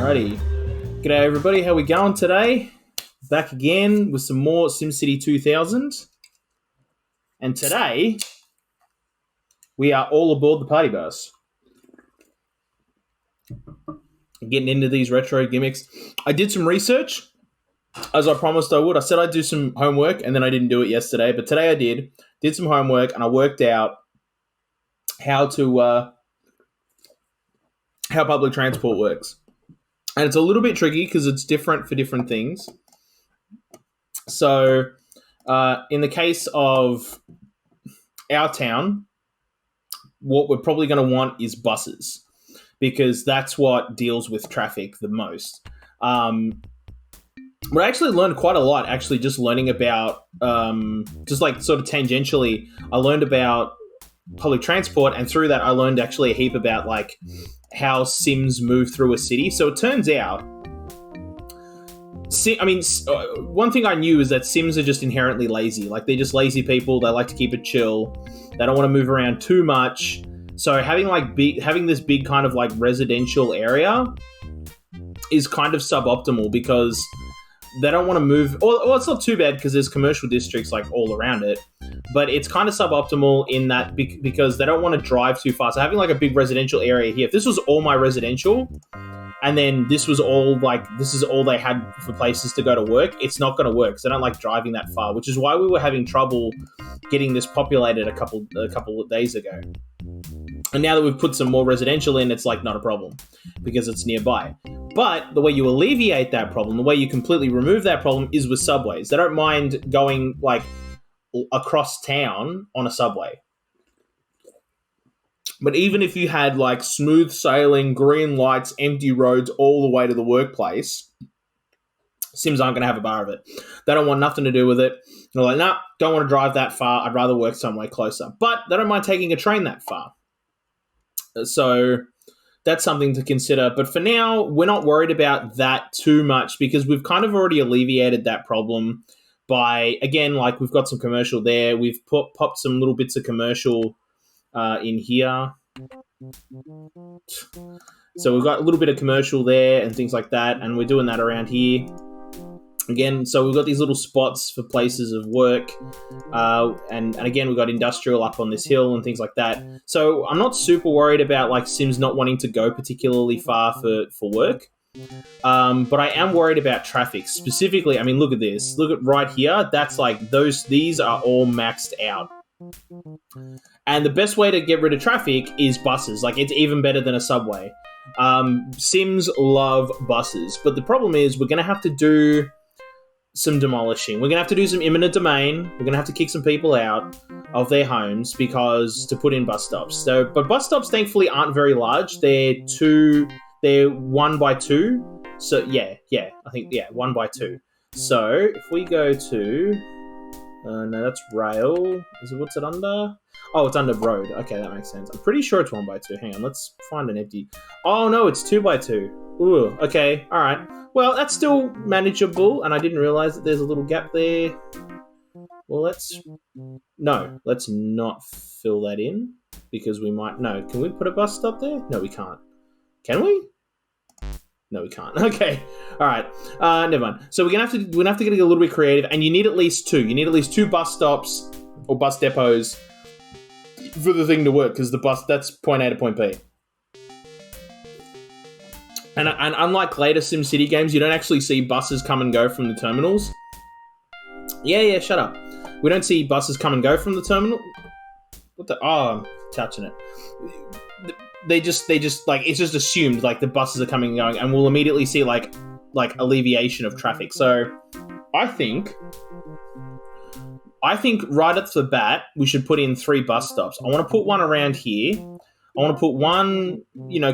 Alrighty. G'day everybody, how we going today? Back again with some more SimCity 2000. And today, we are all aboard the party bus. Getting into these retro gimmicks. I did some research, as I promised I would. I said I'd do some homework, and then I didn't do it yesterday. But today I did. Did some homework, and I worked out how public transport works. And it's a little bit tricky because it's different for different things. So, in the case of our town, what we're probably going to want is buses because that's what deals with traffic the most. But I actually learned quite a lot, actually, just learning about, just like sort of tangentially, I learned about public transport, and through that I learned actually a heap about like how Sims move through a city. So it turns out, one thing I knew is that Sims are just inherently lazy. Like, they're just lazy people. They like to keep it chill. They don't want to move around too much. So having this big kind of like residential area is kind of suboptimal because they don't want to move. Or it's not too bad because there's commercial districts like all around it. But it's kind of suboptimal in that because they don't want to drive too far. So having like a big residential area here, if this was all my residential, and then this is all they had for places to go to work, it's not going to work because they don't like driving that far, which is why we were having trouble getting this populated a couple of days ago. And now that we've put some more residential in, it's like not a problem because it's nearby. But the way you alleviate that problem, the way you completely remove that problem is with subways. They don't mind going like across town on a subway. But even if you had like smooth sailing, green lights, empty roads all the way to the workplace, Sims aren't going to have a bar of it. They don't want nothing to do with it. They're like, nah, don't want to drive that far. I'd rather work somewhere closer. But they don't mind taking a train that far. So that's something to consider. But for now, we're not worried about that too much because we've kind of already alleviated that problem by, again, like we've got some commercial there. We've popped some little bits of commercial in here. So we've got a little bit of commercial there and things like that, and we're doing that around here. Again, so we've got these little spots for places of work, and again, we've got industrial up on this hill and things like that. So I'm not super worried about like Sims not wanting to go particularly far for work. But I am worried about traffic. Specifically, I mean, look at this. Look at right here. That's like these are all maxed out. And the best way to get rid of traffic is buses. Like, it's even better than a subway. Sims love buses. But the problem is we're going to have to do some demolishing. We're going to have to do some eminent domain. We're going to have to kick some people out of their homes to put in bus stops. But bus stops, thankfully, aren't very large. They're 1 by 2. So, I think 1 by 2. So, if we go to... no, that's rail. What's it under? Oh, it's under road. Okay, that makes sense. I'm pretty sure it's 1 by 2. Hang on, let's find an empty... Oh, no, it's 2 by 2. Ooh, okay, all right. Well, that's still manageable, and I didn't realize that there's a little gap there. Well, let's not fill that in, because we might... No, can we put a bus stop there? No, we can't. Can we? No, we can't. Okay. All right. Never mind. So we're gonna have to get a little bit creative, and you need at least 2. You need at least 2 bus stops or bus depots for the thing to work, because that's point A to point B. And unlike later SimCity games, you don't actually see buses come and go from the terminals. Yeah, shut up. We don't see buses come and go from the terminal. What the? Oh, I'm touching it. They just like, it's just assumed like the buses are coming and going, and we'll immediately see like alleviation of traffic. So I think right off the bat we should put in 3 bus stops. I want to put one around here. I want to put one,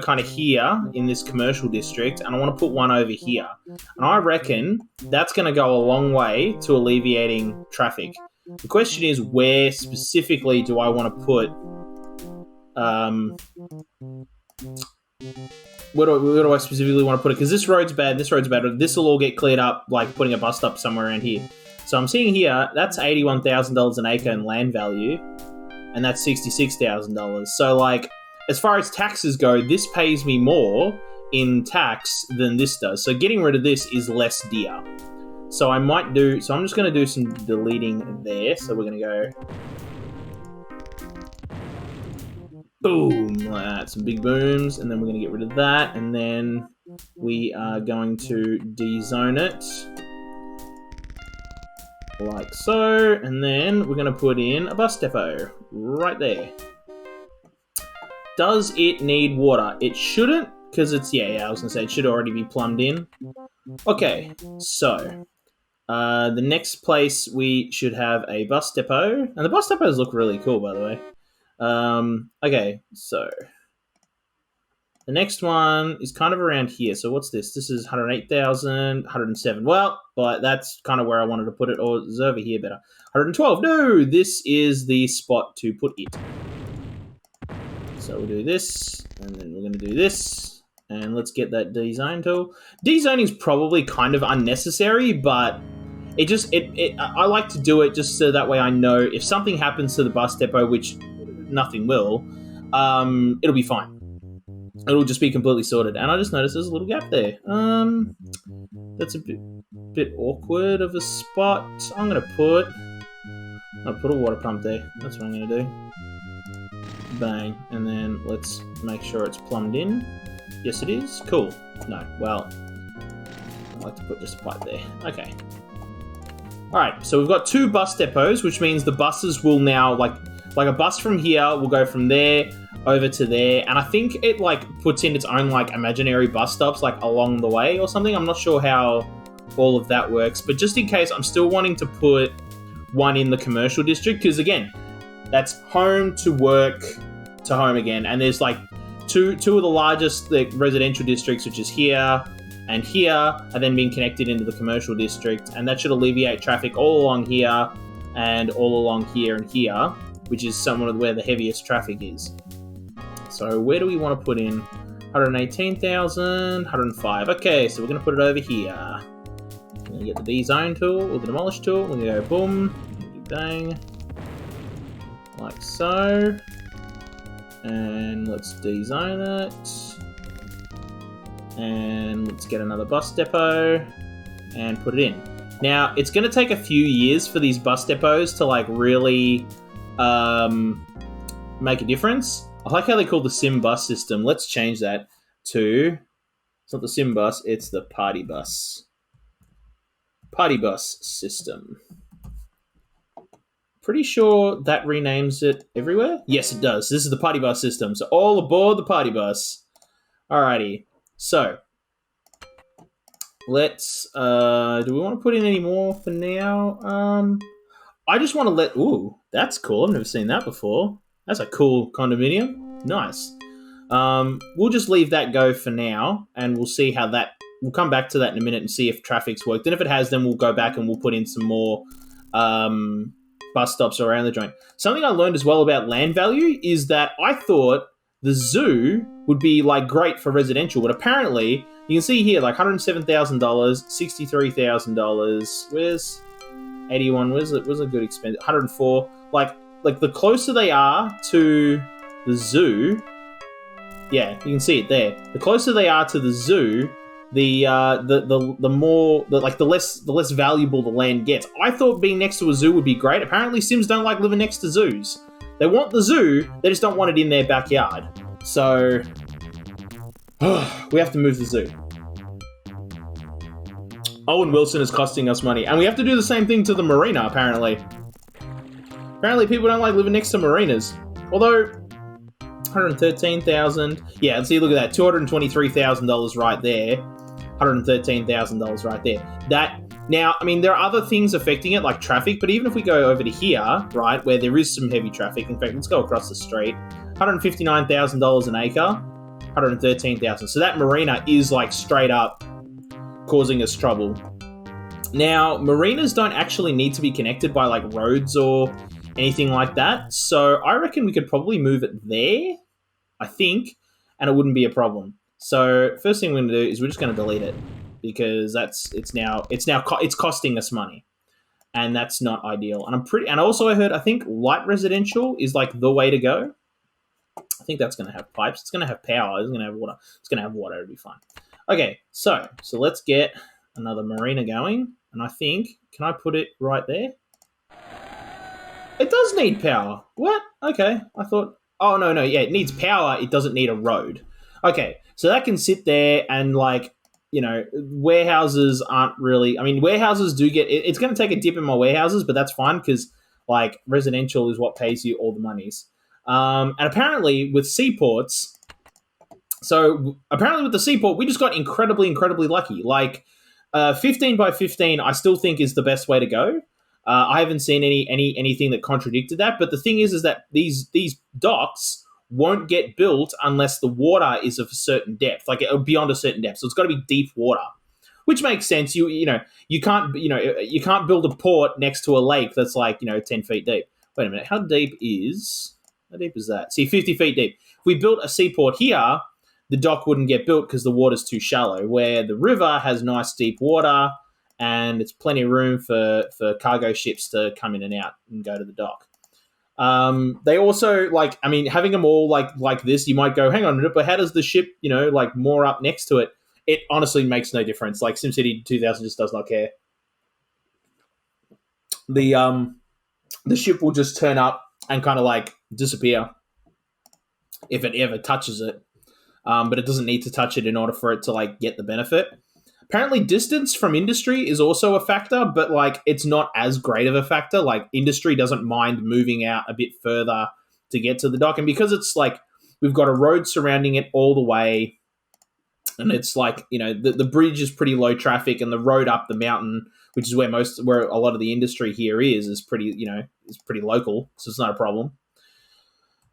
kind of here in this commercial district, and I want to put one over here. And I reckon that's going to go a long way to alleviating traffic. The question is, where specifically do I want to put where do I specifically want to put it? Because this road's bad, this will all get cleared up, like putting a bus stop somewhere around here. So I'm seeing here, that's $81,000 an acre in land value, and that's $66,000. So, like, as far as taxes go, this pays me more in tax than this does. So getting rid of this is less dear. So I might do... So I'm just going to do some deleting there. So we're going to go... boom, like that. Some big booms. And then we're going to get rid of that. And then we are going to dezone it. Like so. And then we're going to put in a bus depot. Right there. Does it need water? It shouldn't, because it's... Yeah, I was going to say it should already be plumbed in. Okay, so... the next place we should have a bus depot. And the bus depots look really cool, by the way. Okay, so... the next one is kind of around here. So what's this? This is 108,000, 107. Well, but that's kind of where I wanted to put it. Or it's over here better. 112. No, this is the spot to put it. So we'll do this, and then we're going to do this, and let's get that dezone tool. Dezoning is probably kind of unnecessary, but it just I like to do it just so that way I know if something happens to the bus depot, which nothing will, it'll be fine. It'll just be completely sorted. And I just noticed there's a little gap there. That's a bit awkward of a spot. I'm gonna put a water pump there. That's what I'm gonna do. Bang, and then let's make sure it's plumbed in. Yes, it is. Cool. No, well, I like to put just a pipe there. Okay. All right, so we've got 2 bus depots, which means the buses will now, like a bus from here will go from there over to there, and I think it like puts in its own like imaginary bus stops like along the way or something. I'm not sure how all of that works, but just in case, I'm still wanting to put one in the commercial district, because again, that's home to work to home again. And there's like two of the largest residential districts, which is here and here, are then being connected into the commercial district. And that should alleviate traffic all along here and all along here and here, which is somewhat of where the heaviest traffic is. So where do we want to put in? 118,000, 105. Okay, so we're going to put it over here. We're going to get the dezone tool or the demolish tool. We're going to go boom, bang. Like so, and let's dezone it, and let's get another bus depot and put it in. Now, it's going to take a few years for these bus depots to like really make a difference. I like how they call the sim bus system. Let's change that to, it's not the sim bus, it's the party bus. Party bus system. Pretty sure that renames it everywhere. Yes, it does. This is the party bus system. So all aboard the party bus. Alrighty. So let's, do we want to put in any more for now? I just want to let, ooh, that's cool. I've never seen that before. That's a cool condominium. Nice. We'll just leave that go for now, and we'll see how that, we'll come back to that in a minute and see if traffic's worked. And if it has, then we'll go back and we'll put in some more, bus stops around the joint. Something I learned as well about land value is that I thought the zoo would be like great for residential, but apparently you can see here like $107,000, $63,000. Where's 81? Where's a good expense? 104. Like the closer they are to the zoo, yeah, you can see it there. The closer they are to the zoo, the more the less valuable the land gets. I thought being next to a zoo would be great. Apparently Sims don't like living next to zoos. They want the zoo, they just don't want it in their backyard. So we have to move the zoo. Owen Wilson is costing us money, and we have to do the same thing to the marina. Apparently people don't like living next to marinas. Although 113,000, yeah, and see, look at that, $223,000 right there. $113,000 right there. That, now, I mean, there are other things affecting it, like traffic, but even if we go over to here, right, where there is some heavy traffic, in fact, let's go across the street, $159,000 an acre, $113,000. So that marina is like straight up causing us trouble. Now, marinas don't actually need to be connected by like roads or anything like that, so I reckon we could probably move it there, I think, and it wouldn't be a problem. So first thing we're going to do is we're just going to delete it, because it's costing us money, and that's not ideal. And I also heard, I think light residential is like the way to go. I think that's going to have pipes. It's going to have power. It's going to have water. It's going to have water. It'll be fine. Okay, so let's get another marina going. And I think, can I put it right there? It does need power. What? Okay, I thought, oh, no, yeah, it needs power. It doesn't need a road. Okay, so that can sit there and, like, you know, warehouses aren't really, I mean, warehouses do get, it's going to take a dip in my warehouses, but that's fine because, like, residential is what pays you all the monies. And apparently with seaports, so apparently with the seaport, we just got incredibly lucky. Like, 15 by 15, I still think is the best way to go. I haven't seen anything that contradicted that. But the thing is that these docks won't get built unless the water is of a certain depth, like beyond a certain depth. So it's got to be deep water, which makes sense. You can't build a port next to a lake that's like 10 feet deep. Wait a minute, how deep is that? See, 50 feet deep. If we built a seaport here, the dock wouldn't get built because the water's too shallow. Where the river has nice deep water and it's plenty of room for cargo ships to come in and out and go to the dock. They also, like, I mean, having them all like this, you might go, hang on a minute, but how does the ship, like more up next to it? It honestly makes no difference. Like SimCity 2000 just does not care. The ship will just turn up and kind of like disappear if it ever touches it. But it doesn't need to touch it in order for it to like get the benefit. Apparently distance from industry is also a factor, but like it's not as great of a factor. Like industry doesn't mind moving out a bit further to get to the dock. And because it's like we've got a road surrounding it all the way, and it's like, the bridge is pretty low traffic and the road up the mountain, which is where a lot of the industry here is pretty, is pretty local. So it's not a problem.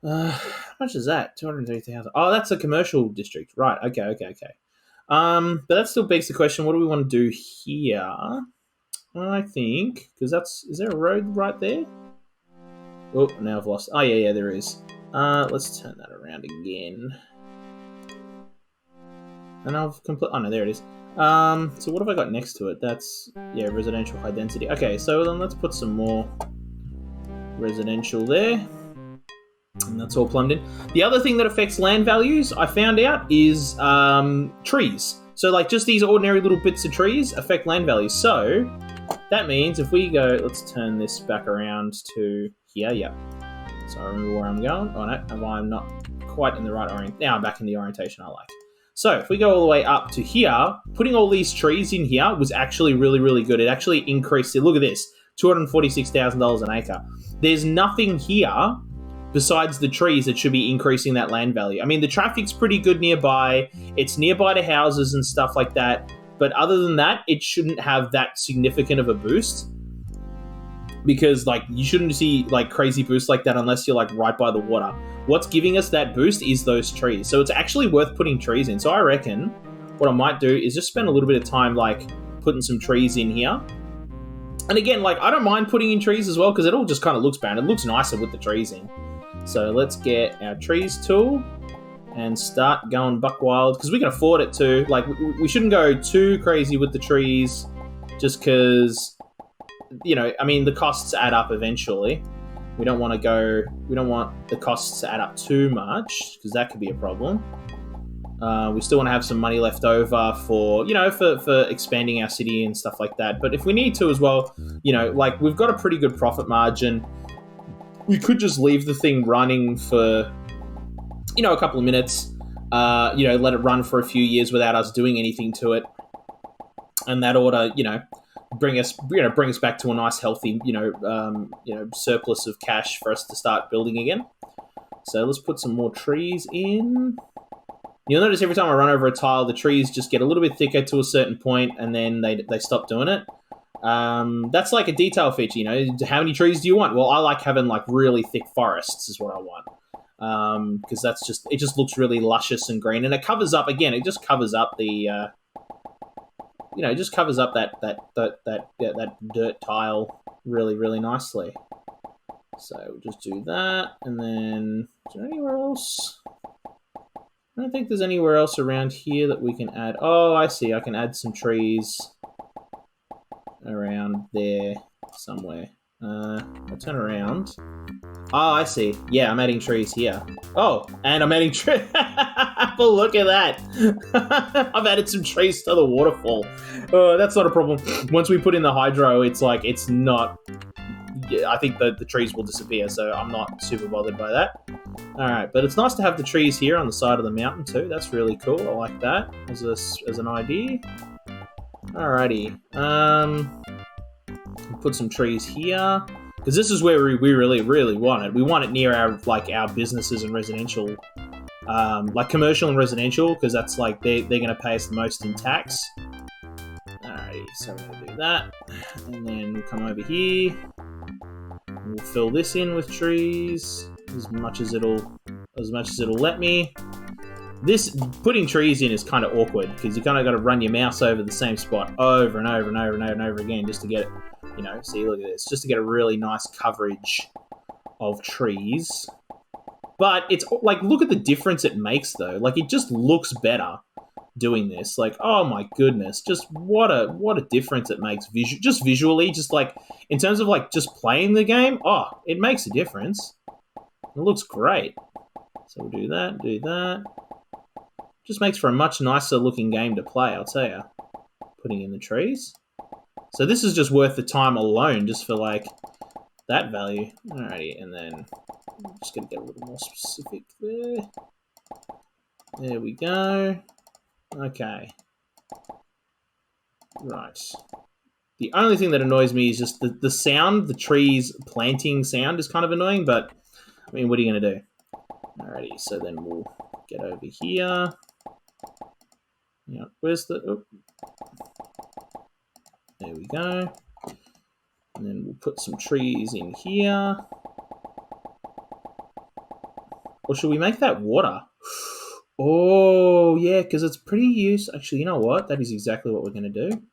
How much is that? 230,000. Oh, that's a commercial district. Right. Okay. But that still begs the question, what do we want to do here? I think, because is there a road right there? Oh, now I've lost. Oh, yeah, there is. Let's turn that around again. And I've oh no, there it is. So what have I got next to it? That's, residential high density. Okay, so then let's put some more residential there. And that's all plumbed in. The other thing that affects land values, I found out, is trees. So, like, just these ordinary little bits of trees affect land values. So, that means if we go, let's turn this back around to here. Yeah. So, I remember where I'm going. Oh, no, I'm not quite in the right orientation. Now I'm back in the orientation I like. So, if we go all the way up to here, putting all these trees in here was actually really good. It actually increased it. Look at this, $246,000 an acre. There's nothing here besides the trees that should be increasing that land value. I mean, the traffic's pretty good nearby. It's nearby to houses and stuff like that. But other than that, it shouldn't have that significant of a boost. Because, like, you shouldn't see, like, crazy boosts like that unless you're, like, right by the water. What's giving us that boost is those trees. So it's actually worth putting trees in. So I reckon what I might do is just spend a little bit of time, like, putting some trees in here. And again, like, I don't mind putting in trees as well because it all just kind of looks bad. It looks nicer with the trees in. So let's get our trees tool and start going buck wild because we can afford it too. Like, we shouldn't go too crazy with the trees just because, I mean, the costs add up eventually. We don't want the costs to add up too much because that could be a problem. We still want to have some money left over for, for expanding our city and stuff like that. But if we need to as well, like, we've got a pretty good profit margin. We could just leave the thing running for, a couple of minutes, let it run for a few years without us doing anything to it. And that ought to, bring us back to a nice, healthy, surplus of cash for us to start building again. So let's put some more trees in. You'll notice every time I run over a tile, the trees just get a little bit thicker to a certain point and then they stop doing it. That's like a detail feature, how many trees do you want? Well, I like having like really thick forests is what I want. Because it just looks really luscious and green, and it covers up it just covers up the it just covers up that dirt tile really nicely. So we'll just do that, and then is there anywhere else? I don't think there's anywhere else around here that we can add. Oh, I see. I can add some trees around there somewhere. I'll turn around. Oh, I see. Yeah, I'm adding trees here. Oh, and I'm adding trees. But look at that. I've added some trees to the waterfall. That's not a problem. Once we put in the hydro, it's like, it's not... Yeah, I think the trees will disappear, so I'm not super bothered by that. Alright, but it's nice to have the trees here on the side of the mountain too. That's really cool. I like that as an idea. Alrighty. Put some trees here. Because this is where we really, really want it. We want it near our businesses and residential, like commercial and residential, because that's like they're going to pay us the most in tax. Alrighty, so we're going to do that, and then we'll come over here. We'll fill this in with trees as much as it'll let me. This putting trees in is kind of awkward because you kind of got to run your mouse over the same spot over and over and over and over and over again just to get it. You know, see, look at this, just to get a really nice coverage of trees. But it's like, look at the difference it makes though. Like, it just looks better doing this. Like, oh my goodness, just what a difference it makes just visually, just like in terms of like just playing the game. Oh, it makes a difference. It looks great. So we'll do that. Just makes for a much nicer looking game to play, I'll tell you. Putting in the trees. So this is just worth the time alone, just for like that value. Alrighty, and then I'm just gonna get a little more specific there. There we go. Okay. Right. The only thing that annoys me is just the sound, the trees planting sound is kind of annoying, but I mean, what are you gonna do? Alrighty, so then we'll get over here. Yeah, where's the... Oh. There we go. And then we'll put some trees in here. Or should we make that water? Oh, yeah, because it's pretty useful. Actually, you know what? That is exactly what we're going to do.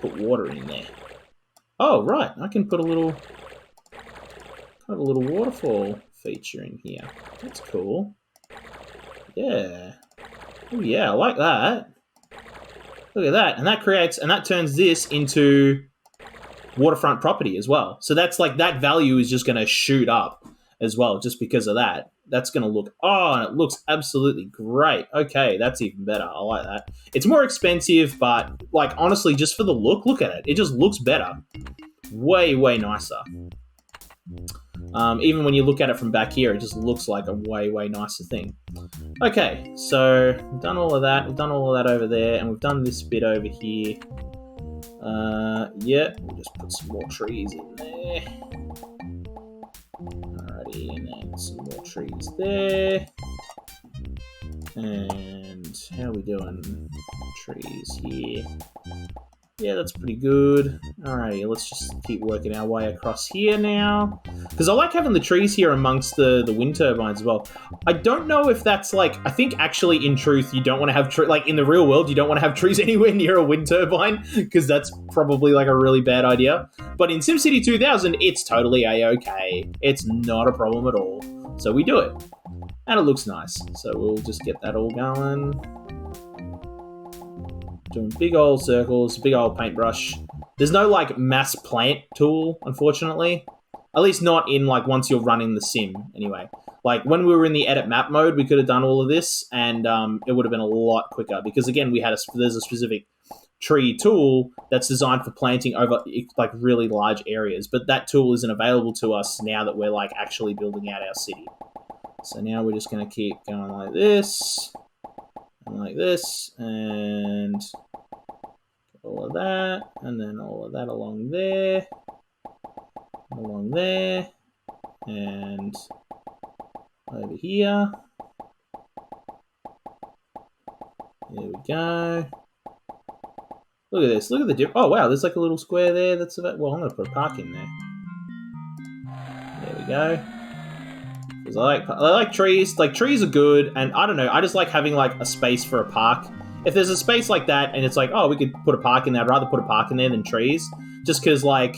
Put water in there. Oh, right. I can put a little waterfall feature in here. That's cool. Yeah. Oh, yeah, I like that. Look at that. And that turns this into waterfront property as well. So that's like, that value is just going to shoot up as well, just because of that. That's going to look, and it looks absolutely great. Okay, that's even better. I like that. It's more expensive, but like, honestly, just for the look at it. It just looks better. Way, way nicer. Even when you look at it from back here, it just looks like a way, way nicer thing. Okay, so we've done all of that. We've done all of that over there, and we've done this bit over here. Yeah, we'll just put some more trees in there. Alrighty, and then some more trees there. And how are we doing? Trees here. Yeah, that's pretty good. Alrighty, let's just keep working our way across here now. Because I like having the trees here amongst the wind turbines as well. I don't know if that's like... I think actually, in truth, you don't want to have... like, in the real world, you don't want to have trees anywhere near a wind turbine. Because that's probably like a really bad idea. But in SimCity 2000, it's totally A-okay. It's not a problem at all. So we do it. And it looks nice. So we'll just get that all going. Doing big old circles, big old paintbrush. There's no like mass plant tool, unfortunately. At least not in like once you're running the sim, anyway. Like when we were in the edit map mode, we could have done all of this, and it would have been a lot quicker because again, there's a specific tree tool that's designed for planting over like really large areas, but that tool isn't available to us now that we're like actually building out our city. So now we're just going to keep going like this. Like this, and all of that, and then all of that along there, and over here. There we go. Look at this. Look at the dip. Oh wow, there's like a little square there. That's about. Well, I'm gonna put a park in there. There we go. Because I like trees. Like, trees are good, and I don't know, I just like having, like, a space for a park. If there's a space like that, and it's like, oh, we could put a park in there, I'd rather put a park in there than trees. Just because, like,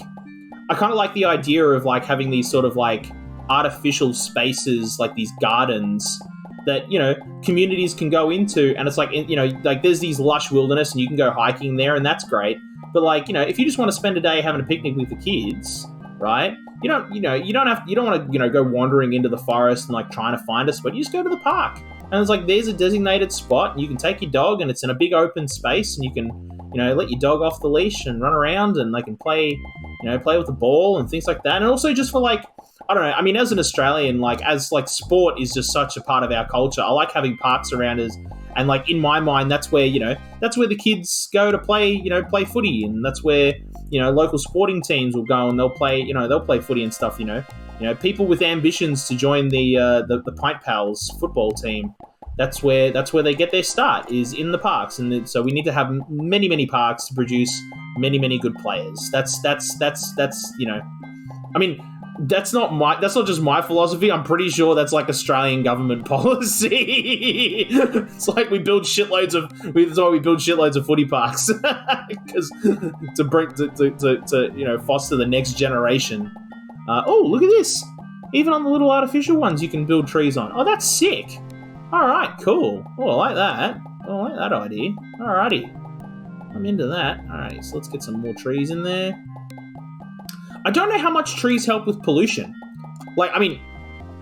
I kind of like the idea of, like, having these sort of, like, artificial spaces, like these gardens, that, you know, communities can go into, and it's like, you know, like, there's these lush wilderness, and you can go hiking there, and that's great. But, like, you know, if you just want to spend a day having a picnic with the kids... right? You don't want to, go wandering into the forest and like trying to find a spot. You just go to the park, and it's like there's a designated spot, and you can take your dog, and it's in a big open space, and you can, let your dog off the leash and run around, and they can play with the ball and things like that. And also just for like, I don't know. I mean, as an Australian, as sport is just such a part of our culture. I like having parks around us, and like in my mind, that's where the kids go to play, play footy, and that's where local sporting teams will go and they'll play footy and stuff. People with ambitions to join the Pint Pals football team. That's where they get their start, is in the parks, and so we need to have many parks to produce many good players. That's I mean, that's not just my philosophy. I'm pretty sure that's like Australian government policy. It's like we build shitloads of footy parks because to foster the next generation. Oh, look at this! Even on the little artificial ones, you can build trees on. Oh, that's sick. All right, cool. Oh, I like that. I like that idea. Alrighty, I'm into that. Alrighty, so let's get some more trees in there. I don't know how much trees help with pollution. Like, I mean,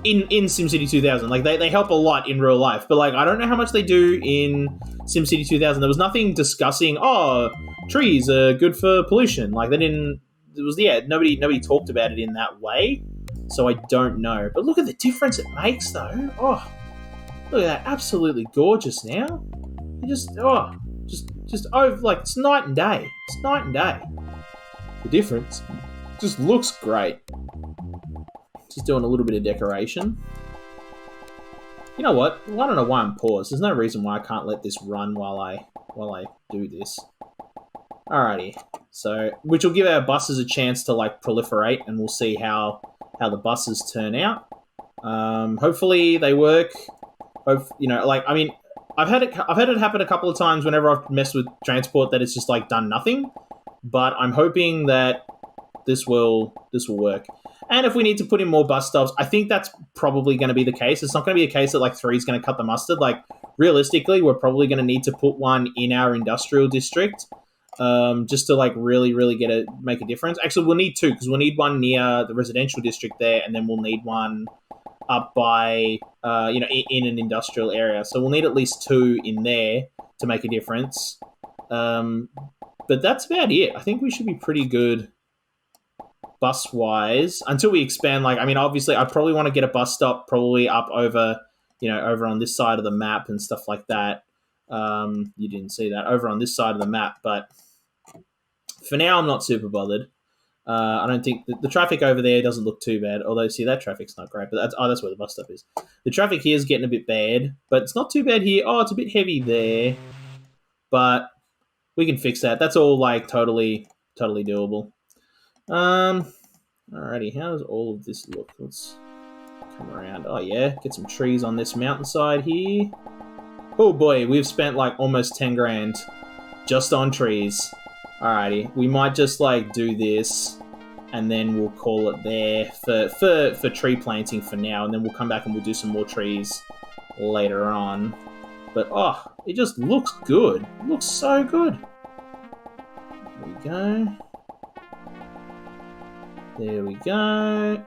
in SimCity 2000, like they help a lot in real life, but like I don't know how much they do in SimCity 2000. There was nothing discussing, trees are good for pollution. Like nobody talked about it in that way, so I don't know. But look at the difference it makes, though. Oh, look at that, absolutely gorgeous now. It's night and day. It's night and day. The difference just looks great. Just doing a little bit of decoration. You know what? I don't know why I'm paused. There's no reason why I can't let this run while I do this. Alrighty. So, which will give our buses a chance to like proliferate, and we'll see how the buses turn out. Hopefully they work. I've had it happen a couple of times whenever I've messed with transport that it's just like done nothing. But I'm hoping that this will work. And if we need to put in more bus stops, I think that's probably going to be the case. It's not going to be a case that like 3 is going to cut the mustard. Like realistically, we're probably going to need to put one in our industrial district, just to like really make a difference. Actually, we'll need 2 because we'll need one near the residential district there, and then we'll need one up by in an industrial area. So we'll need at least 2 in there to make a difference. But that's about it. I think we should be pretty good bus-wise until we expand. Like, I mean, obviously, I probably want to get a bus stop probably up over on this side of the map and stuff like that. You didn't see that over on this side of the map, but for now, I'm not super bothered. I don't think the traffic over there doesn't look too bad. Although, see, that traffic's not great, but that's where the bus stop is. The traffic here is getting a bit bad, but it's not too bad here. Oh, it's a bit heavy there, but we can fix that. That's all like totally doable. Alrighty, how does all of this look? Let's come around. Oh yeah, get some trees on this mountainside here. Oh boy, we've spent like almost 10 grand just on trees. Alrighty, we might just like do this, and then we'll call it there for tree planting for now, and then we'll come back and we'll do some more trees later on. But oh, it just looks good. It looks so good. There we go. There we go.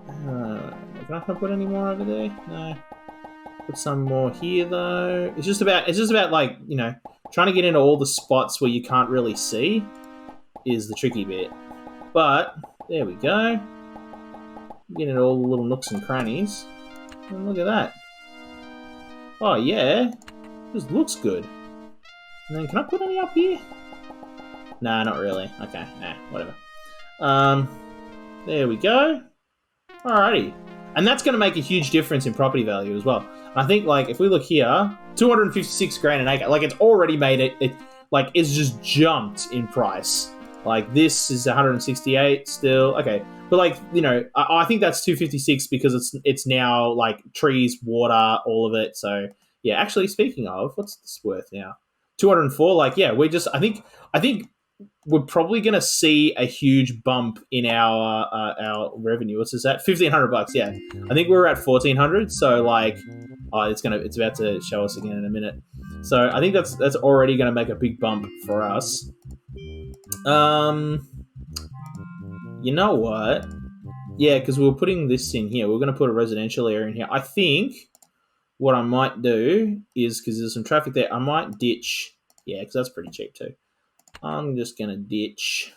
Can I put any more over there? No. Put some more here though. It's just about like, trying to get into all the spots where you can't really see is the tricky bit. But there we go. Get into all the little nooks and crannies. And look at that. Oh yeah. Just looks good. And then can I put any up here? Nah, not really. Okay, whatever. There we go. Alrighty. And that's going to make a huge difference in property value as well. And I think, like, if we look here, 256 grand an acre. Like, it's already made it's just jumped in price. Like, this is 168 still. Okay. But, like, I think that's 256 because it's now, like, trees, water, all of it. So, yeah, actually, speaking of, what's this worth now? 204. Like, yeah, I think we're probably going to see a huge bump in our revenue. What's this at? $1,500. Yeah, I think we were at 1,400. So like, it's about to show us again in a minute. So I think that's already going to make a big bump for us. You know what? Yeah, because we were putting this in here. We're going to put a residential area in here. I think what I might do is, because there's some traffic there, I might ditch. Yeah, because that's pretty cheap too. I'm just going to ditch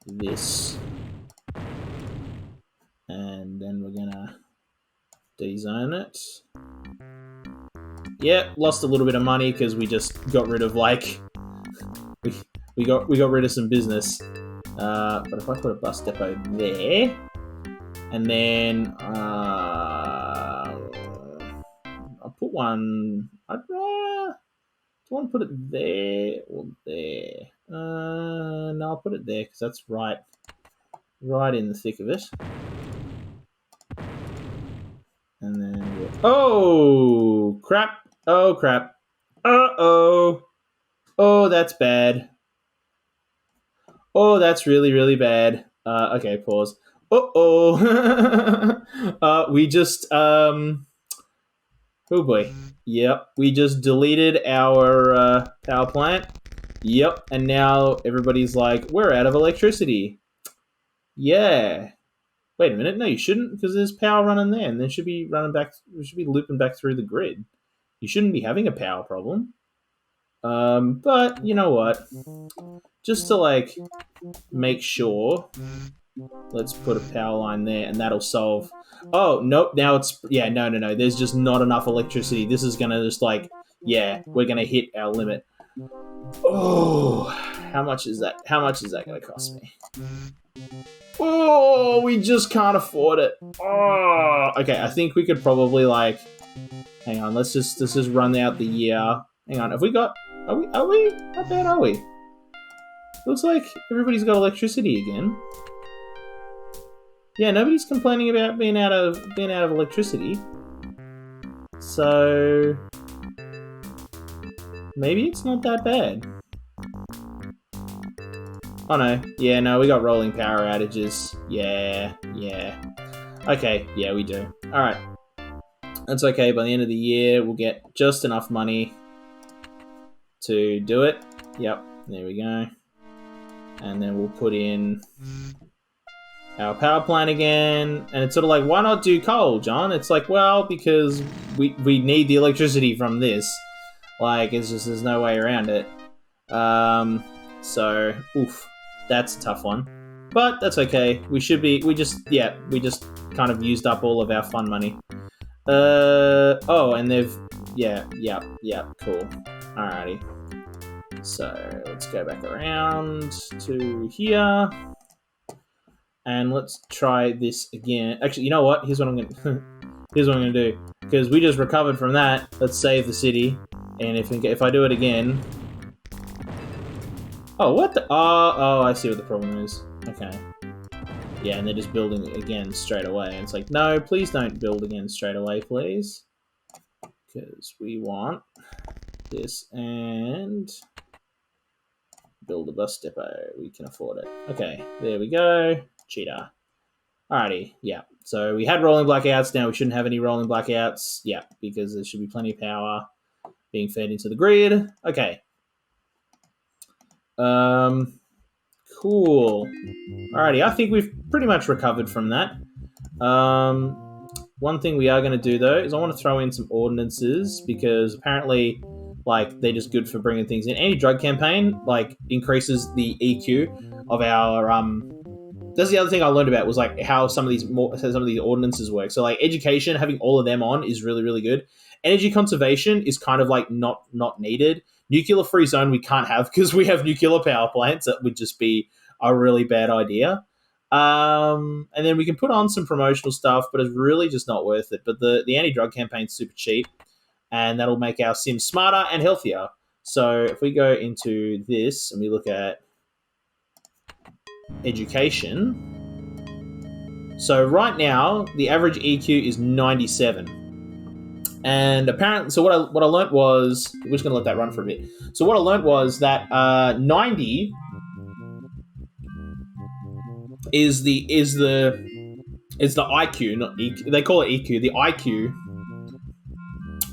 this. And then we're going to dezone it. Yeah, lost a little bit of money because we just got rid of we got rid of some business. But if I put a bus depot there, and then I'll put one. Do I want to put it there or there? No, I'll put it there because that's right in the thick of it. And then oh crap! Oh crap! Oh, that's bad. Oh, that's really, really bad. Okay, pause. We just oh boy. Yep, we just deleted our power plant. Yep, and now everybody's like, we're out of electricity. Yeah. Wait a minute. No, you shouldn't, because there's power running there, and then should be running back. We should be looping back through the grid. You shouldn't be having a power problem. But you know what? Just to make sure, let's put a power line there, and that'll solve. Oh nope! Now it's no. There's just not enough electricity. This is gonna just we're gonna hit our limit. Oh, how much is that? How much is that gonna cost me? Oh, we just can't afford it. Oh, okay. I think we could probably hang on. Let's just run out the year. Hang on. Have we got? Are we? How bad are we? Looks like everybody's got electricity again. Yeah, nobody's complaining about being out of electricity. So maybe it's not that bad. Oh no. Yeah, no, we got rolling power outages. Yeah. Okay, yeah, we do. Alright. That's okay. By the end of the year, we'll get just enough money to do it. Yep, there we go. And then we'll put in our power plant again. And it's sort of why not do coal, John? It's well, because we need the electricity from this. It's just, there's no way around it. So, oof, that's a tough one. But that's okay. We just kind of used up all of our fun money. And they've, cool. Alrighty. So, let's go back around to here. And let's try this again. Actually, you know what? Here's what I'm gonna do. Because we just recovered from that. Let's save the city. And if I do it again... Oh, what the... Oh, I see what the problem is. Okay. Yeah, and they're just building it again straight away. And it's no, please don't build again straight away, please. Because we want this and... build a bus depot. We can afford it. Okay, there we go. Cheetah. Alrighty, yeah. So we had rolling blackouts. Now we shouldn't have any rolling blackouts. Yeah, because there should be plenty of power being fed into the grid. Okay. Cool. Alrighty, I think we've pretty much recovered from that. One thing we are going to do, though, is I want to throw in some ordinances, because apparently, they're just good for bringing things in. Any drug campaign, increases the EQ of our, That's the other thing I learned about, was, how some of these ordinances work. So, education, having all of them on is really, really good. Energy conservation is kind of, not needed. Nuclear-free zone we can't have, because we have nuclear power plants. That would just be a really bad idea. And then we can put on some promotional stuff, but it's really just not worth it. But the anti-drug campaign's super cheap, and that'll make our Sims smarter and healthier. So if we go into this and we look at education, so right now the average EQ is 97. And apparently, so what I learnt was, we're just going to let that run for a bit. So what I learnt was that 90 is the IQ, not EQ. They call it EQ, the IQ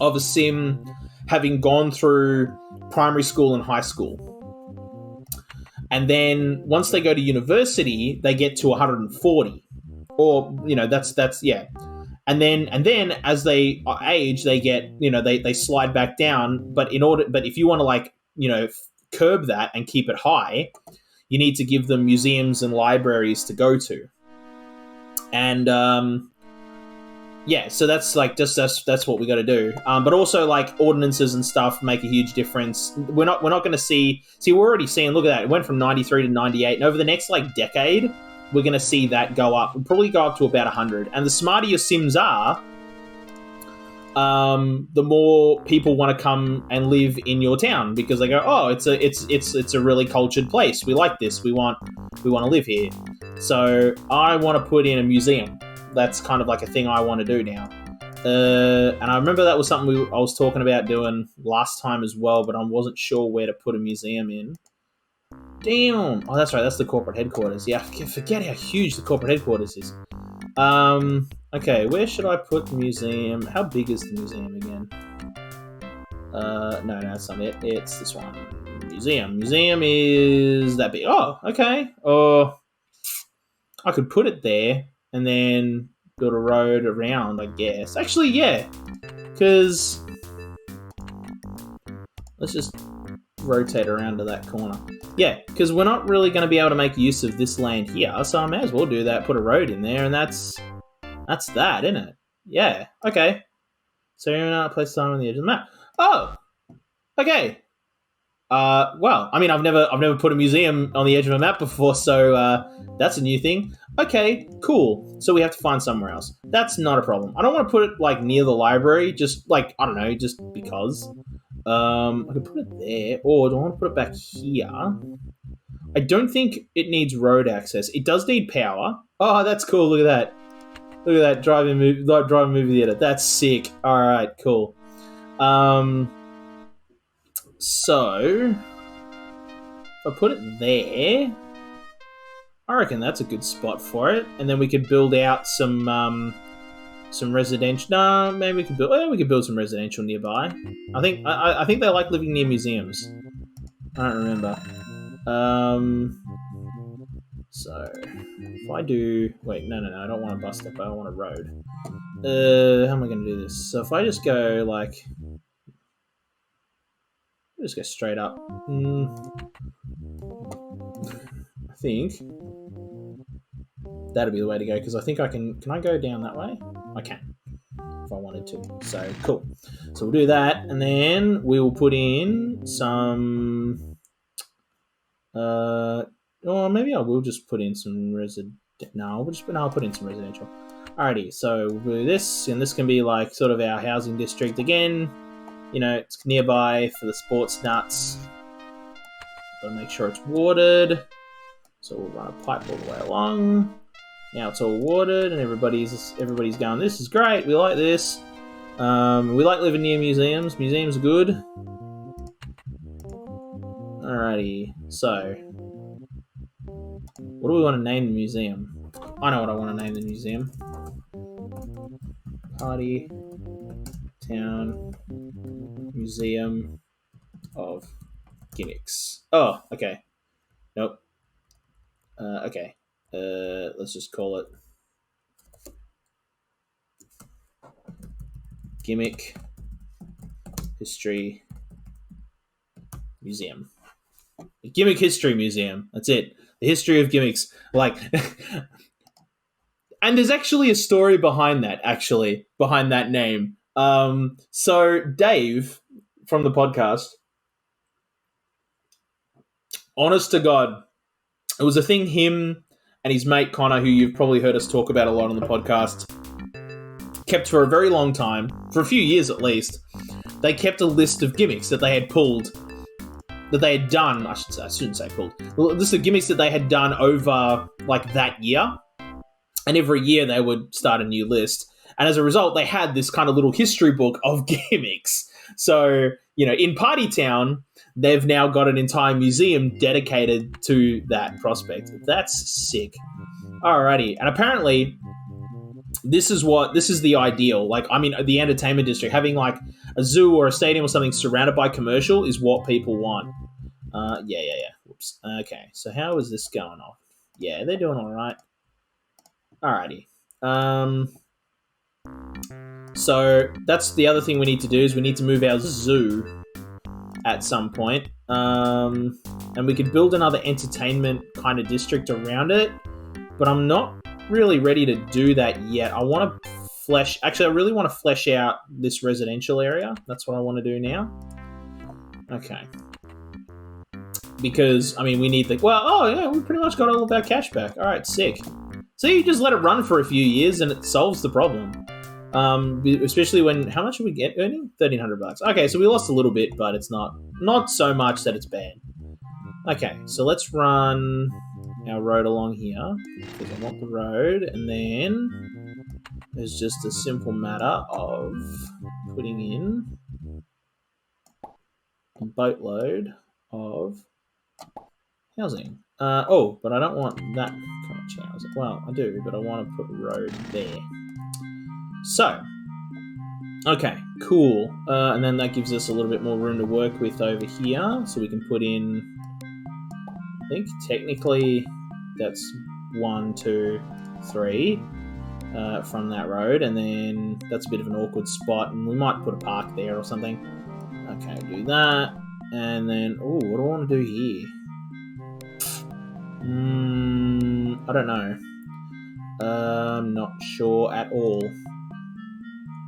of a sim having gone through primary school and high school. And then once they go to university, they get to 140, or that's yeah. And then as they age, they get they slide back down. But if you want to curb that and keep it high, you need to give them museums and libraries to go to. And so that's that's what we got to do. But also ordinances and stuff make a huge difference. We're not going to see we're already seeing. Look at that, it went from 93 to 98, and over the next decade, we're going to see that go up. We'll probably go up to about 100. And the smarter your sims are, the more people want to come and live in your town, because they go, oh, it's a really cultured place. We like this. We want to live here. So I want to put in a museum. That's kind of a thing I want to do now. And I remember that was something I was talking about doing last time as well, but I wasn't sure where to put a museum in. Damn. Oh, that's right. That's the corporate headquarters. Yeah, I forget how huge the corporate headquarters is. Okay, where should I put the museum? How big is the museum again? No, that's not it. It's this one. Museum. Museum is that big. Oh, okay. Or I could put it there and then build a road around, I guess. Actually, yeah. Because let's just rotate around to that corner. Yeah, because we're not really going to be able to make use of this land here, so I may as well do that, put a road in there, and that's that, isn't it? Yeah, okay. So you're not a place on the edge of the map. Oh, okay. Well, I mean, I've never put a museum on the edge of a map before, so that's a new thing. Okay, cool. So we have to find somewhere else. That's not a problem. I don't want to put it near the library, just I don't know, just because. I could put it there, or do I want to put it back here? I don't think it needs road access. It does need power. Oh, that's cool. Look at that. Look at that driving movie theater. That's sick. All right, cool. So if I put it there, I reckon that's a good spot for it. And then we could build out some residential. No, maybe we could build some residential nearby. I think they like living near museums. I don't remember. So if I do, wait, no, I don't want a bus stop. I want a road. How am I going to do this? So if I just go just go straight up. I think that'd be the way to go, because I think I can I go down that way? I can, if I wanted to. So, cool. So we'll do that, and then we'll put in some... or maybe I will just put in some I'll put in some residential. Alrighty, so we'll do this, and this can be sort of our housing district again. It's nearby for the sports nuts. Gotta make sure it's watered. So we'll run a pipe all the way along. Now it's all watered, and everybody's going, this is great, we like this. We like living near museums. Museums are good. Alrighty, so what do we want to name the museum? I know what I want to name the museum. Party Town Museum of Gimmicks. Oh, okay. Nope. Okay. Let's just call it Gimmick History Museum. The Gimmick History Museum. That's it. The history of gimmicks. And there's actually a story behind that name. So Dave from the podcast, honest to God, it was a thing him and his mate Connor, who you've probably heard us talk about a lot on the podcast, kept for a very long time, for a few years at least. They kept a list of gimmicks that they had pulled, that they had done. I shouldn't say pulled. A list of gimmicks that they had done over that year. And every year they would start a new list. And as a result, they had this kind of little history book of gimmicks. So, in Party Town, they've now got an entire museum dedicated to that prospect. That's sick. Alrighty. And apparently, this is the ideal. The entertainment district, having a zoo or a stadium or something surrounded by commercial is what people want. Yeah. Whoops. Okay, so how is this going off? Yeah, they're doing all right. Alrighty. So that's the other thing we need to do is we need to move our zoo at some point. And we could build another entertainment kind of district around it, but I'm not really ready to do that yet. I want to I really want to flesh out this residential area. That's what I want to do now. Okay. Because, I mean, we need we pretty much got all of our cash back. All right, sick. So you just let it run for a few years and it solves the problem. Especially when, how much did we get earning? $1,300. Okay, so we lost a little bit, but it's not so much that it's bad. Okay, so let's run our road along here because I want the road, and then there's just a simple matter of putting in a boatload of housing. But I don't want that much housing. Well, I do, but I want to put a road there. So, okay, cool. And then that gives us a little bit more room to work with over here. So we can put in, I think technically that's 1, 2, 3 from that road. And then that's a bit of an awkward spot. And we might put a park there or something. Okay, do that. And then, what do I want to do here? I don't know. I'm not sure at all.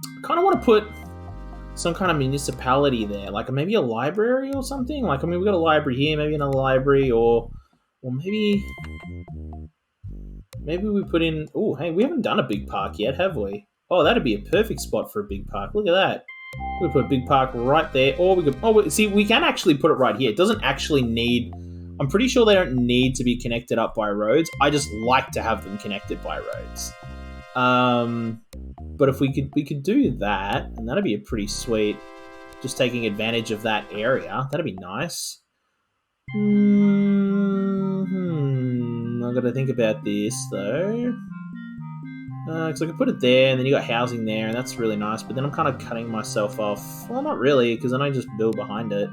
I kind of want to put some kind of municipality there, like maybe a library or something. Like, I mean, we've got a library here, maybe another library, or maybe we put in. Oh, hey, we haven't done a big park yet, have we? Oh, that'd be a perfect spot for a big park. Look at that. We put a big park right there, or we could. Oh, see, we can actually put it right here. It doesn't actually need. I'm pretty sure they don't need to be connected up by roads. I just like to have them connected by roads. But if we could do that, and that'd be a pretty sweet. Just taking advantage of that area, that'd be nice. I've got to think about this though. Because I could put it there, and then you got housing there, and that's really nice. But then I'm kind of cutting myself off. Well, not really, because then I just build behind it.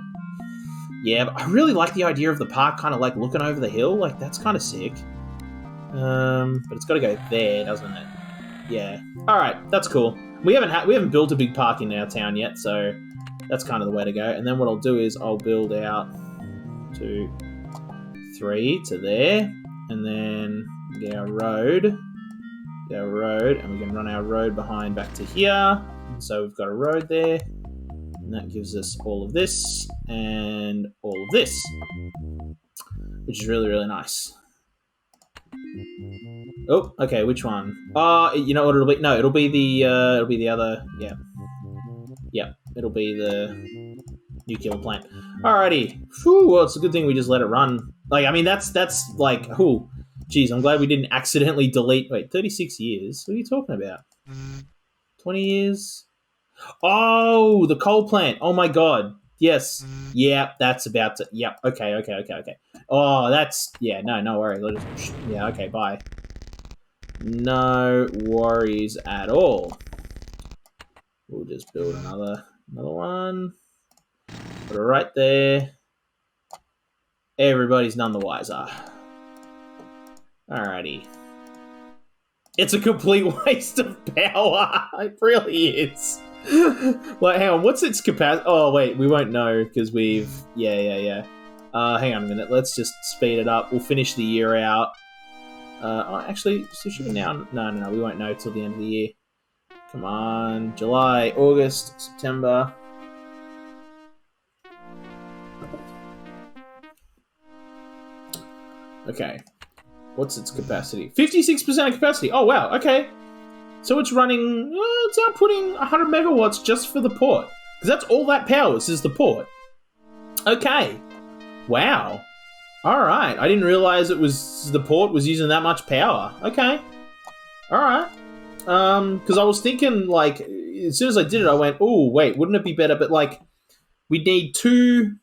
Yeah, but I really like the idea of the park kind of like looking over the hill. Like, that's kind of sick. But it's got to go there, doesn't it? Yeah. All right, that's cool. We haven't built a big park in our town yet, so that's kind of the way to go. And then what I'll do is I'll build out 2, 3 to there, and then get our road, and we can run our road behind back to here. So we've got a road there, and that gives us all of this and all of this, which is really, really nice. Oh, okay, which one? You know what it'll be? No, it'll be the other. Yeah, it'll be the nuclear plant. Alrighty. Whew, well, it's a good thing we just let it run. Like, I mean, that's like, geez, I'm glad we didn't accidentally delete. Wait, 36 years? What are you talking about? 20 years? Oh, the coal plant. Oh my god. Yes. Yeah, that's about to. Yep. Okay. Oh, that's. Yeah, no worries. Yeah, okay, bye. No worries at all. We'll just build another one. Put it right there. Everybody's none the wiser. Alrighty. It's a complete waste of power. It really is. Like, hang on, what's its capacity? Oh, wait, we won't know because we've... Yeah. Hang on a minute. Let's just speed it up. We'll finish the year out. Actually, should we now? No, we won't know till the end of the year. Come on. July, August, September. Okay. What's its capacity? 56% of capacity. Oh, wow. Okay. So it's running... it's outputting 100 megawatts just for the port. Because that's all that powers is the port. Okay. Wow. All right. I didn't realize the port was using that much power. Okay. All right. Because I was thinking, like, as soon as I did it, I went, oh, wait, wouldn't it be better? But, like, we'd need 2...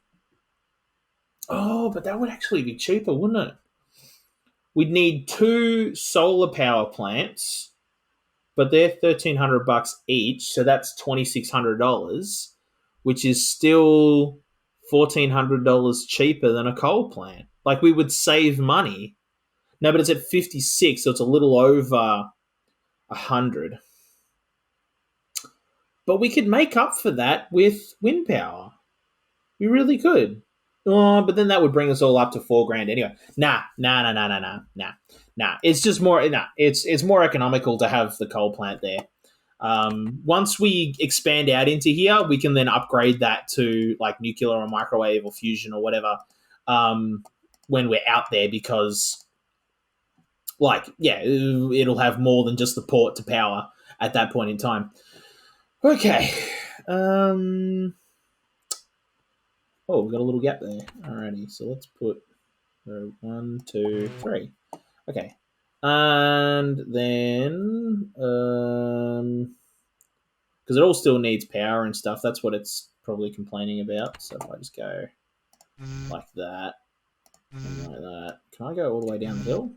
Oh, but that would actually be cheaper, wouldn't it? We'd need 2 solar power plants, but they're $1,300 each, so that's $2,600, which is still $1,400 cheaper than a coal plant. Like, we would save money. No, but it's at 56, so it's a little over 100. But we could make up for that with wind power. We really could. Oh, but then that would bring us all up to $4,000 anyway. Nah. It's just more. Nah, it's more economical to have the coal plant there. Once we expand out into here, we can then upgrade that to like nuclear or microwave or fusion or whatever when we're out there, because, like, yeah, it'll have more than just the port to power at that point in time. Okay. Oh, we've got a little gap there. Alrighty, so let's put 1, 2, 3. Okay. And then, because it all still needs power and stuff, that's what it's probably complaining about. So if I just go like that, and like that. Can I go all the way down the hill?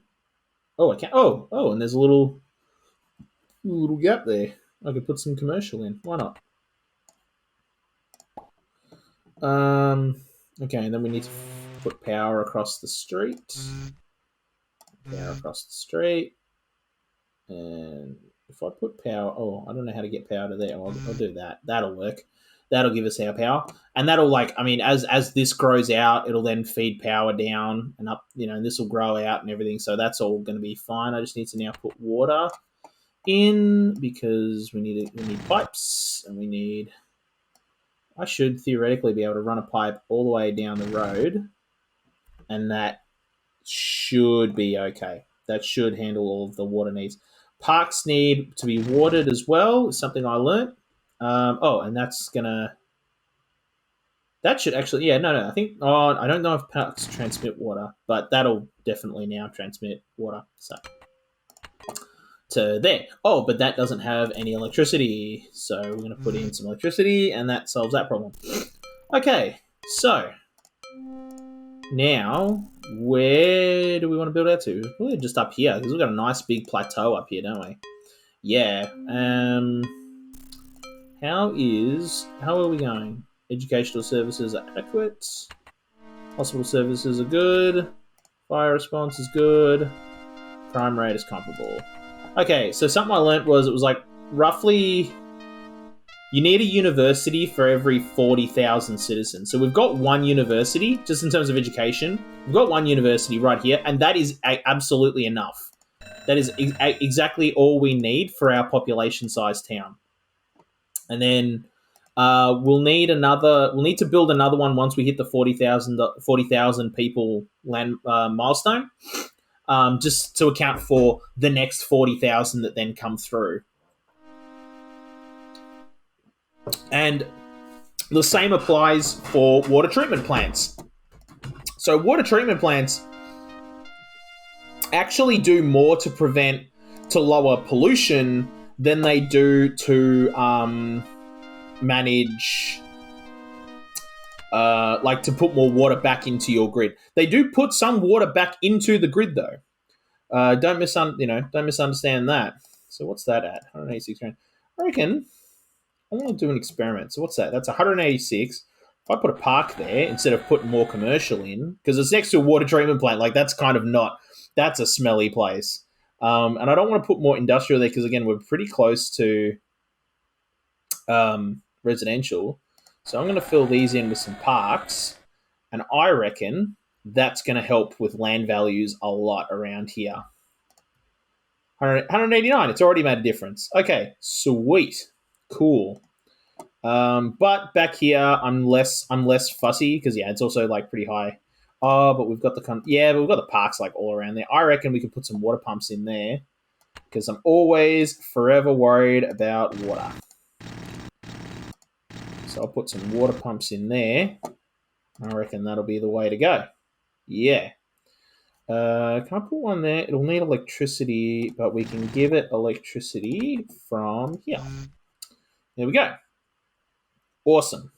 Oh, I can. Oh, and there's a little gap there. I could put some commercial in. Why not? Okay, and then we need to put power across the street. Power across the street. And if I put power... Oh, I don't know how to get power to there. I'll do that. That'll work. That'll give us our power. And that'll, like, I mean, as this grows out, it'll then feed power down and up, and this will grow out and everything. So that's all going to be fine. I just need to now put water in, because we need pipes, and I should theoretically be able to run a pipe all the way down the road, and that should be okay. That should handle all of the water needs. Parks need to be watered as well, something I learnt. And that should actually, I think, I don't know if parks transmit water, but that'll definitely now transmit water. So to there. Oh, but that doesn't have any electricity. So we're going to put in some electricity, and that solves that problem. Okay, so now where do we want to build out to? We're just up here, because we've got a nice big plateau up here, don't we? Yeah. How are we going? Educational services are adequate. Hospital services are good. Fire response is good. Crime rate is comparable. Okay, so something I learnt was, it was like roughly, you need a university for every 40,000 citizens. So we've got one university, just in terms of education. We've got one university right here, and that is absolutely enough. That is exactly all we need for our population-sized town. And then we'll need to build another one once we hit the 40,000 people land milestone. Just to account for the next 40,000 that then come through. And the same applies for water treatment plants. So water treatment plants actually do more to lower pollution than they do to manage, like to put more water back into your grid. They do put some water back into the grid, though. Don't misunderstand that. So what's that at? 186 grand. I reckon I want to do an experiment. So what's that? That's 186. If I put a park there instead of putting more commercial in, because it's next to a water treatment plant, like that's kind of not. That's a smelly place. And I don't want to put more industrial there, because again, we're pretty close to residential. So I'm going to fill these in with some parks, and I reckon that's going to help with land values a lot around here. 189. It's already made a difference. Okay, sweet, cool. But back here, I'm less fussy, because it's also like pretty high. Oh, but we've got the parks like all around there. I reckon we could put some water pumps in there, because I'm always forever worried about water. So I'll put some water pumps in there. I reckon that'll be the way to go. Yeah. Can I put one there? It'll need electricity, but we can give it electricity from here. There we go. Awesome.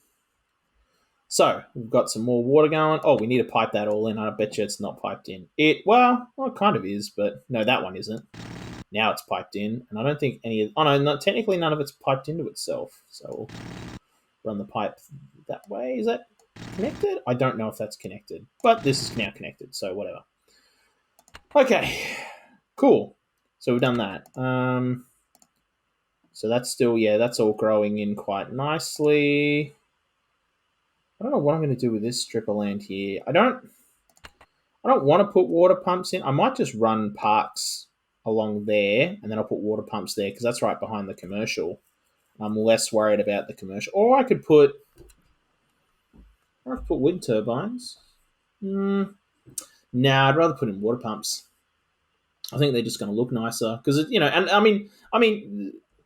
So we've got some more water going. Oh, we need to pipe that all in. I bet you it's not piped in. It kind of is, but no, that one isn't. Now it's piped in, and I don't think technically none of it's piped into itself. So we'll run the pipe that way. Is that Connected? I don't know if that's connected, but this is now connected, so whatever. Okay, cool. So we've done that. So that's still, yeah, that's all growing in quite nicely. I don't know what I'm going to do with this strip of land here. I don't want to put water pumps in. I might just run parks along there, and then I'll put water pumps there because that's right behind the commercial. I'm less worried about the commercial. Or I could put wind turbines. Nah, I'd rather put in water pumps. I think they're just going to look nicer because and I mean,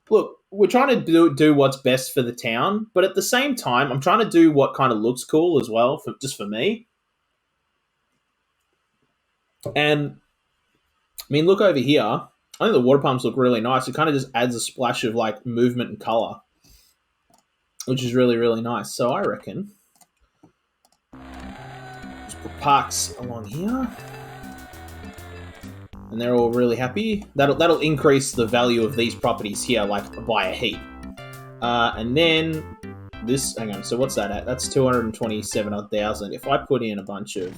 look, we're trying to do what's best for the town, but at the same time, I'm trying to do what kind of looks cool as well, for me. And I mean, look over here. I think the water pumps look really nice. It kind of just adds a splash of like movement and color, which is really, really nice. So I reckon just put parks along here, and they're all really happy. That'll increase the value of these properties here, like by a heap. And then this, hang on. So what's that at? That's 227,000. If I put in a bunch of,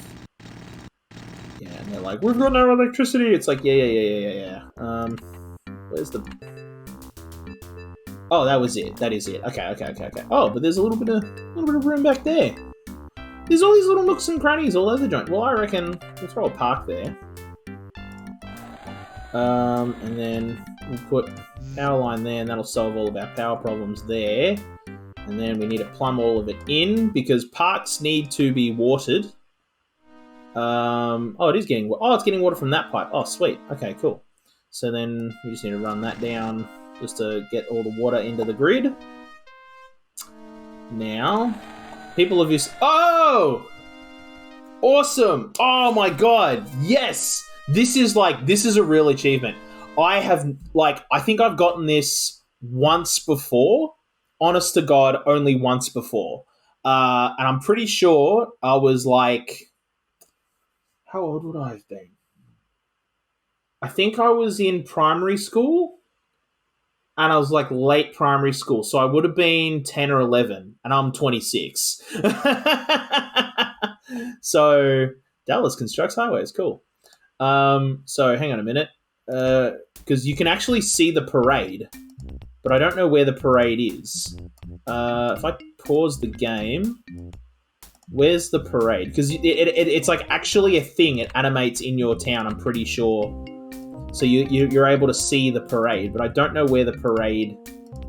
yeah, and they're like, we've got no electricity. It's like, yeah. Where's the? Oh, that was it. That is it. Okay. Oh, but there's a little bit of room back there. There's all these little nooks and crannies all over the joint. Well, I reckon we'll throw a park there. And then we'll put power line there, and that'll solve all of our power problems there. And then we need to plumb all of it in because parks need to be watered. It's getting water from that pipe. Oh, sweet. Okay, cool. So then we just need to run that down just to get all the water into the grid. Now, people have used... Oh! Awesome! Oh my god! Yes! This is a real achievement. I think I've gotten this once before. Honest to God, only once before. And I'm pretty sure I was like... How old would I have been? I think I was in primary school. And I was like late primary school. So I would have been 10 or 11. And I'm 26. So Dallas constructs highways. Cool. So hang on a minute. Because you can actually see the parade. But I don't know where the parade is. If I pause the game... Where's the parade? Because it's like actually a thing. It animates in your town, I'm pretty sure. So you're able to see the parade, but I don't know where the parade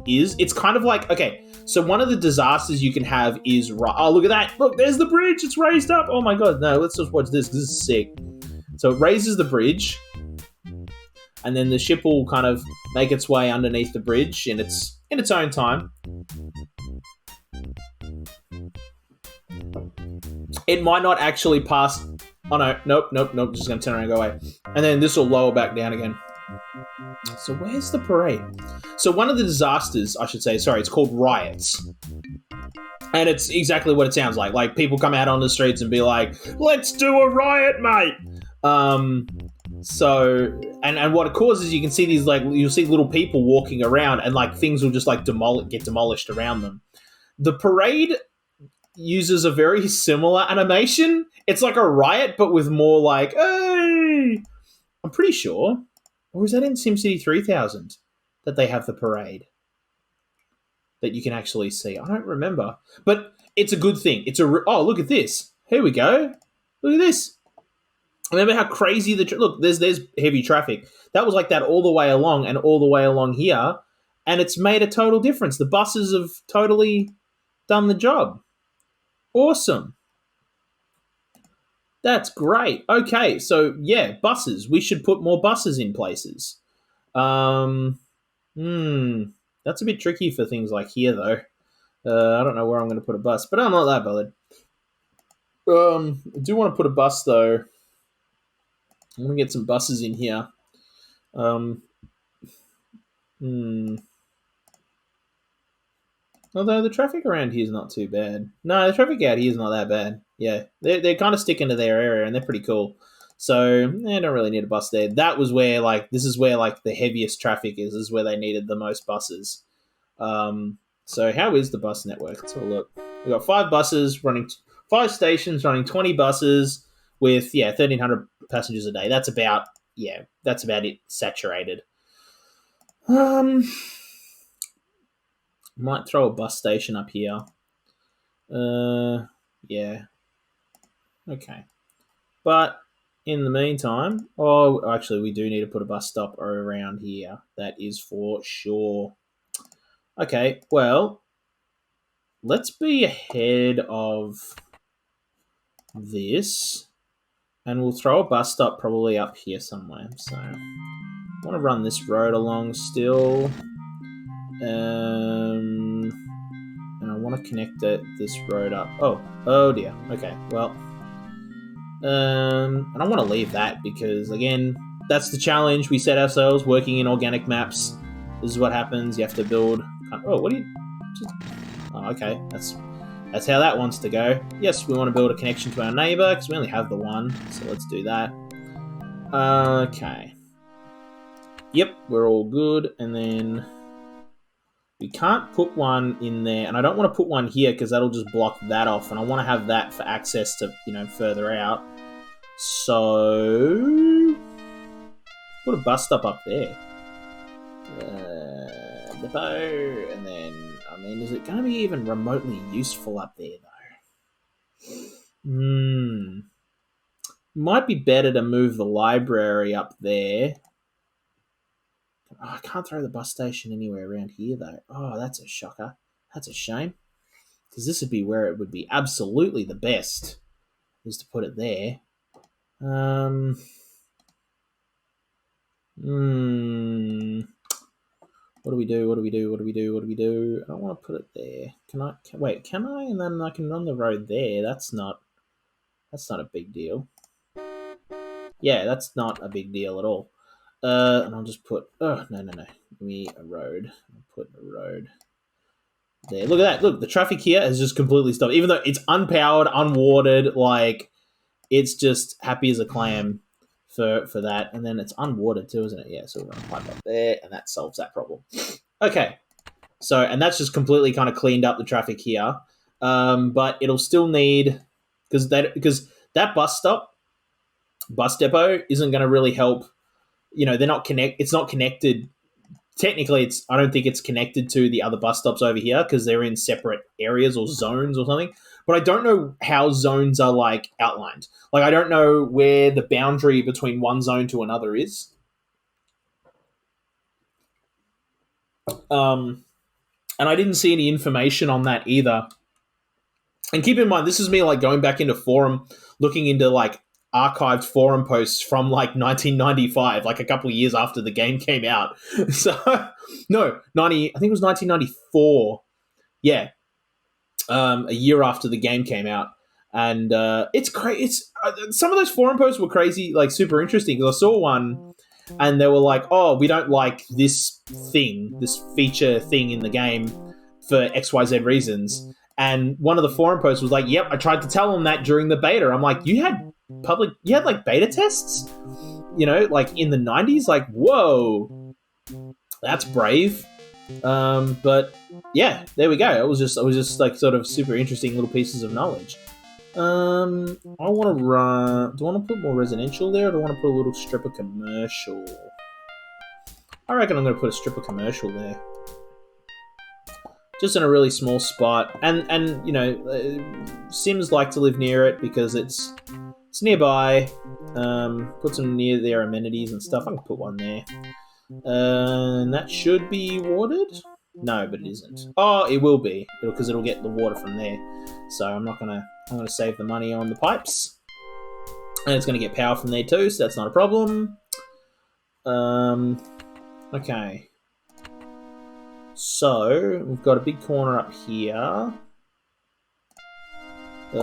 is. It's kind of like, okay, so one of the disasters you can have is... Oh, look at that. Look, there's the bridge. It's raised up. Oh my god. No, let's just watch this. This is sick. So it raises the bridge, and then the ship will kind of make its way underneath the bridge in its own time. It might not actually pass... Oh, no. Nope. Just going to turn around and go away. And then this will lower back down again. So where's the parade? So one of the disasters, I should say, it's called riots. And it's exactly what it sounds like. Like, people come out on the streets and be like, let's do a riot, mate! So... And what it causes, you can see these, like... You'll see little people walking around and, like, things will just, like, get demolished around them. The parade... uses a very similar animation. It's like a riot, but with more like, hey! I'm pretty sure. Or is that in SimCity 3000 that they have the parade that you can actually see? I don't remember. But it's a good thing. Oh, look at this. Here we go. Look at this. Remember how crazy look, there's heavy traffic. That was like that all the way along and all the way along here. And it's made a total difference. The buses have totally done the job. Awesome. That's great. Okay, so yeah, buses. We should put more buses in places. That's a bit tricky for things like here, though. I don't know where I'm going to put a bus, but I'm not that bothered. I do want to put a bus, though. I'm going to get some buses in here. Although the traffic around here is not too bad. No, the traffic out here is not that bad. Yeah, they're kind of sticking to their area and they're pretty cool. So they don't really need a bus there. That was where this is where the heaviest traffic is. This is where they needed the most buses. So how is the bus network? Let's have a look. We've got 5 buses running 5 stations running 20 buses with 1,300 passengers a day. That's about it. Saturated. Might throw a bus station up here. Yeah. Okay. But in the meantime, actually, we do need to put a bus stop around here. That is for sure. Okay, well, let's be ahead of this, and we'll throw a bus stop probably up here somewhere. So I want to run this road along still. And I want to connect this road up. Oh dear. Okay, well. And I want to leave that because, again, that's the challenge we set ourselves working in organic maps. This is what happens. You have to build. Oh, what do you? Oh, okay. That's how that wants to go. Yes, we want to build a connection to our neighbor because we only have the one. So let's do that. Okay. Yep, we're all good. And then we can't put one in there, and I don't want to put one here because that'll just block that off, and I want to have that for access to, further out. So put a bus stop up there. Depot, and then, is it going to be even remotely useful up there, though? Might be better to move the library up there. Oh, I can't throw the bus station anywhere around here, though. Oh, that's a shocker. That's a shame. Because this would be where it would be absolutely the best, is to put it there. What do we do? I don't want to put it there. Can I? And then I can run the road there. That's not a big deal. Yeah, that's not a big deal at all. And I'll just put... Oh, no. Give me a road. I'll put a road there. Look at that. Look, the traffic here has just completely stopped. Even though it's unpowered, unwatered, it's just happy as a clam for that. And then it's unwatered too, isn't it? Yeah, so we're going to pipe up there, and that solves that problem. Okay. So, and that's just completely kind of cleaned up the traffic here. But it'll still need... Because that bus depot isn't going to really help. They're not it's not connected. Technically, I don't think it's connected to the other bus stops over here because they're in separate areas or zones or something. But I don't know how zones are outlined. I don't know where the boundary between one zone to another is. And I didn't see any information on that either. And keep in mind, this is me going back into forum, looking into archived forum posts from 1995, a couple of years after the game came out. So no, I think it was 1994. Yeah, a year after the game came out, and it's crazy. Some of those forum posts were crazy, super interesting. Because I saw one, and they were like, "Oh, we don't like this feature thing in the game for XYZ reasons." And one of the forum posts was like, "Yep, I tried to tell them that during the beta." I'm like, you had beta tests, in the 90s. Whoa, that's brave. But yeah, there we go. It was just sort of super interesting little pieces of knowledge. I want to run. Do I want to put more residential there, or do I want to put a little strip of commercial? I reckon I'm going to put a strip of commercial there. Just in a really small spot, and Sims like to live near it because it's nearby. Put some near their amenities and stuff. I can put one there, and that should be watered. No, but it isn't. Oh, it will be because it'll get the water from there. So I'm gonna save the money on the pipes, and it's gonna get power from there too. So that's not a problem. Okay. So, we've got a big corner up here. If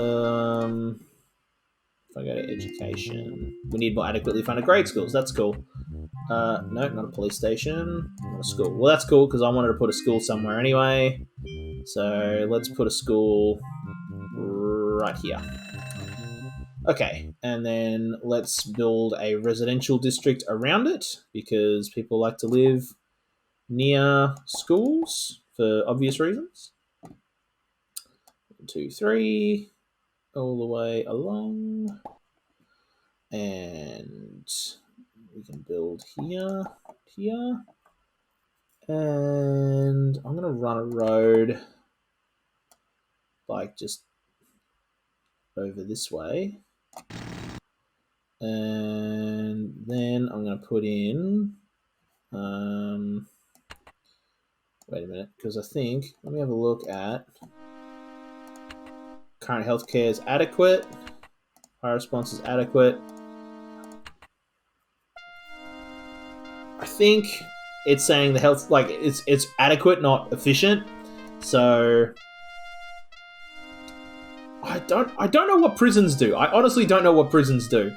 I go to education, we need more adequately funded grade schools. That's cool. No, not a police station. Not a school. Well, that's cool because I wanted to put a school somewhere anyway. So, let's put a school right here. Okay, and then let's build a residential district around it because people like to live near schools for obvious reasons. 1, 2, 3. all the way along. And we can build here, here. And I'm going to run a road like just over this way. And then I'm going to put in, wait a minute, because I think, let me have a look at current healthcare is adequate. Fire response is adequate. I think it's saying the health, like it's adequate, not efficient. So I don't know what prisons do. I honestly don't know what prisons do.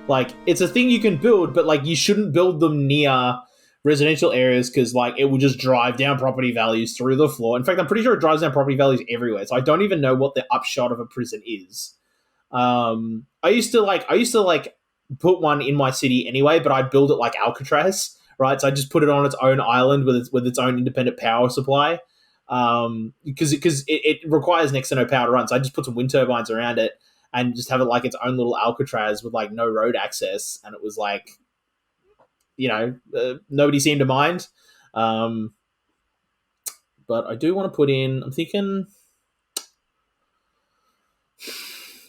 Like, it's a thing you can build, but like you shouldn't build them near residential areas because like it will just drive down property values through the floor. In fact, I'm pretty sure it drives down property values everywhere. So I don't even know what the upshot of a prison is. I used to put one in my city anyway, but I'd build it like Alcatraz, right? So I just put it on its own island with its own independent power supply. Because it requires next to no power to run. So I just put some wind turbines around it and just have it like its own little Alcatraz with like no road access. And it was like, nobody seemed to mind. But I do want to put in, I'm thinking,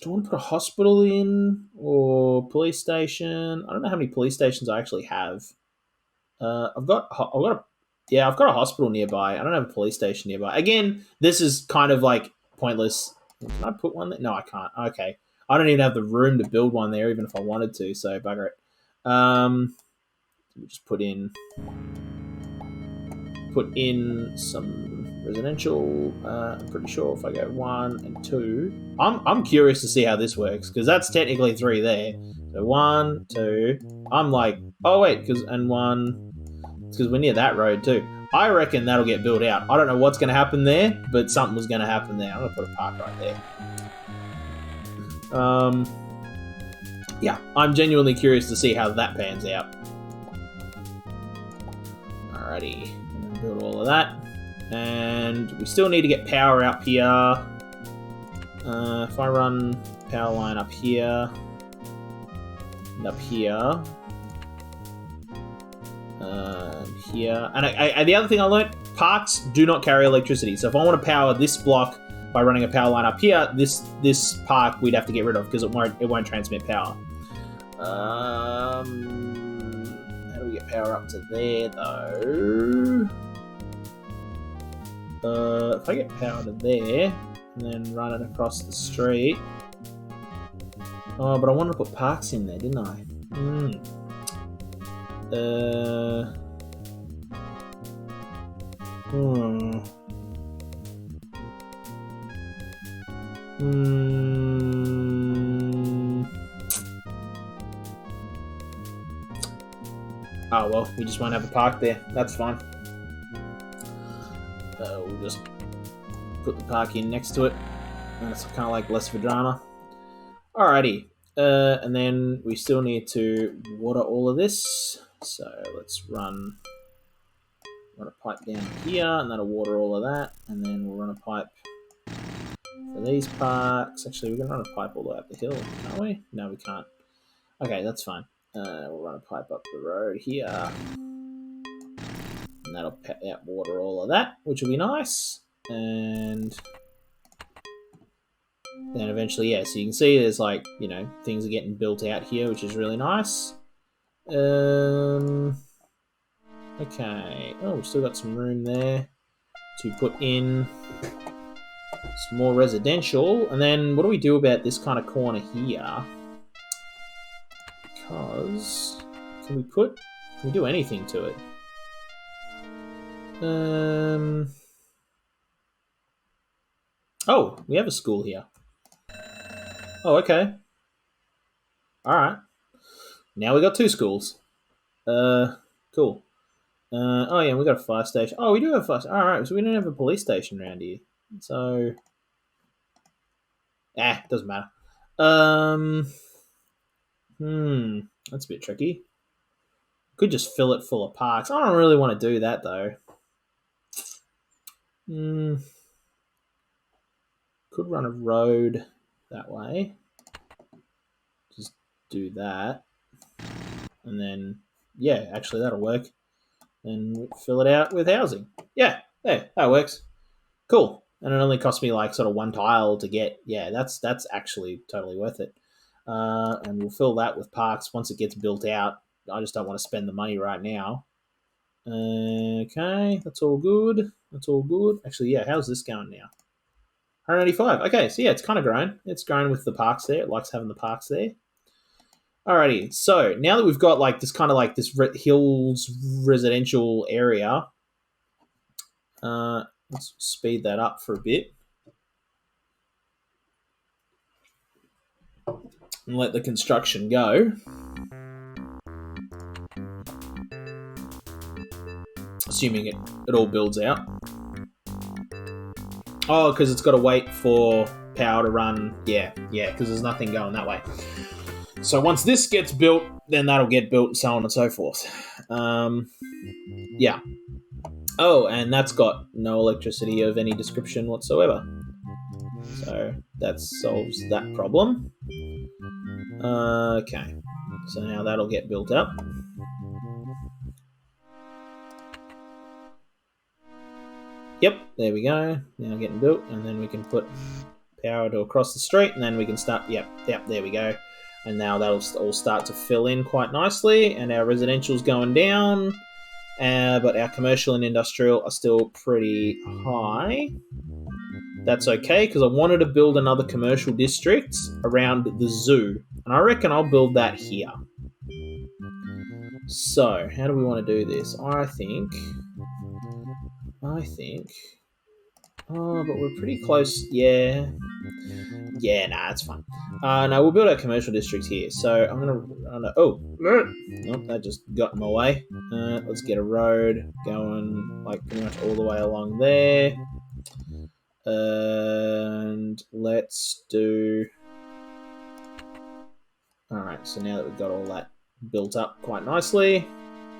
do I want to put a hospital in or police station? I don't know how many police stations I actually have. I've got a hospital nearby. I don't have a police station nearby. Again, this is kind of like pointless. Can I put one there? No, I can't. Okay. I don't even have the room to build one there, even if I wanted to, so bugger it. We just put in some residential. I'm pretty sure if I go 1 and 2. I'm curious to see how this works, because that's technically 3 there. So 1, 2. I'm like, oh wait, because we're near that road too. I reckon that'll get built out. I don't know what's going to happen there, but something was going to happen there. I'm going to put a park right there. Yeah, I'm genuinely curious to see how that pans out. Alrighty, build all of that. And we still need to get power out here. If I run power line up here and up here, here, and the other thing I learned: parks do not carry electricity. So if I want to power this block by running a power line up here, this park we'd have to get rid of because it won't transmit power. How do we get power up to there though? If I get power to there and then run it across the street. Oh, but I wanted to put parks in there, didn't I? Oh, well, we just won't have a park there. That's fine. We'll just put the park in next to it. That's kind of like less of a drama. Alrighty. And then we still need to water all of this. So let's run a pipe down here, and that'll water all of that. And then we'll run a pipe for these parks. Actually, we're going to run a pipe all the way up the hill, can't we? No, we can't. Okay, that's fine. We'll run a pipe up the road here. And that'll water all of that, which will be nice. And then eventually, yeah, so you can see there's like, things are getting built out here, which is really nice. Okay. Oh, we've still got some room there to put in some more residential. And then what do we do about this kind of corner here? Because can we do anything to it? Oh, we have a school here. Oh, okay. Alright. Now we got 2 schools. Cool. Oh yeah, we got a fire station. Oh, we do have a fire station. Alright, so we don't have a police station around here. So doesn't matter. That's a bit tricky. Could just fill it full of parks. I don't really want to do that though. Could run a road that way. Just do that. And then, yeah, actually that'll work. And fill it out with housing. Yeah, there, that works. Cool. And it only cost me like sort of one tile to get. Yeah, that's actually totally worth it. And we'll fill that with parks once it gets built out. I just don't want to spend the money right now. Okay, that's all good. That's all good. Actually, yeah, how's this going now? 185. Okay, so yeah, it's kind of grown. It's grown with the parks there. It likes having the parks there. Alrighty, so now that we've got like this kind of like this hills residential area, let's speed that up for a bit and let the construction go. Assuming it all builds out. Oh, because it's got to wait for power to run. Yeah, because there's nothing going that way. So once this gets built, then that'll get built and so on and so forth. Yeah. Oh, and that's got no electricity of any description whatsoever. So that solves that problem. Okay. So now that'll get built up. Yep, there we go. Now getting built, and then we can put power to across the street, and then we can start. Yep, there we go. And now that'll all start to fill in quite nicely, and our residential's going down, but our commercial and industrial are still pretty high. That's okay, because I wanted to build another commercial district around the zoo, and I reckon I'll build that here. So, how do we want to do this? I think. Oh, but we're pretty close. Yeah, nah, it's fine. No, we'll build our commercial district here. So I'm gonna. Oh, nope, that just got in my way. Let's get a road going like pretty much all the way along there, and let's do. All right. So now that we've got all that built up quite nicely.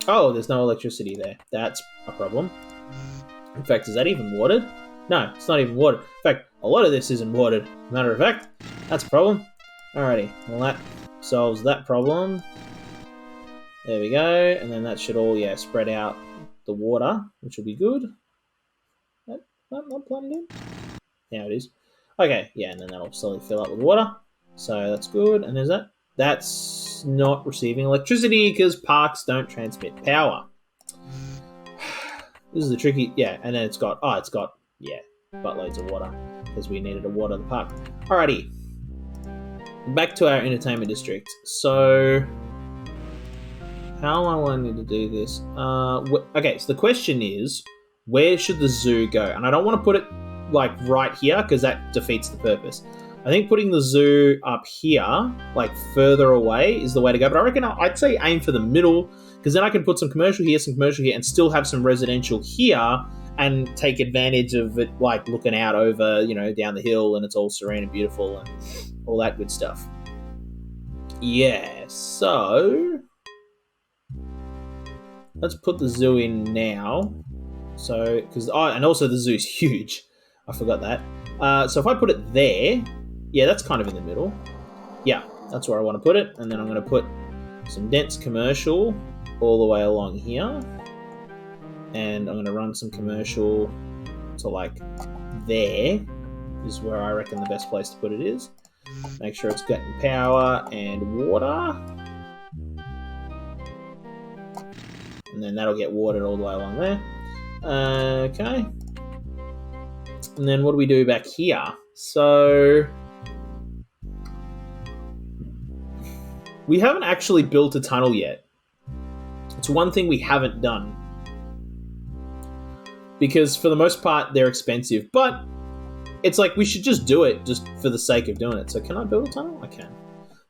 Oh, there's no electricity there. That's a problem. In fact, is that even watered? No, it's not even watered. In fact, a lot of this isn't watered. Matter of fact, that's a problem. Alrighty, well that solves that problem. There we go, and then that should all, spread out the water, which will be good. That not plumbed in? Now it is. Okay, yeah, and then that'll slowly fill up with water. So that's good, and there's that. That's not receiving electricity because parks don't transmit power. This is the tricky, and then it's got buttloads of water because we needed to water the park. Alrighty, back to our entertainment district. So, how am I wanting to do this? Okay, so the question is, where should the zoo go? And I don't want to put it like right here because that defeats the purpose. I think putting the zoo up here, like further away, is the way to go. But I reckon I'd say aim for the middle, because then I can put some commercial here, and still have some residential here, and take advantage of it, like looking out over, down the hill, and it's all serene and beautiful, and all that good stuff. Yeah, so let's put the zoo in now. So, and also the zoo's huge. I forgot that. So if I put it there. Yeah, that's kind of in the middle. Yeah, that's where I want to put it. And then I'm going to put some dense commercial all the way along here. And I'm going to run some commercial to like there is where I reckon the best place to put it is. Make sure it's getting power and water. And then that'll get watered all the way along there. Okay. And then what do we do back here? So we haven't actually built a tunnel yet. It's one thing we haven't done. Because for the most part, they're expensive. But it's like we should just do it just for the sake of doing it. So can I build a tunnel? I can.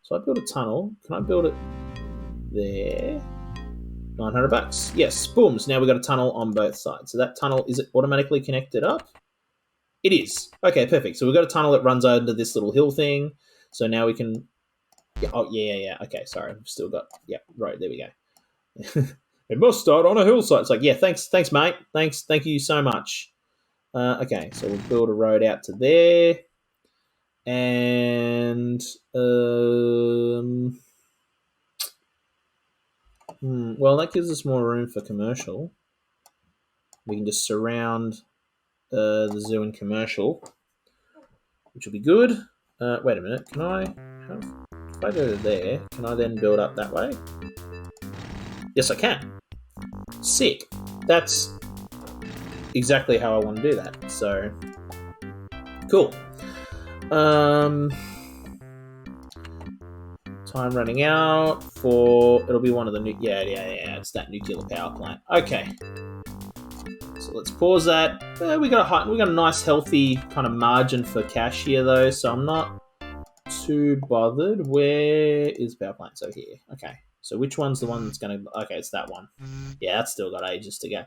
So I build a tunnel. Can I build it there? $900. Yes, boom. So now we've got a tunnel on both sides. So that tunnel, is it automatically connected up? It is. Okay, perfect. So we've got a tunnel that runs under this little hill thing. So now we can... yeah. Okay, sorry. I've still got... road. There we go. It must start on a hillside. It's like, thanks, mate. Thank you so much. Okay, so we'll build a road out to there. And well, that gives us more room for commercial. We can just surround the zoo and commercial, which will be good. Wait a minute, can I? If I go to there, can I then build up that way? Yes, I can. Sick. That's exactly how I want to do that. So, cool. Time running out for... It'll be one of the... Yeah, it's that nuclear power plant. Okay. So let's pause that. We got a nice, healthy kind of margin for cash here, though, so I'm not too bothered. Where is power plant? So here. Okay. So which one's the one that's going to... Okay, it's that one. Yeah, that's still got ages to go.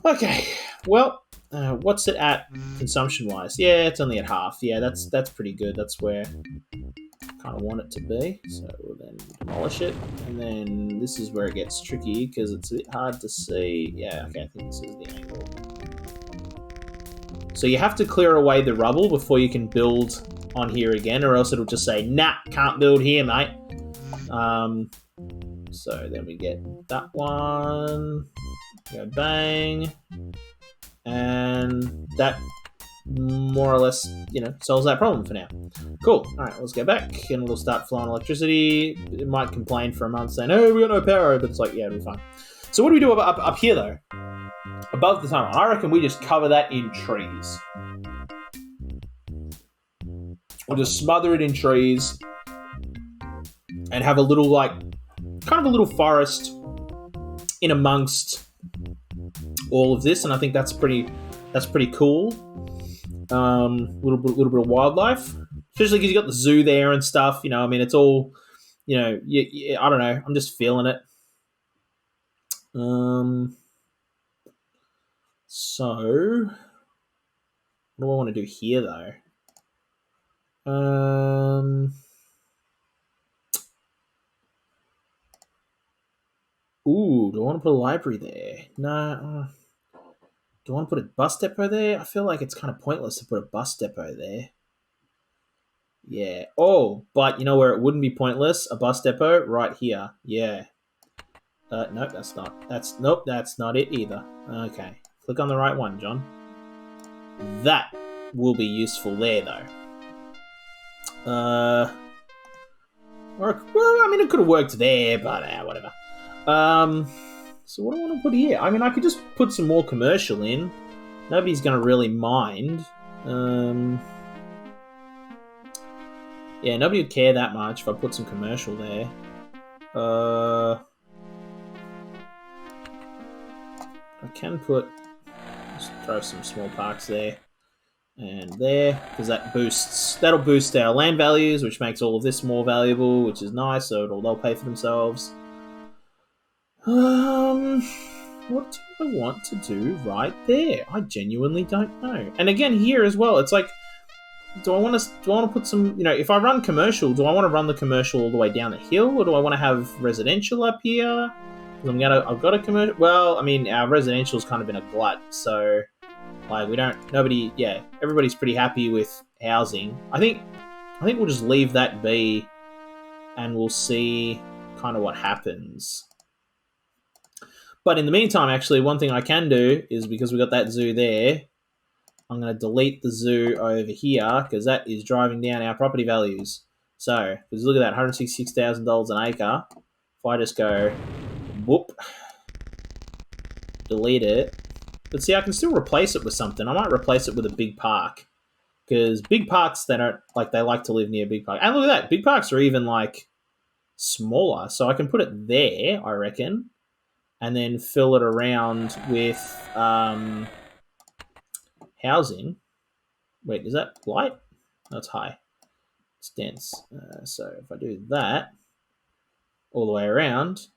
Okay. Well, what's it at consumption-wise? Yeah, it's only at half. Yeah, that's pretty good. That's where I kind of want it to be. So we'll then demolish it. And then this is where it gets tricky because it's a bit hard to see. Yeah, okay, I think this is the angle. So you have to clear away the rubble before you can build on here again, or else it'll just say, nah, can't build here, mate. So then we get that one. Go bang. And that more or less, solves that problem for now. Cool. All right, let's go back and we'll start flowing electricity. It might complain for a month saying, oh, we got no power, but it's like, yeah, it'll be fine. So what do we do up here, though? Above the tunnel. I reckon we just cover that in trees. We'll just smother it in trees and have a little, kind of a little forest in amongst all of this, and I think that's pretty cool. Little bit of wildlife, especially because you got the zoo there and stuff. I mean, it's all, I don't know. I'm just feeling it. So, what do I want to do here, though? Ooh, do I want to put a library there? No. Do I want to put a bus depot there? I feel like it's kind of pointless to put a bus depot there. Yeah. Oh, but you know where it wouldn't be pointless? A bus depot right here. Yeah. Nope, that's not. Nope, that's not it either. Okay. Click on the right one, John. That will be useful there, though. Well, I mean, it could have worked there, but whatever. So what do I want to put here? I mean, I could just put some more commercial in. Nobody's going to really mind. Yeah, nobody would care that much if I put some commercial there. I can just throw some small parks there and there, because that'll boost our land values, which makes all of this more valuable, which is nice, so they'll pay for themselves. What do I want to do right there? I genuinely don't know. And again, here as well, it's like, do I want to put some, if I run commercial, do I want to run the commercial all the way down the hill, or do I want to have residential up here? I've got a commercial. Well, I mean, our residential's kind of been a glut, so everybody's pretty happy with housing. I think we'll just leave that be, and we'll see kind of what happens. But in the meantime, actually, one thing I can do is, because we got that zoo there, I'm going to delete the zoo over here, because that is driving down our property values. So, because look at that, $166,000 an acre. If I just go, whoop, delete it. But see, I can still replace it with something. I might replace it with a big park. Because big parks, they like to live near big parks. And look at that, big parks are even, smaller. So I can put it there, I reckon. And then fill it around with housing. Wait, is that light? No, it's high. It's dense. So if I do that all the way around,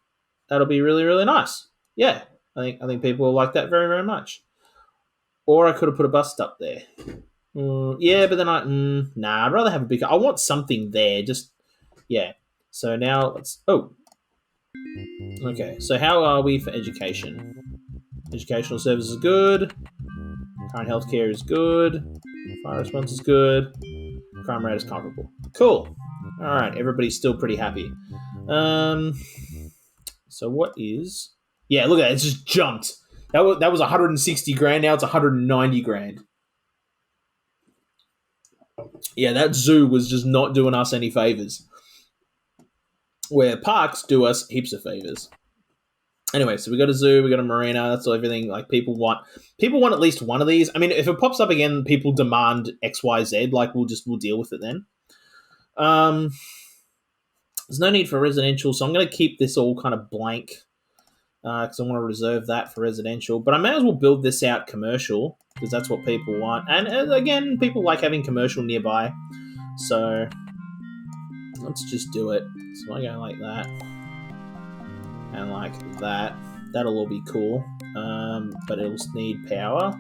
that'll be really, really nice. Yeah, I think people will like that very, very much. Or I could have put a bus stop there. Yeah, but then I'd rather have a big... I want something there. Yeah. So now let's... Oh. Okay, so how are we for education? Educational services is good. Current healthcare is good. Fire response is good. crime rate is comparable. Cool. All right, everybody's still pretty happy. So what is... Yeah, look at that. It's just jumped. That was 160 grand. Now it's 190 grand. Yeah, that zoo was just not doing us any favors. Where parks do us heaps of favors. Anyway, so we got a zoo, we got a marina. That's all everything like people want. People want at least one of these. I mean, if it pops up again, people demand X, Y, Z. Like we'll deal with it then. There's no need for residential, so I'm going to keep this all kind of blank because I want to reserve that for residential. But I may as well build this out commercial because that's what people want. And again, people like having commercial nearby. So let's just do it. So I go like that and like that. That'll all be cool. But it'll need power.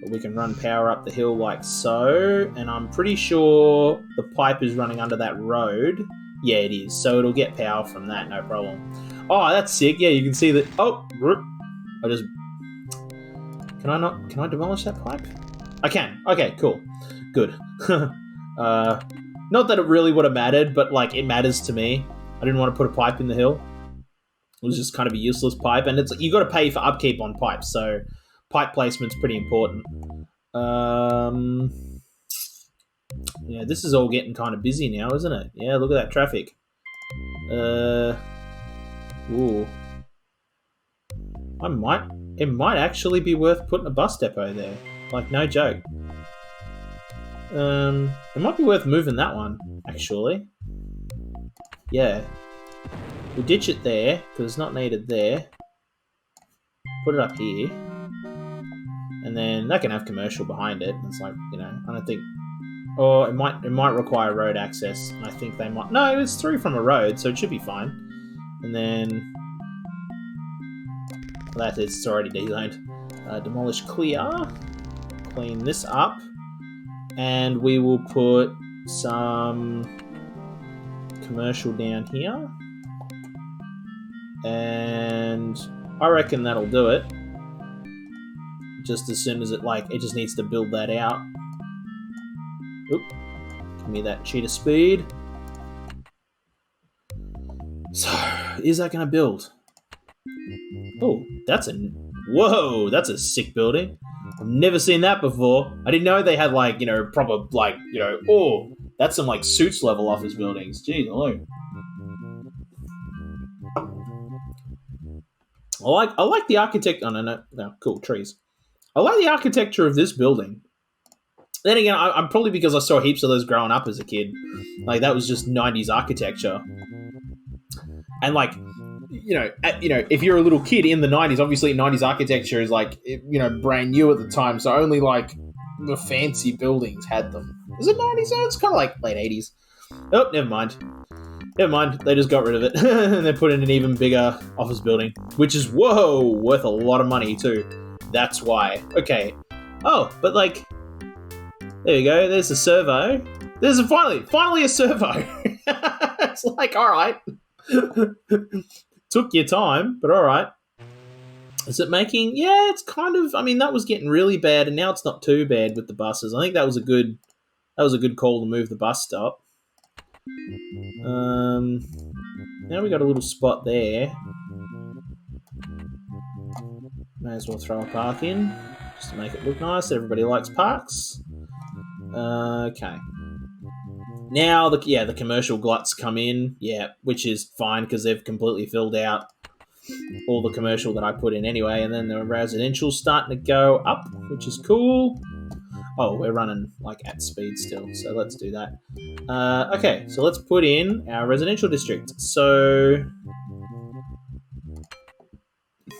But we can run power up the hill like so. And I'm pretty sure the pipe is running under that road. Yeah, it is. So it'll get power from that, no problem. Oh, that's sick. Yeah, you can see that. Oh, I just... Can I demolish that pipe? I can. Okay, cool. Good. Not that it really would have mattered, but, like, it matters to me. I didn't want to put a pipe in the hill. It was just kind of a useless pipe. And it's you got to pay for upkeep on pipes, so pipe placement's pretty important. Yeah, this is all getting kind of busy now, isn't it? Yeah, look at that traffic. Ooh. It might actually be worth putting a bus depot there. Like, no joke. It might be worth moving that one, actually. Yeah. We'll ditch it there, because it's not needed there. Put it up here. And then that can have commercial behind it. It's like, you know, I don't think... Or it might require road access. I think they might... No, it's through from a road, so it should be fine. And then... That is, it's already designed. Demolish clear. Clean this up. And we will put some commercial down here. And I reckon that'll do it. Just as soon as it just needs to build that out. Oop. Give me that cheetah speed. So, is that going to build? Oh, that's a sick building. I've never seen that before. I didn't know they had, proper, oh, that's some, suits level office buildings. Jeez, hello. I like the architect. Oh, no, cool, trees. I like the architecture of this building. Then again, I'm probably because I saw heaps of those growing up as a kid. Like, that was just 90s architecture. And, if you're a little kid in the 90s, obviously 90s architecture is, brand new at the time. So only, the fancy buildings had them. Is it 90s? Oh, it's kind of late 80s. Oh, never mind. Never mind. They just got rid of it. And they put in an even bigger office building. Which is, worth a lot of money, too. That's why. Okay. Oh, but, there you go. There's a servo. There's finally a servo. It's all right. Took your time, but all right. Is it making? Yeah, it's kind of. I mean, that was getting really bad, and now it's not too bad with the buses. I think that was a good call to move the bus stop. Now we got a little spot there. May as well throw a park in just to make it look nice. Everybody likes parks. Okay. Now the commercial gluts come in, which is fine because they've completely filled out all the commercial that I put in anyway, and then the residential's starting to go up, which is cool. Oh, we're running at speed still, so let's do that. Okay, so let's put in our residential district. So if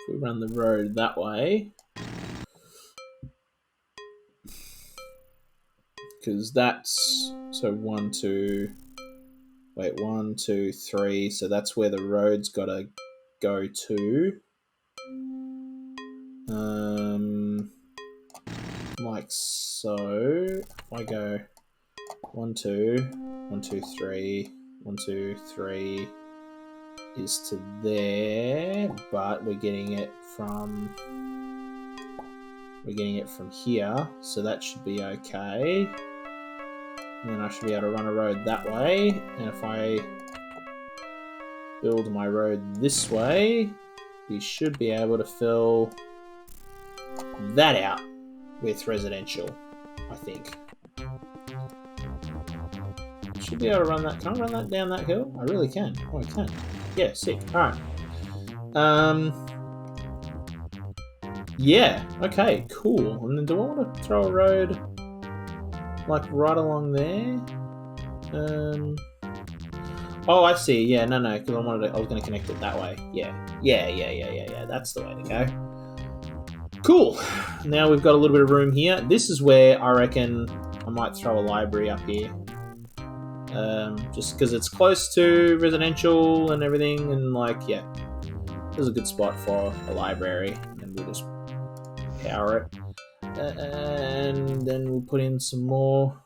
we run the road that way. Because that's, so 1, 2, 3, so that's where the road's got to go to. Like so. If I go 1, 2, 1, 2, 3, 1, 2, 3 is to there, but we're getting it from we're getting it from here, so that should be okay. And then I should be able to run a road that way. And if I build my road this way, we should be able to fill that out with residential, I think. Should be able to run that. Can I run that down that hill? I really can. Oh, I can. Yeah, sick. Alright. Yeah, okay, cool. And then do I want to throw a road like right along there? Oh, I see. Yeah, no, because I was going to connect it that way. Yeah. That's the way to go. Cool. Now we've got a little bit of room here. This is where I reckon I might throw a library up here. Just because it's close to residential and everything, and like, yeah, this is a good spot for a library, and we'll just power it. And then we'll put in some more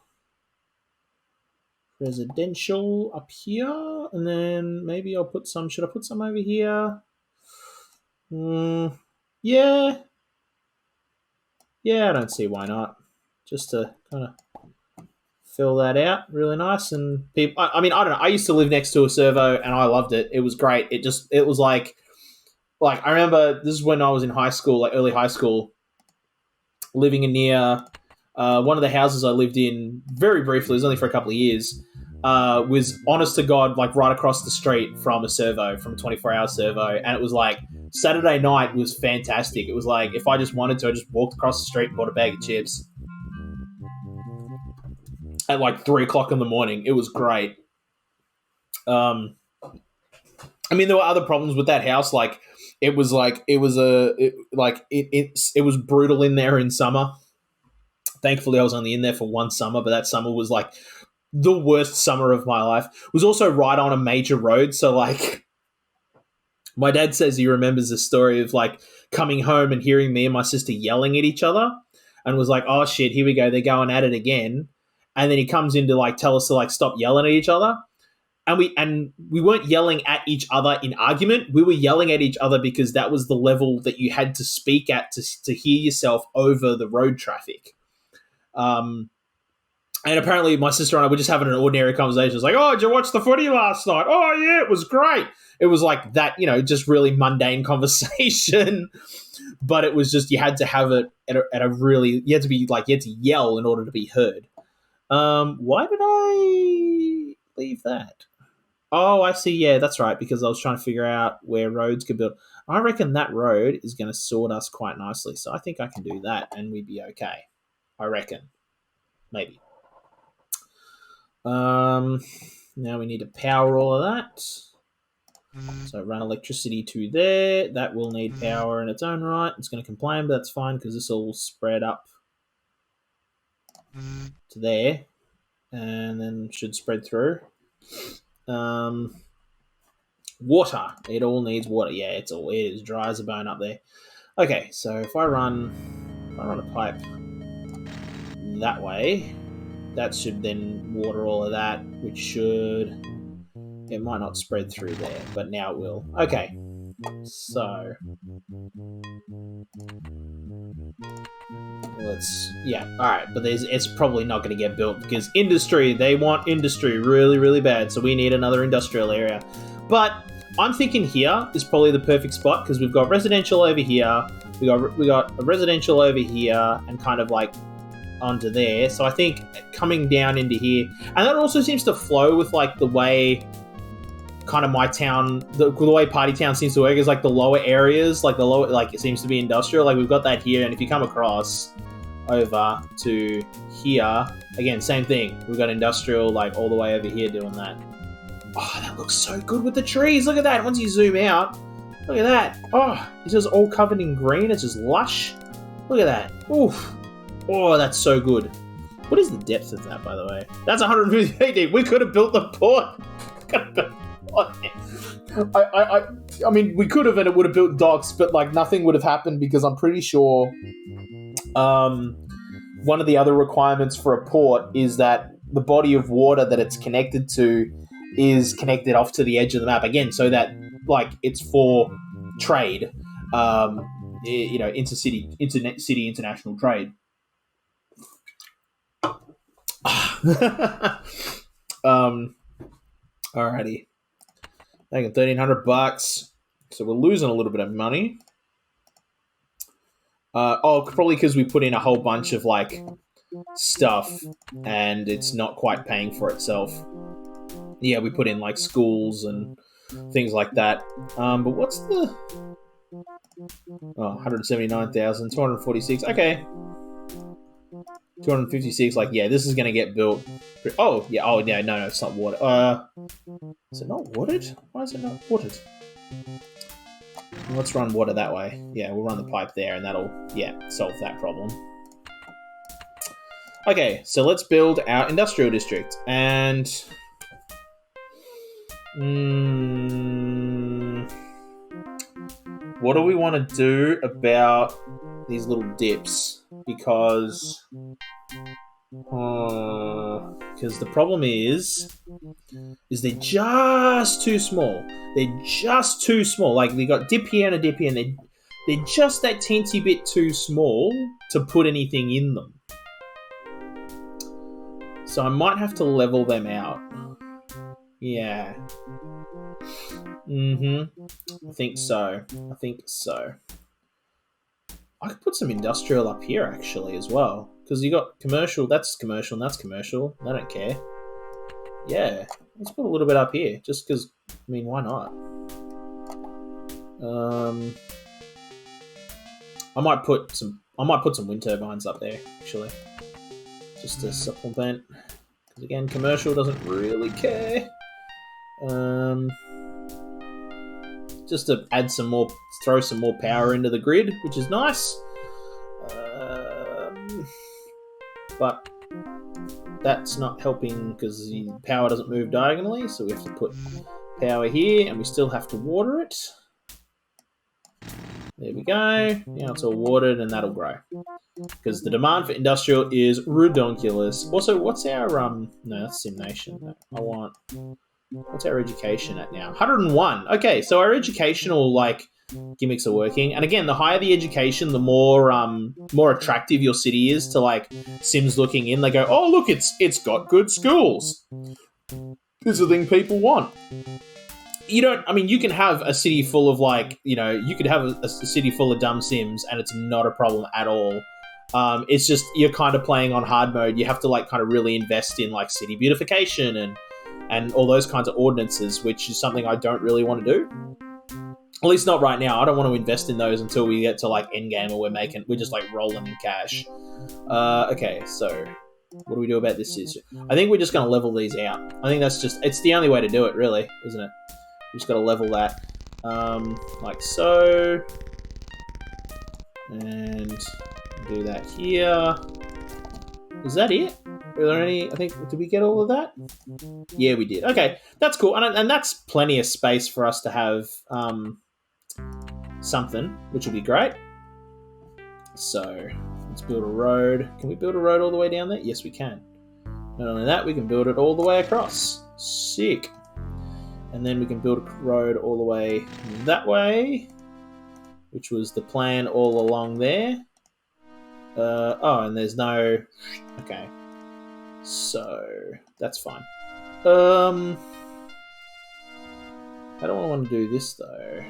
residential up here, and then maybe I'll put some. Should I put some over here? Yeah, I don't see why not. Just to kind of fill that out really nice. And people, I mean, I don't know. I used to live next to a servo, and I loved it. It was great. It was like I remember this is when I was in high school, like early high school, living in near one of the houses I lived in very briefly. It was only for a couple of years. Was honest to God, like right across the street from a servo, from a 24-hour servo, and it was like Saturday night was fantastic. It was like if I just wanted to, I just walked across the street and bought a bag of chips at like 3:00 in the morning. It was great. I mean, there were other problems with that house. Like it was brutal in there in summer. Thankfully, I was only in there for one summer, but that summer was like the worst summer of my life. It was also right on a major road, so like my dad says he remembers the story of like coming home and hearing me and my sister yelling at each other, and was like, "Oh shit, here we go, they're going at it again." And then he comes in to like tell us to like stop yelling at each other. And we weren't yelling at each other in argument. We were yelling at each other because that was the level that you had to speak at to hear yourself over the road traffic. And apparently my sister and I were just having an ordinary conversation. It's like, "Oh, did you watch the footy last night? Oh, yeah, it was great." It was like that, just really mundane conversation. But it was just, you had to have it at a really, you had to yell in order to be heard. Why did I leave that? Oh, I see. Yeah, that's right. Because I was trying to figure out where roads could build. I reckon that road is going to sort us quite nicely. So I think I can do that and we'd be okay. I reckon. Maybe. Now we need to power all of that. So run electricity to there. That will need power in its own right. It's going to complain, but that's fine because this will spread up to there. And then should spread through. Water. It all needs water. Yeah, it is dry as a bone up there. Okay, so if I run a pipe that way, that should then water all of that, which should... It might not spread through there, but now it will. Okay, so... alright, but it's probably not going to get built because they want industry really, really bad, so we need another industrial area. But I'm thinking here is probably the perfect spot because we've got residential over here, we got a residential over here, and kind of like onto there. So I think coming down into here, and that also seems to flow with like the way kind of my town, the way Party Town seems to work is like the lower areas, like it seems to be industrial. Like we've got that here, and if you come across over to here, again, same thing. We've got industrial like all the way over here doing that. Oh, that looks so good with the trees. Look at that. Once you zoom out, look at that. Oh, it's just all covered in green. It's just lush. Look at that. Oof. Oh, that's so good. What is the depth of that, by the way? That's 150 feet deep. We could have built the port. I mean, we could have, and it would have built docks, but like nothing would have happened because I'm pretty sure one of the other requirements for a port is that the body of water that it's connected to is connected off to the edge of the map again, so that like it's for trade. city international trade. Alrighty, making $1,300, so we're losing a little bit of money. Probably because we put in a whole bunch of like stuff, and it's not quite paying for itself. Yeah, we put in like schools and things like that. But what's the 179,246? Okay, 256. Like, yeah, this is gonna get built. Oh yeah. Oh yeah. No, it's not watered. Is it not watered? Why is it not watered? Let's run water that way. Yeah, we'll run the pipe there, and that'll solve that problem. Okay, so let's build our industrial district, and what do we want to do about these little dips? Because the problem is they're just too small. They're just too small. Like, they got dip here and a dip here, and they're just that teensy bit too small to put anything in them. So I might have to level them out. Yeah. I think so. I could put some industrial up here, actually, as well. Because you got commercial, that's commercial, and that's commercial. I don't care. Yeah. Let's put a little bit up here, just because, I mean, why not? I might put some wind turbines up there, actually. Just to supplement. Because, again, commercial doesn't really care. Just to add some more, throw some more power into the grid, which is nice. But that's not helping because the power doesn't move diagonally, so we have to put power here, and we still have to water it. There we go. Now it's all watered, and that'll grow. Because the demand for industrial is redonkulous. Also, what's our no, that's Simnation. I want. What's our education at now? 101. Okay, so our educational gimmicks are working. And again, the higher the education, the more attractive your city is to Sims looking in. They go, oh look, it's got good schools. This is the thing people want. You can have a city full of you could have a city full of dumb Sims and it's not a problem at all. It's just you're kind of playing on hard mode. You have to kind of really invest in city beautification and all those kinds of ordinances, which is something I don't really want to do. At least not right now. I don't want to invest in those until we get to endgame, or we're just rolling in cash. Okay, so what do we do about this issue? I think we're just going to level these out. I think it's the only way to do it, really, isn't it? We just got to level that, like so, and do that here. Is that it? Are there any? I think, did we get all of that? Yeah, we did. Okay, that's cool, and that's plenty of space for us to have something, which will be great. So let's build a road. Can we build a road all the way down there? Yes, we can. Not only that, we can build it all the way across. Sick. And then we can build a road all the way that way, which was the plan all along there. And there's no... Okay. So, that's fine. I don't want to do this, though.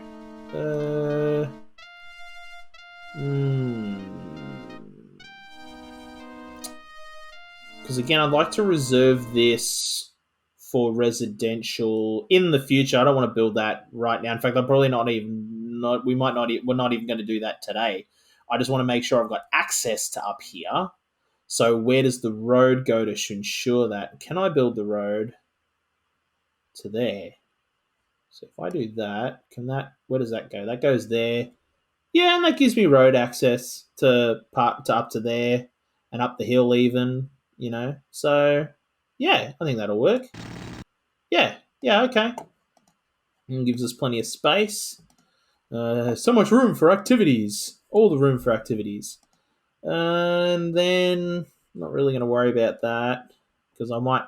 Because, again, I'd like to reserve this for residential in the future. I don't want to build that right now. In fact, I'm probably we're not even going to do that today. I just want to make sure I've got access to up here. So where does the road go to ensure that? Can I build the road to there? So if I do that, where does that go? That goes there. Yeah, and that gives me road access to up to there and up the hill even, So, yeah, I think that'll work. Yeah, okay. And gives us plenty of space. So much room for activities. All the room for activities. And then not really going to worry about that because I might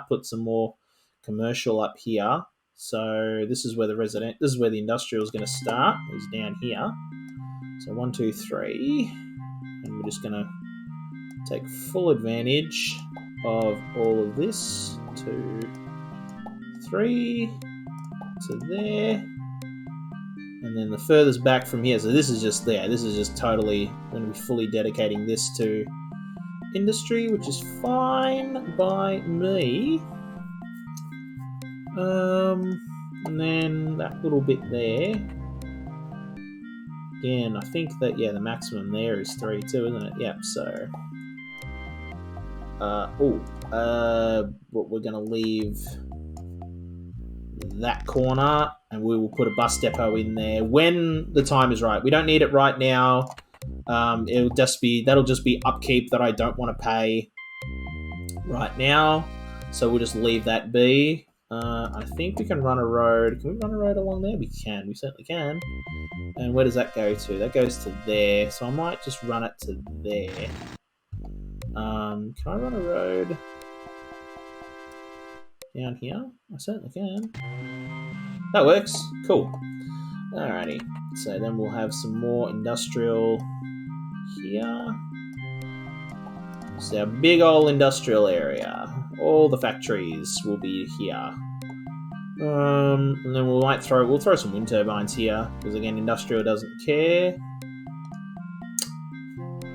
put some more commercial up here. So this is where the industrial is going to start. Is down here. So 1, 2, 3. And we're just going to take full advantage of all of this. 2, 3 to there. And then the furthest back from here, so this is just there. This is just totally going to be fully dedicating this to industry, which is fine by me. And then that little bit there. Again, I think that, yeah, the maximum there is 3 too, isn't it? Yep, so... we're going to leave that corner, and we will put a bus depot in there when the time is right. We don't need it right now. That'll just be upkeep that I don't want to pay right now. So we'll just leave that be. I think we can run a road. Can we run a road along there? We can. We certainly can. And where does that go to? That goes to there. So I might just run it to there. Can I run a road down here? I certainly can. That works. Cool. Alrighty. So then we'll have some more industrial here. So our big old industrial area. All the factories will be here. And then we'll throw some wind turbines here, because again, industrial doesn't care.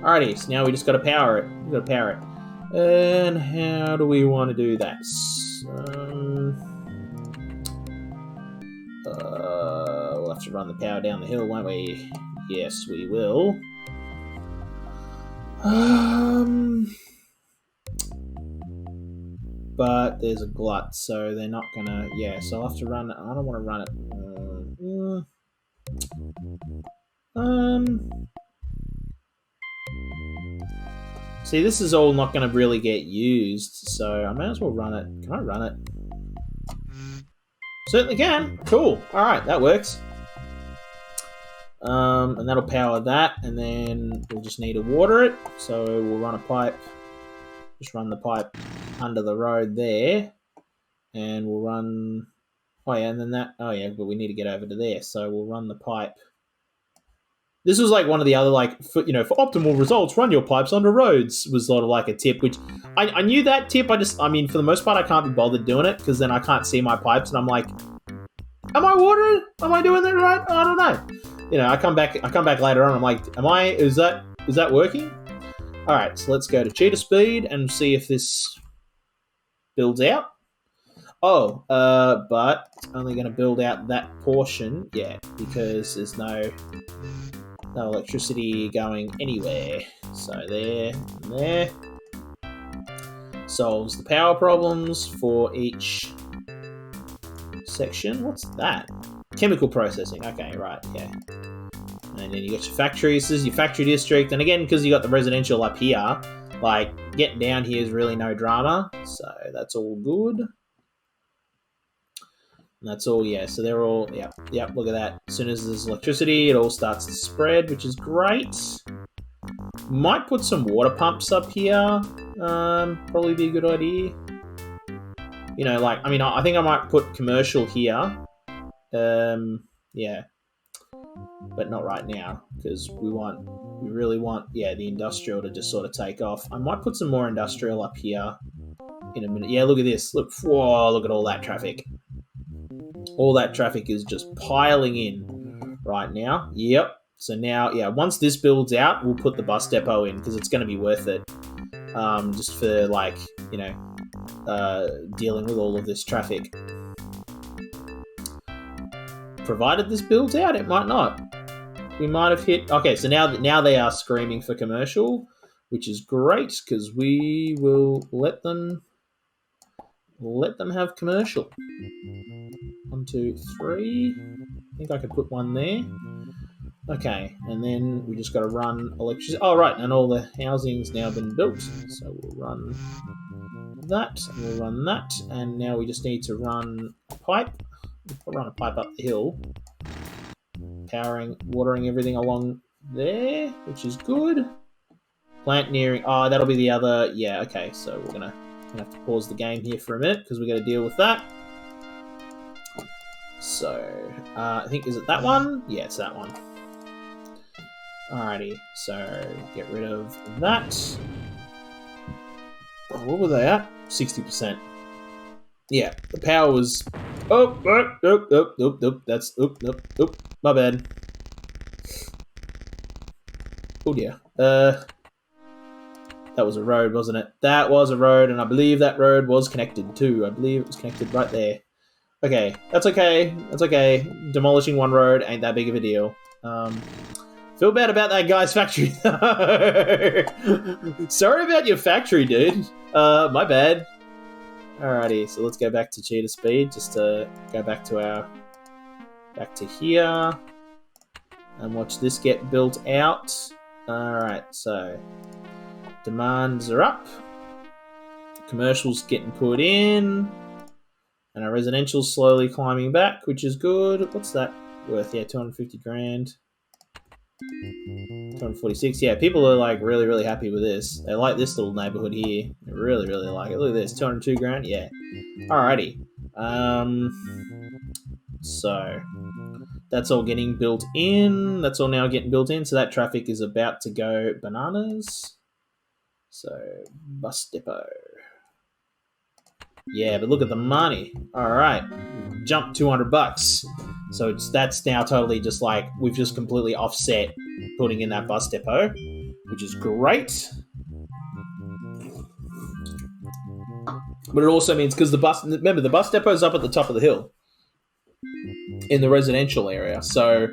Alrighty, so now we just got to power it. We've got to power it. And how do we want to do that? We'll have to run the power down the hill, won't we? Yes, we will. But there's a glut, so they're not gonna... Yeah, so I'll have to run... I don't want to run it... See, this is all not going to really get used, so I may as well run it. Can I run it? Certainly can. Cool. Alright, that works. And that'll power that, and then we'll just need to water it. So we'll run a pipe. Just run the pipe under the road there. And we'll run... Oh yeah, and then that... Oh yeah, but we need to get over to there. So we'll run the pipe. This was like one of the other, like, for optimal results, run your pipes under roads was sort of like a tip, which I knew that tip. I mean, for the most part, I can't be bothered doing it because then I can't see my pipes and I'm like, am I watering? Am I doing that right? I don't know. I come back later on. I'm like, is that working? All right, so let's go to cheetah speed and see if this builds out. Oh, but it's only going to build out that portion, yeah, because there's no electricity going anywhere. So there and there. Solves the power problems for each section. What's that? Chemical processing. Okay, right, yeah. And then you got your factories. This is your factory district. And again, because you got the residential up here, like, getting down here is really no drama. So that's all good. And that's all, yeah. So they're all, yep, look at that. As soon as there's electricity, it all starts to spread, which is great. Might put some water pumps up here. Probably be a good idea. I think I might put commercial here. Yeah. But not right now, because we really want, yeah, the industrial to just sort of take off. I might put some more industrial up here in a minute. Yeah, look at this. Look at all that traffic. All that traffic is just piling in right now. Yep. So now, yeah, once this builds out, we'll put the bus depot in because it's going to be worth it. Just for, like, dealing with all of this traffic. Provided this builds out, it might not. We might have hit... Okay, so now they are screaming for commercial, which is great because we will let them have commercial. 1, 2, 3. I think I could put one there. Okay, and then we just got to run electricity. Oh, right, and all the housing's now been built. So we'll run that, and we'll run that, and now we just need to run a pipe. We'll run a pipe up the hill, watering everything along there, which is good. Plant nearing. Oh, that'll be the other. Yeah, okay. So we're gonna have to pause the game here for a minute because we got to deal with that. So I think, is it that one? Yeah, it's that one. Alrighty, so get rid of that. Oh, what were they at? 60%. Yeah, the power was. Oh, that's. My bad. Oh dear. That was a road, wasn't it? That was a road, and I believe that road was connected too. I believe it was connected right there. Okay, that's okay. That's okay. Demolishing one road ain't that big of a deal. Feel bad about that guy's factory. Sorry about your factory, dude. My bad. Alrighty, so let's go back to cheetah speed, just to go back to here, and watch this get built out. Alright, so demands are up, commercials getting put in, and our residential's slowly climbing back, which is good. What's that worth? Yeah, 250 grand. 246. Yeah, people are like really, really happy with this. They like this little neighborhood here. They really, really like it. Look at this, 202 grand. Yeah. Alrighty. So that's all getting built in. That's all now getting built in. So that traffic is about to go bananas. So bus depot. Yeah, but look at the money. All right, jump $200. So that's now totally just like we've just completely offset putting in that bus depot, which is great. But it also means because the bus depot is up at the top of the hill in the residential area, so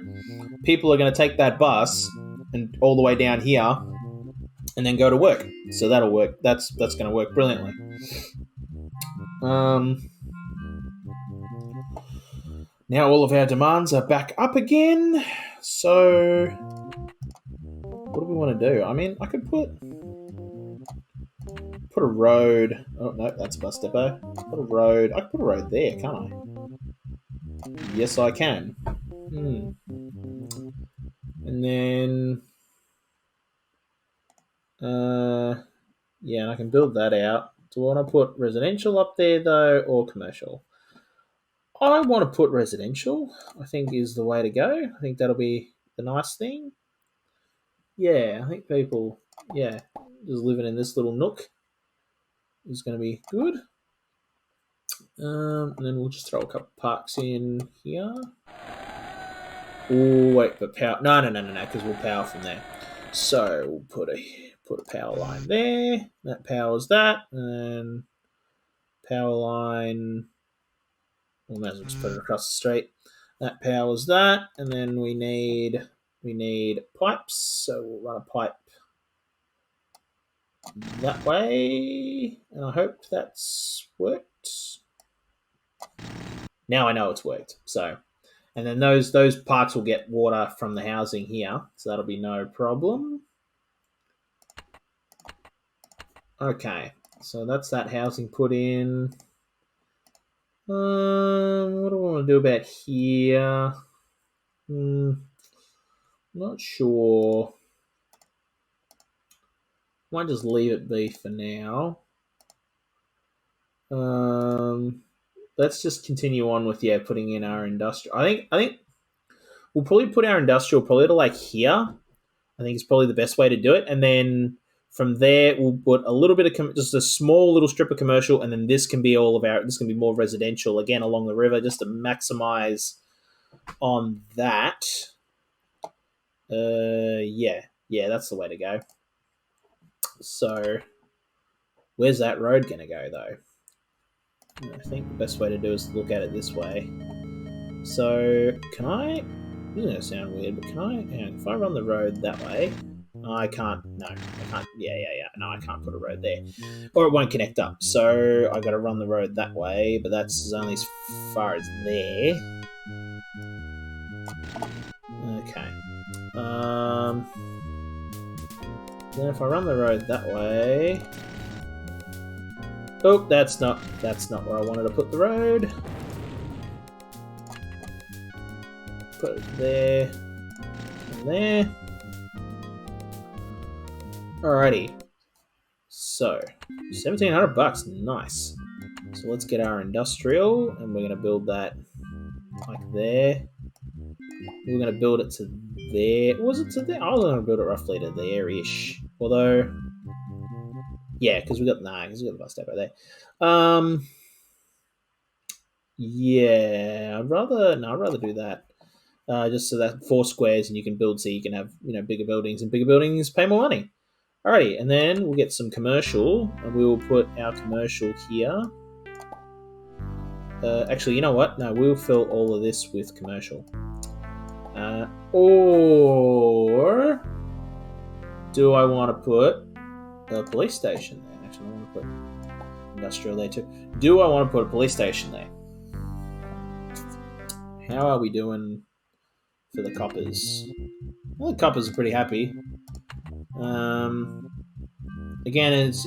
people are going to take that bus and all the way down here and then go to work. So that'll work. That's going to work brilliantly. Now all of our demands are back up again. So what do we want to do? I mean, I could put a road. Oh no, that's a bus depot. Put a road. I could put a road there, can't I? Yes, I can. And then, yeah, and I can build that out. Do I want to put residential up there though, or commercial? I want to put residential. I think is the way to go. I think that'll be the nice thing. Yeah, I think people, just living in this little nook is going to be good. And then we'll just throw a couple parks in here. Oh wait, but power? No, because we'll power from there. So we'll put a power line there. That powers that, and power line. We might as well just put it across the street. That powers that, and then we need pipes. So we'll run a pipe that way, and I hope that's worked. Now I know it's worked. So, and then those parks will get water from the housing here, so that'll be no problem. Okay, so that's that housing put in. What do I want to do about here? Not sure. Might just leave it be for now. Let's just continue on with putting in our industrial. I think we'll probably put our industrial probably to like here. I think it's probably the best way to do it, and then from there we'll put a little bit of just a small little strip of commercial, and then this can be all of our. This can be more residential again along the river, just to maximize on that. Yeah, that's the way to go. So, where's that road going to go, though? I think the best way to do is to look at it this way. So, can I... This is going to sound weird, but can I... if I run the road that way... I can't... No, I can't... Yeah. No, I can't put a road there. Or it won't connect up. So, I got to run the road that way, but that's only as far as there. Okay. Then if I run the road that way... Oh, that's not where I wanted to put the road. Put it there and there. Alrighty. So, $1,700, nice. So let's get our industrial, and we're going to build that like there. We're going to build it to there. Was it to there? I was going to build it roughly to there-ish. Although, yeah, because we got the bus depot there. Yeah, I'd rather do that. Just so that 4 squares and you can build so you can have bigger buildings, and bigger buildings pay more money. Alrighty, and then we'll get some commercial, and we will put our commercial here. Actually, you know what? No, we'll fill all of this with commercial. Or do I want to put a police station there? Actually, I want to put industrial there too. Do I want to put a police station there? How are we doing for the coppers? Well, the coppers are pretty happy. Again, it's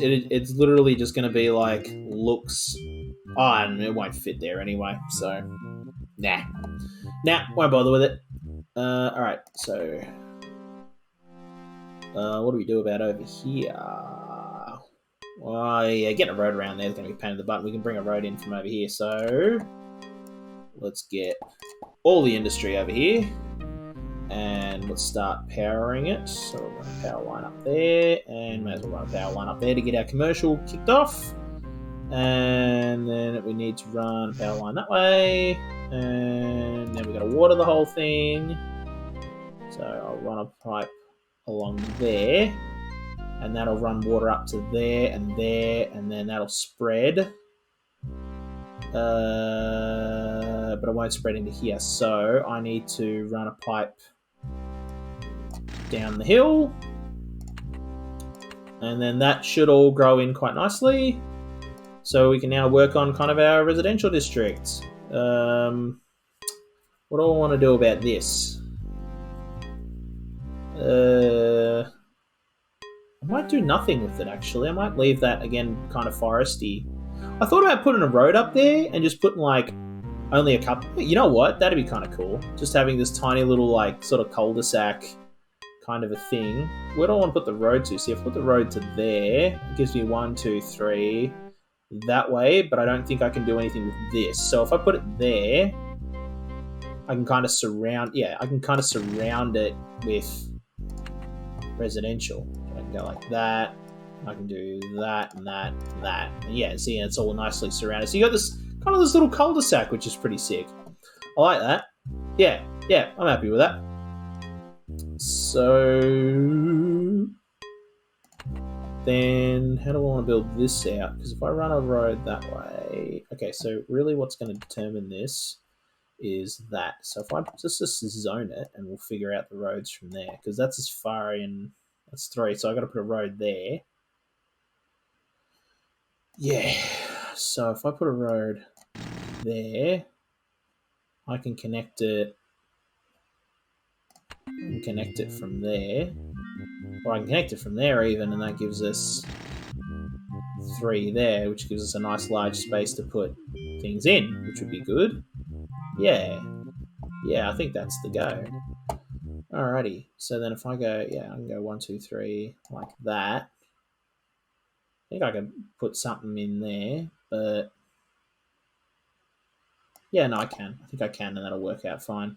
literally just going to be like looks. Oh, and it won't fit there anyway, so nah, won't bother with it. All right, so what do we do about over here? Well, yeah, getting a road around there is going to be a pain in the butt. We can bring a road in from over here, so let's get all the industry over here. And let's start powering it. So we'll run a power line up there, and may as well run a power line up there to get our commercial kicked off. And then we need to run a power line that way, and then we've got to water the whole thing. So I'll run a pipe along there, and that'll run water up to there, and then that'll spread. But it won't spread into here, so I need to run a pipe down the hill, and then that should all grow in quite nicely, so we can now work on kind of our residential district. What do I want to do about this? I might do nothing with it, actually. I might leave that, again, kind of foresty. I thought about putting a road up there and just putting, like, only a couple. You know what? That'd be kind of cool. Just having this tiny little, like, sort of cul-de-sac kind of a thing. Where do I want to put the road to? See, if I put the road to there, it gives me 1, 2, 3 that way, but I don't think I can do anything with this. So if I put it there, I can kind of surround it with residential. I can go like that. I can do that and that and that. And yeah, see, it's all nicely surrounded. So you got this kind of this little cul-de-sac, which is pretty sick. I like that. Yeah, I'm happy with that. So then how do I want to build this out? Because if I run a road that way... Okay, so really what's going to determine this is that. So if I just zone it, and we'll figure out the roads from there, because that's as far in... That's 3, so I got to put a road there. Yeah, so if I put a road there, I can connect it from there, or I can connect it from there even, and that gives us 3 there, which gives us a nice large space to put things in, which would be good. Yeah, I think that's the go. Alrighty, so then if I go, I can go 1, 2, 3 like that. I think I can put something in there, but yeah, no, I can. I think I can, and that'll work out fine.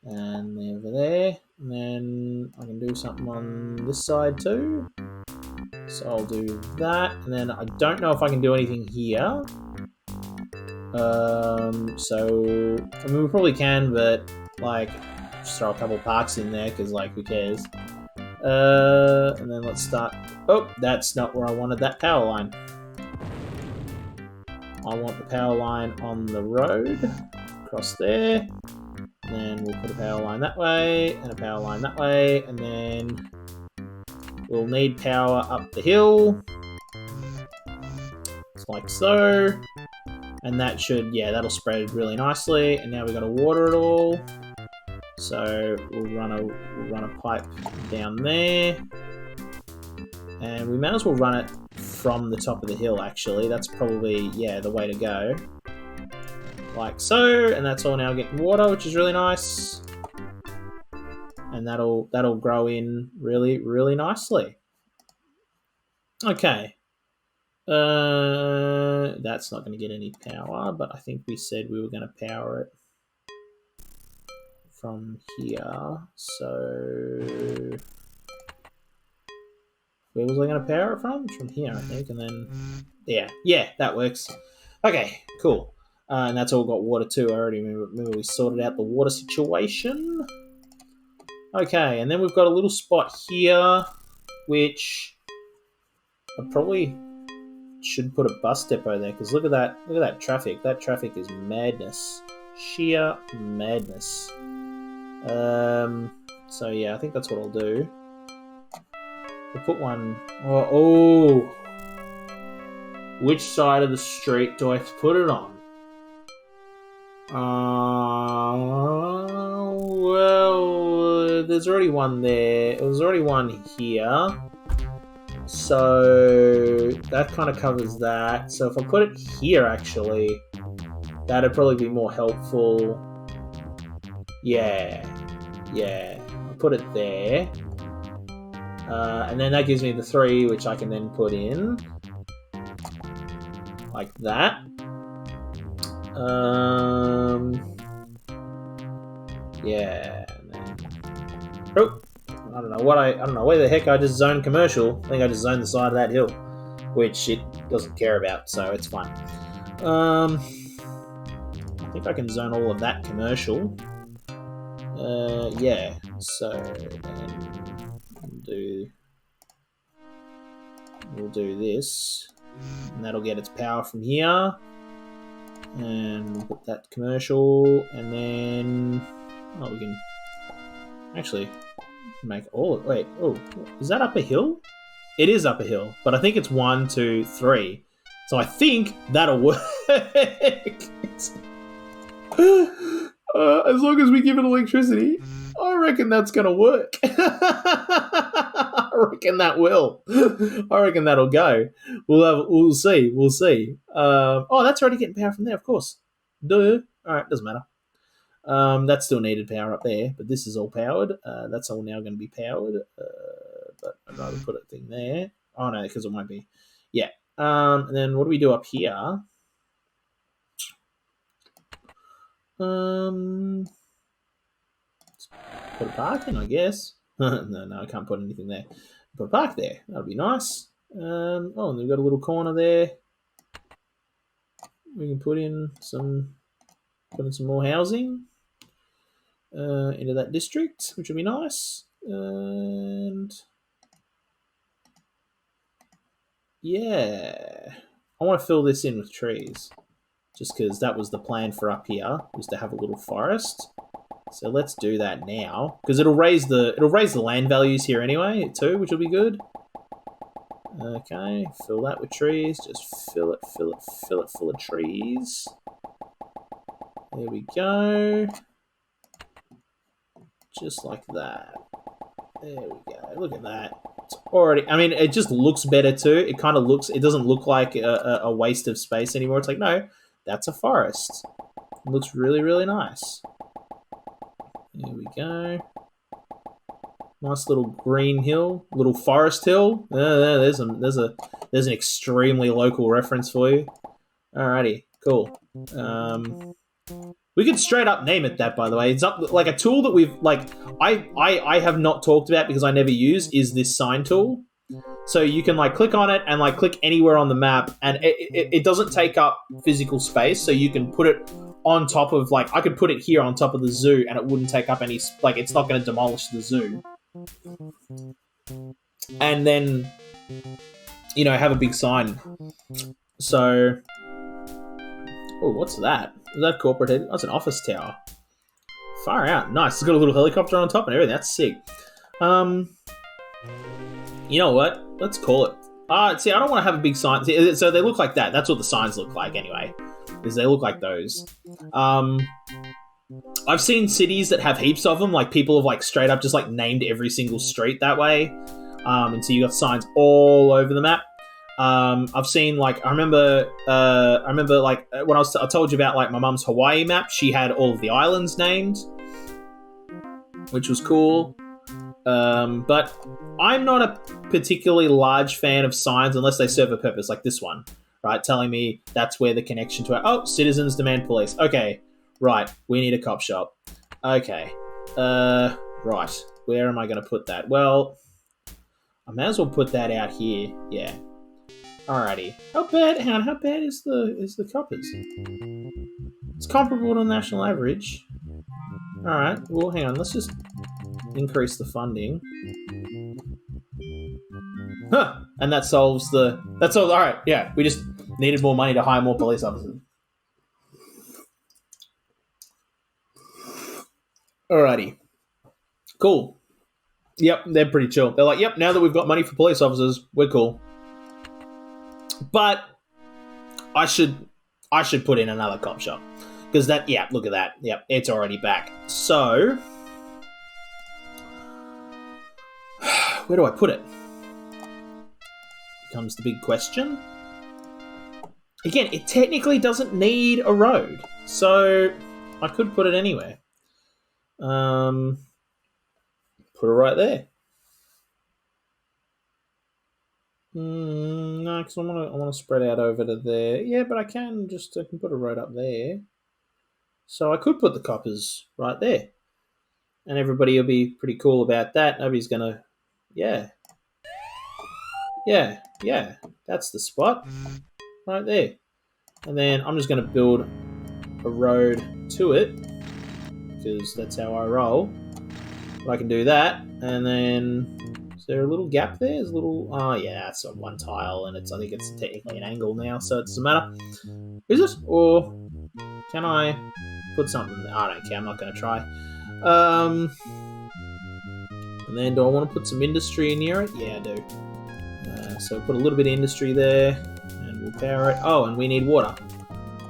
And over there, and then I can do something on this side too. So I'll do that, and then I don't know if I can do anything here. So I mean, we probably can, but like, just throw a couple parks in there because, like, who cares? And then let's start. Oh, that's not where I wanted that power line. I want the power line on the road across there. Then we'll put a power line that way, and a power line that way, and then we'll need power up the hill. Just like so. And that should, that'll spread really nicely. And now we've got to water it all. So we'll run a pipe down there. And we might as well run it from the top of the hill, actually. That's probably, the way to go. Like so, and that's all now getting water, which is really nice. And that'll grow in really, really nicely. Okay. That's not going to get any power, but I think we said we were going to power it from here. So where was I going to power it from? From here, I think, and then yeah, that works. Okay, cool. And that's all got water too. I already remember we sorted out the water situation. Okay, and then we've got a little spot here, which I probably should put a bus depot there, because look at that traffic. That traffic is madness. Sheer madness. So yeah, I think that's what I'll do. We'll put one... Oh! Which side of the street do I have to put it on? Well, there's already one there. There's already one here. So that kind of covers that. So if I put it here, actually, that'd probably be more helpful. Yeah. I'll put it there. And then that gives me the 3, which I can then put in. Like that. Yeah. And then... Oh! I don't know where the heck I just zoned commercial. I think I just zoned the side of that hill, which it doesn't care about, so it's fine. I think I can zone all of that commercial. Yeah. So then we'll do this, and that'll get its power from here, and put that commercial, and then we can actually make all of... Wait, is that up a hill? It is up a hill, but I think it's 1, 2, 3. So I think that'll work. As long as we give it electricity, I reckon that's gonna work. I reckon that will. I reckon that'll go. We'll see. That's already getting power from there, of course. Duh. All right, doesn't matter. That still needed power up there, but this is all powered. That's all now going to be powered. But I'd rather put a thing there. Oh no, because it won't be. Yeah. And then what do we do up here? Put a park in, I guess. No, I can't put anything there. Put a park there. That'll be nice. And we've got a little corner there. We can put in some more housing into that district, which will be nice. And yeah, I want to fill this in with trees, just because that was the plan for up here, was to have a little forest. So let's do that now, because it'll raise the land values here anyway too, which will be good. Okay, fill that with trees. Just fill it full of trees. There we go. Just like that. There we go. Look at that. It's already... I mean, it just looks better too. It kind of looks... It doesn't look like a waste of space anymore. It's like, no, that's a forest. It looks really, really nice. There we go. Nice little green hill, little forest hill. There's an extremely local reference for you. Alrighty, cool. We could straight up name it that, by the way. It's up like a tool that we've I have not talked about because I never use is this sign tool. So you can click on it and click anywhere on the map, and it doesn't take up physical space. So you can put it on top of I could put it here on top of the zoo, and it wouldn't take up any it's not going to demolish the zoo. And then have a big sign. So what's that? Is that corporate head? That's an office tower. Far out. Nice. It's got a little helicopter on top and everything. That's sick. You know what? Let's call it. See, I don't want to have a big sign. See, so they look like that. That's what the signs look like anyway. Is they look like those. I've seen cities that have heaps of them. People have straight up just named every single street that way. And so you got signs all over the map. I've seen I remember when I told you about my mum's Hawaii map. She had all of the islands named, which was cool. But I'm not a particularly large fan of signs unless they serve a purpose, like this one, right? Telling me that's where the connection to citizens demand police. Okay, right. We need a cop shop. Okay. Right. Where am I going to put that? Well, I may as well put that out here. Yeah. Alrighty. How bad? Hang on. How bad is the coppers? It's comparable to the national average. Alright. Well, hang on. Let's just increase the funding. Huh. And that solves the... That's all. Alright. Yeah. We just needed more money to hire more police officers. Alrighty. Cool. Yep, they're pretty chill. They're like, yep, now that we've got money for police officers, we're cool. But I should put in another cop shop. Because that, yeah, look at that. Yep, it's already back. So, where do I put it? Becomes the big question. Again, it technically doesn't need a road. So, I could put it anywhere. Put it right there. No, because I want to spread out over to there. Yeah, but I can put a road up there. So I could put the coppers right there, and everybody will be pretty cool about that. Nobody's gonna, yeah, that's the spot right there. And then I'm just gonna build a road to it because that's how I roll. But I can do that, and then. Is there a little gap there? There's a little... Oh, yeah, it's on one tile, and I think it's technically an angle now, so it doesn't matter. Is it? Or can I put something there? I don't care. I'm not going to try. And then do I want to put some industry near it? Yeah, I do. So put a little bit of industry there, and we'll power it. Oh, and we need water.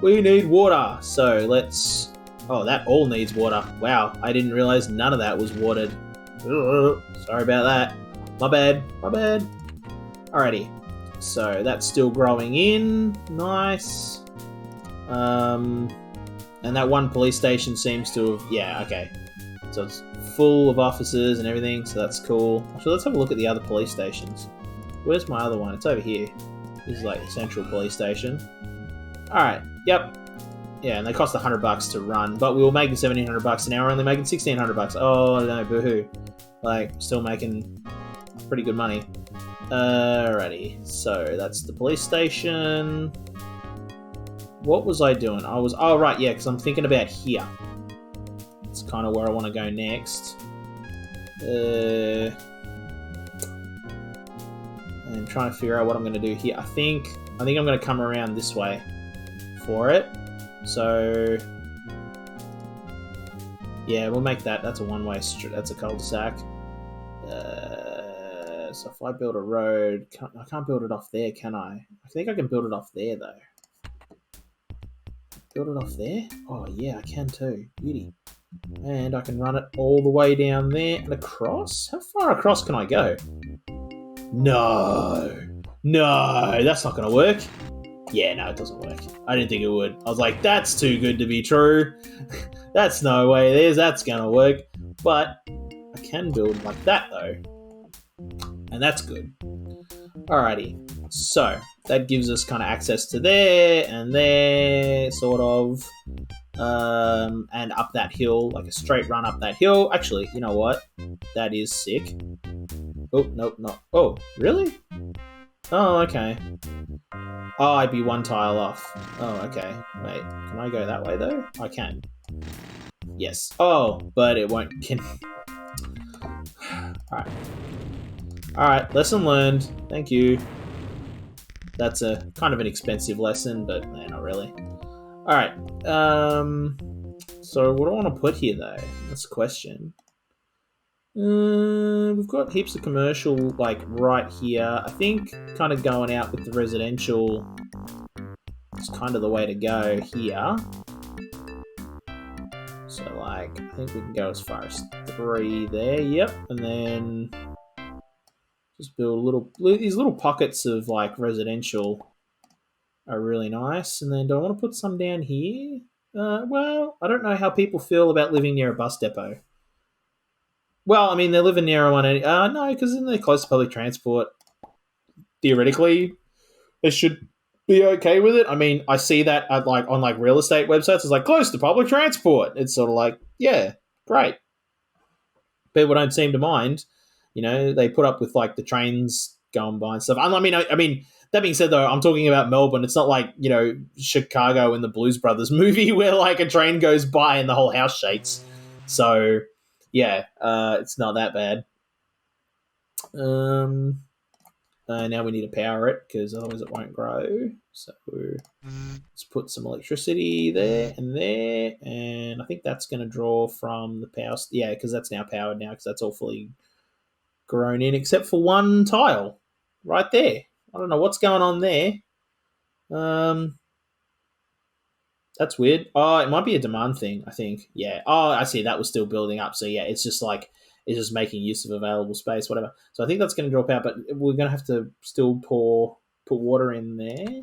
We need water. So let's... Oh, that all needs water. Wow, I didn't realize none of that was watered. Ugh, sorry about that. My bad. Alrighty. So that's still growing in. Nice. And that one police station seems to have... Yeah, okay. So it's full of officers and everything, so that's cool. So let's have a look at the other police stations. Where's my other one? It's over here. This is like the central police station. Alright, yep. Yeah, and they cost $100 to run, but we were making $1,700 and now we're only making $1,600. Oh no, boohoo. Like, still making pretty good money. Alrighty, so that's the police station. What was I doing? Oh right, yeah, because I'm thinking about here. It's kind of where I want to go next. I'm trying to figure out what I'm going to do here. I think I'm going to come around this way for it. So yeah, we'll make that. That's a one-way street. That's a cul-de-sac. So if I build a road, I can't build it off there, can I? I think I can build it off there though. Build it off there? Oh yeah, I can too. Beauty. And I can run it all the way down there and across? How far across can I go? No, that's not going to work. Yeah, no, it doesn't work. I didn't think it would. I was like, that's too good to be true. That's no way that's going to work. But I can build like that though. And that's good. Alrighty. So that gives us kind of access to there and there, sort of. And up that hill, like a straight run up that hill. Actually, you know what? That is sick. Oh, nope, not. Oh, really? Oh, okay. Oh, I'd be one tile off. Oh, okay. Wait, can I go that way though? I can. Yes. Oh, but it won't. Alright. Alright, lesson learned. Thank you. That's a kind of an expensive lesson, but not really. Alright. So what do I want to put here though? That's the question. We've got heaps of commercial like right here. I think kind of going out with the residential is kind of the way to go here. So like I think we can go as far as 3 there. Yep, and then just build these little pockets of like residential are really nice. And then do I want to put some down here? Well, I don't know how people feel about living near a bus depot. Well, I mean, they're living near one. No, because then they're close to public transport. Theoretically, they should be okay with it. I mean, I see that at on real estate websites. It's like close to public transport. It's sort of like, yeah, great. People don't seem to mind. They put up with like the trains going by and stuff. I mean, that being said, though, I'm talking about Melbourne. It's not like Chicago in the Blues Brothers movie where like a train goes by and the whole house shakes. So yeah, it's not that bad. Now we need to power it because otherwise it won't grow. So let's put some electricity there, and I think that's going to draw from the power. Yeah, because that's now powered now because that's all fully grown in except for one tile right there. I don't know what's going on there. That's weird. Oh, it might be a demand thing, I think. Yeah. Oh, I see. That was still building up. So yeah, it's just making use of available space, whatever. So I think that's going to drop out, but we're going to have to still put water in there.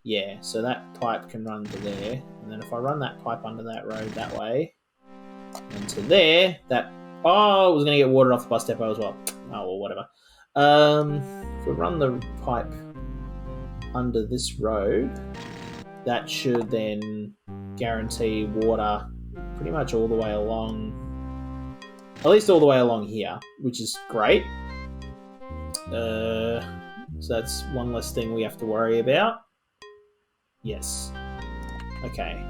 Yeah, so that pipe can run to there. And then if I run that pipe under that road that way and to there, it was going to get watered off the bus depot as well. Oh, well, whatever. If we run the pipe under this road, that should then guarantee water pretty much all the way along, at least all the way along here, which is great. So that's one less thing we have to worry about. Yes. Okay.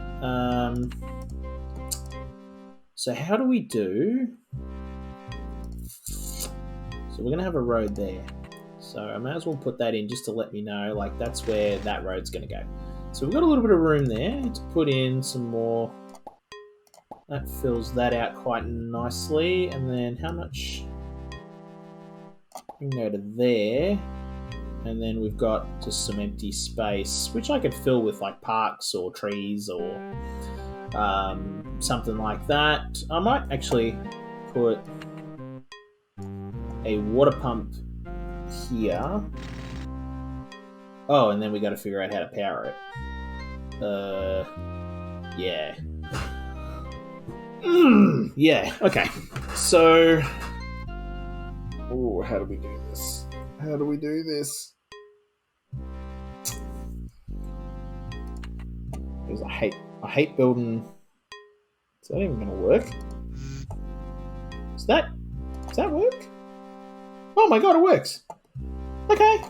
So how do we do? So we're going to have a road there. So I may as well put that in just to let me know, like, that's where that road's going to go. So we've got a little bit of room there to put in some more. That fills that out quite nicely. And then how much? We can go to there. And then we've got just some empty space, which I could fill with like parks or trees or something like that. I might actually put a water pump here. Oh, and then we got to figure out how to power it. Yeah. Yeah, okay. So, how do we do this? Because I hate building. Is that even going to work? Does that work? Oh my god, it works. Okay.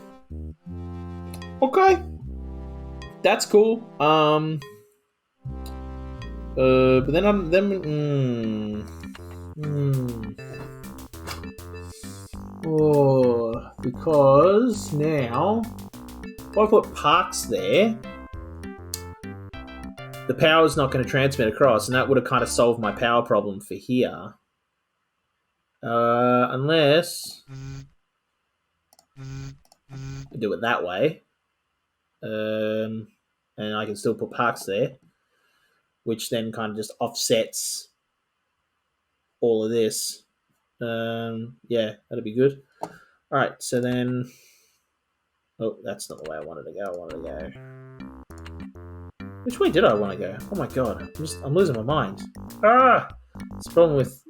That's cool. But because now if I put parks there, the power's not going to transmit across, and that would have kind of solved my power problem for here. Unless I do it that way. And I can still put parks there, which then kind of just offsets all of this. Yeah, that'd be good. All right, so then... Oh, that's not the way I wanted to go. I wanted to go... Which way did I want to go? Oh my god, I'm losing my mind. It's a problem with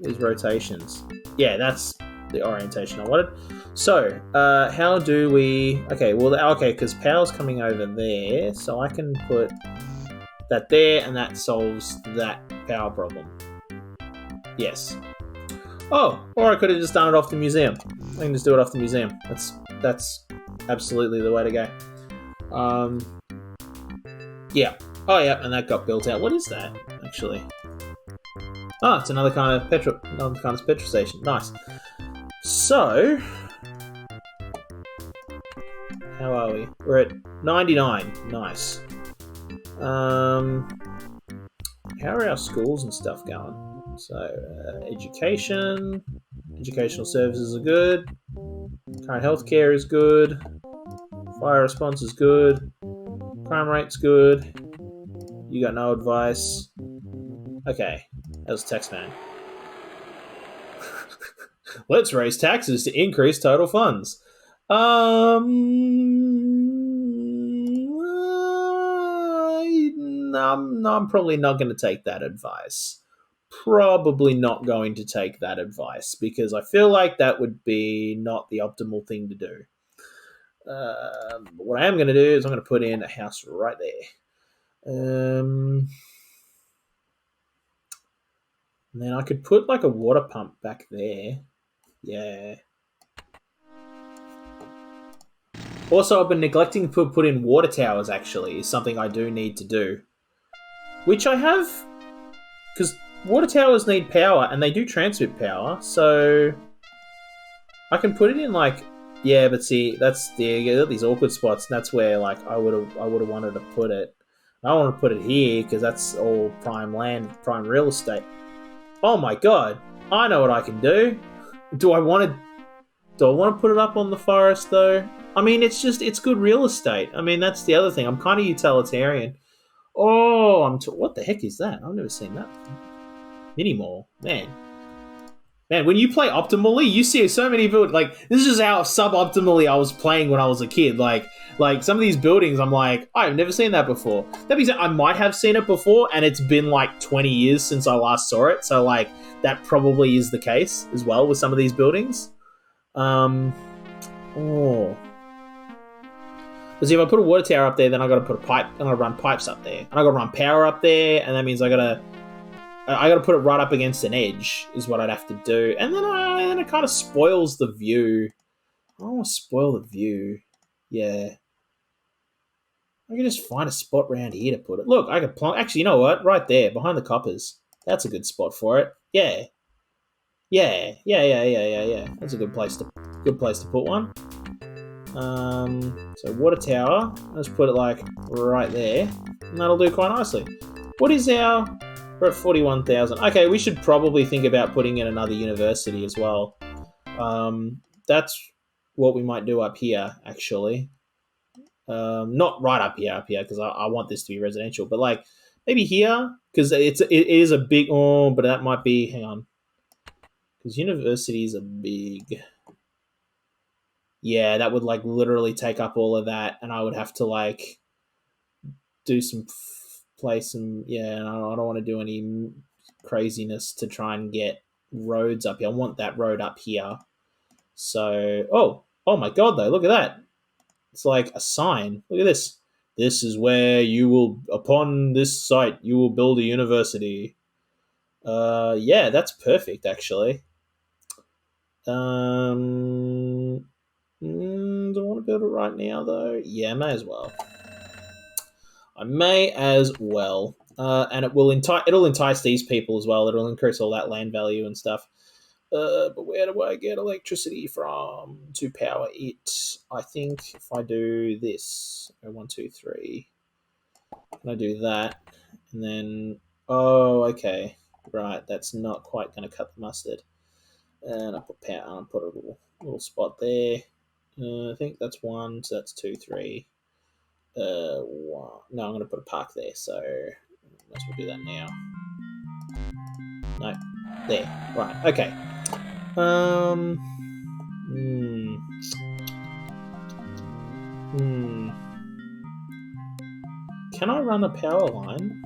these rotations. Yeah, that's the orientation I wanted. So, how do we... Okay, because power's coming over there, so I can put that there, and that solves that power problem. Yes. Oh, or I could have just done it off the museum. I can just do it off the museum. That's absolutely the way to go. Yeah. Oh, yeah, and that got built out. What is that, actually? Oh, it's another kind of petrol station. Nice. So, how are we? We're at 99. Nice. How are our schools and stuff going? So, educational services are good. Current healthcare is good. Fire response is good. Crime rate's good. You got no advice. Okay, that was text man. Let's raise taxes to increase total funds. I'm probably not going to take that advice. Because I feel like that would be not the optimal thing to do. What I am going to do is I'm going to put in a house right there. And then I could put like a water pump back there. Yeah. Also, I've been neglecting to put in water towers, actually, is something I do need to do. Which I have, because water towers need power, and they do transmit power, so I can put it in, like, yeah, but see, that's these awkward spots, and that's where, like, I would have wanted to put it. I don't want to put it here, because that's all prime land, prime real estate. Oh my god, I know what I can do. Do I want to put it up on the forest, though? I mean, it's good real estate. I mean, that's the other thing. I'm kind of utilitarian. Oh, what the heck is that? I've never seen that before. Mini mall, man. When you play optimally, you see so many buildings. Like, this is how suboptimally I was playing when I was a kid. Like some of these buildings, I'm like, I've never seen that before. That means I might have seen it before, and it's been like 20 years since I last saw it. So, like, that probably is the case as well with some of these buildings. Because if I put a water tower up there, then I got to put a pipe, and I run pipes up there, and I got to run power up there, and that means I got to put it right up against an edge, is what I'd have to do, and then it kind of spoils the view. I don't want to spoil the view. Yeah, I can just find a spot around here to put it. Look, I could plonk. Actually, you know what? Right there, behind the coppers. That's a good spot for it. Yeah. That's a good place to put one. So water tower, let's put it like right there, and that'll do quite nicely. We're at 41,000. Okay, we should probably think about putting in another university as well. That's what we might do up here, actually. Not right up here, because I want this to be residential, but like maybe here, because it is a big, but that might be, hang on, because universities are big. Yeah, that would like literally take up all of that, and I would have to like do some yeah, and I don't want to do any craziness to try and get roads up here. I want that road up here. So, oh my god, though, look at that. It's like a sign. Look at this. This is where upon this site, you will build a university. Yeah, that's perfect, actually. Do I want to build it right now, though? Yeah, may as well. I may as well. And it'll entice these people as well. It'll increase all that land value and stuff. But where do I get electricity from to power it? I think if I do this, 1, 2, 3, can I do that? And then, okay, right, that's not quite going to cut the mustard. And I put power, and I put a little spot there. I think that's 1, so that's 2, 3. 1. No, I'm going to put a park there, so might as well do that now. No, there. Right. Okay. Can I run a power line?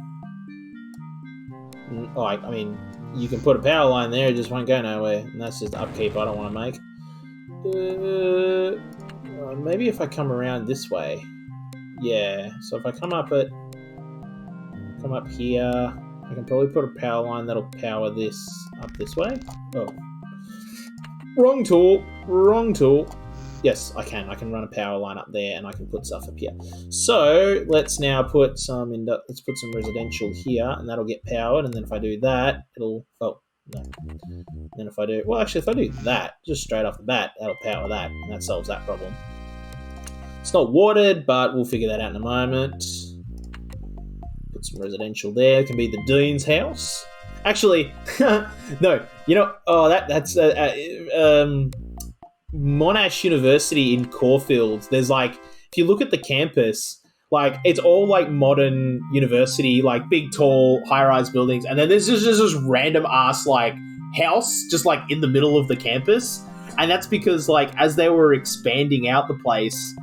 I mean, you can put a power line there; it just won't go nowhere, and that's just upkeep I don't want to make. Maybe if I come around this way. Yeah, so if I come up here, I can probably put a power line that'll power this up this way. Oh, wrong tool. Yes, I can run a power line up there, and I can put stuff up here. So let's now put some residential here, and that'll get powered. And then if I do that, it'll no. And then if I do that, just straight off the bat, that'll power that, and that solves that problem. It's not watered, but we'll figure that out in a moment. Put some residential there. It can be the Dean's house. Actually, no. That's Monash University in Caulfield. There's like, if you look at the campus, like it's all like modern university, like big, tall, high-rise buildings, and then there's just this random ass like house just like in the middle of the campus, and that's because like as they were expanding out the place.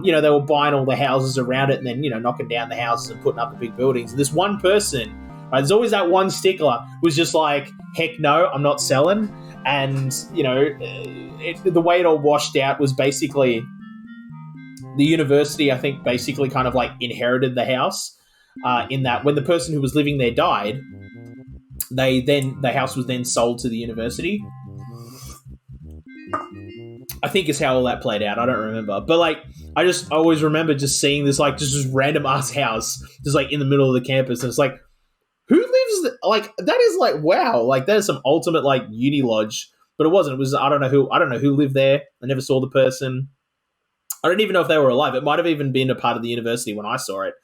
They were buying all the houses around it and then, knocking down the houses and putting up the big buildings. And this one person, right, there's always that one stickler, was just like, heck no, I'm not selling. And, the way it all washed out was basically the university, I think, basically kind of like inherited the house in that when the person who was living there died, the house was then sold to the university. I think is how all that played out. I don't remember, but like I always remember just seeing this like just this random ass house just like in the middle of the campus, and it's like, who lives like that is like wow, like that is some ultimate like uni lodge. But it wasn't. It was I don't know who lived there. I never saw the person. I don't even know if they were alive. It might have even been a part of the university when I saw it,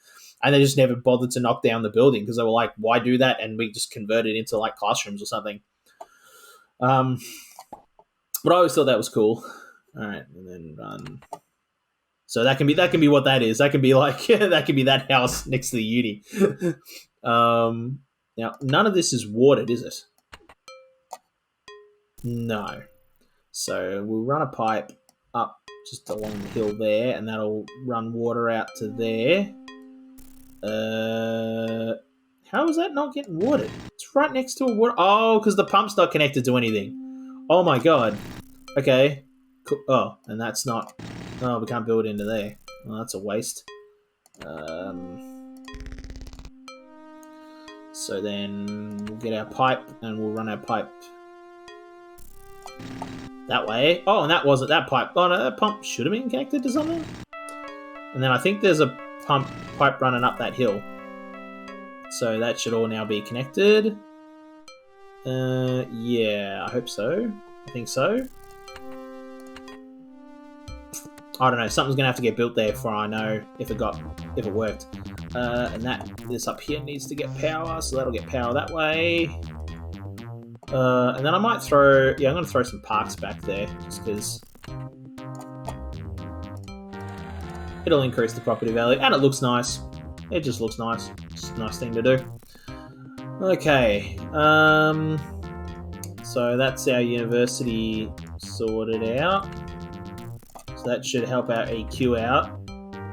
and they just never bothered to knock down the building because they were like, why do that? And we just converted it into like classrooms or something. But I always thought that was cool. All right, and then run. So that can be what that is. That can be like that can be that house next to the uni. Now none of this is watered, is it? No. So we'll run a pipe up just along the hill there, and that'll run water out to there. How is that not getting watered? It's right next to a water. Oh, because the pump's not connected to anything. Oh my god. Okay. Cool. Oh, and that's not. Oh, we can't build into there. Well, that's a waste. So then we'll get our pipe and we'll run our pipe that way. Oh, and that wasn't that pipe. Oh, no, that pump should have been connected to something. And then I think there's a pipe running up that hill. So that should all now be connected. Yeah, I hope so. I think so. I don't know. Something's gonna have to get built there before I know if it worked. And this up here needs to get power, so that'll get power that way. And then I might throw. Yeah, I'm gonna throw some parks back there just because it'll increase the property value and it looks nice. It just looks nice. It's a nice thing to do. Okay. So that's our university sorted out. So that should help our EQ out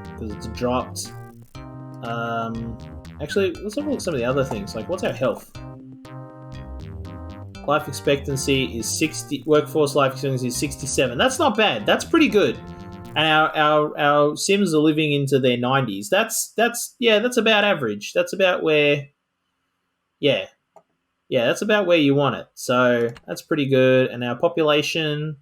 because it's dropped. Actually, let's have a look at some of the other things. Like, what's our health? Life expectancy is 60. Workforce life expectancy is 67. That's not bad. That's pretty good. And our Sims are living into their 90s. That's about average. That's about where. Yeah, that's about where you want it. So that's pretty good. And our population.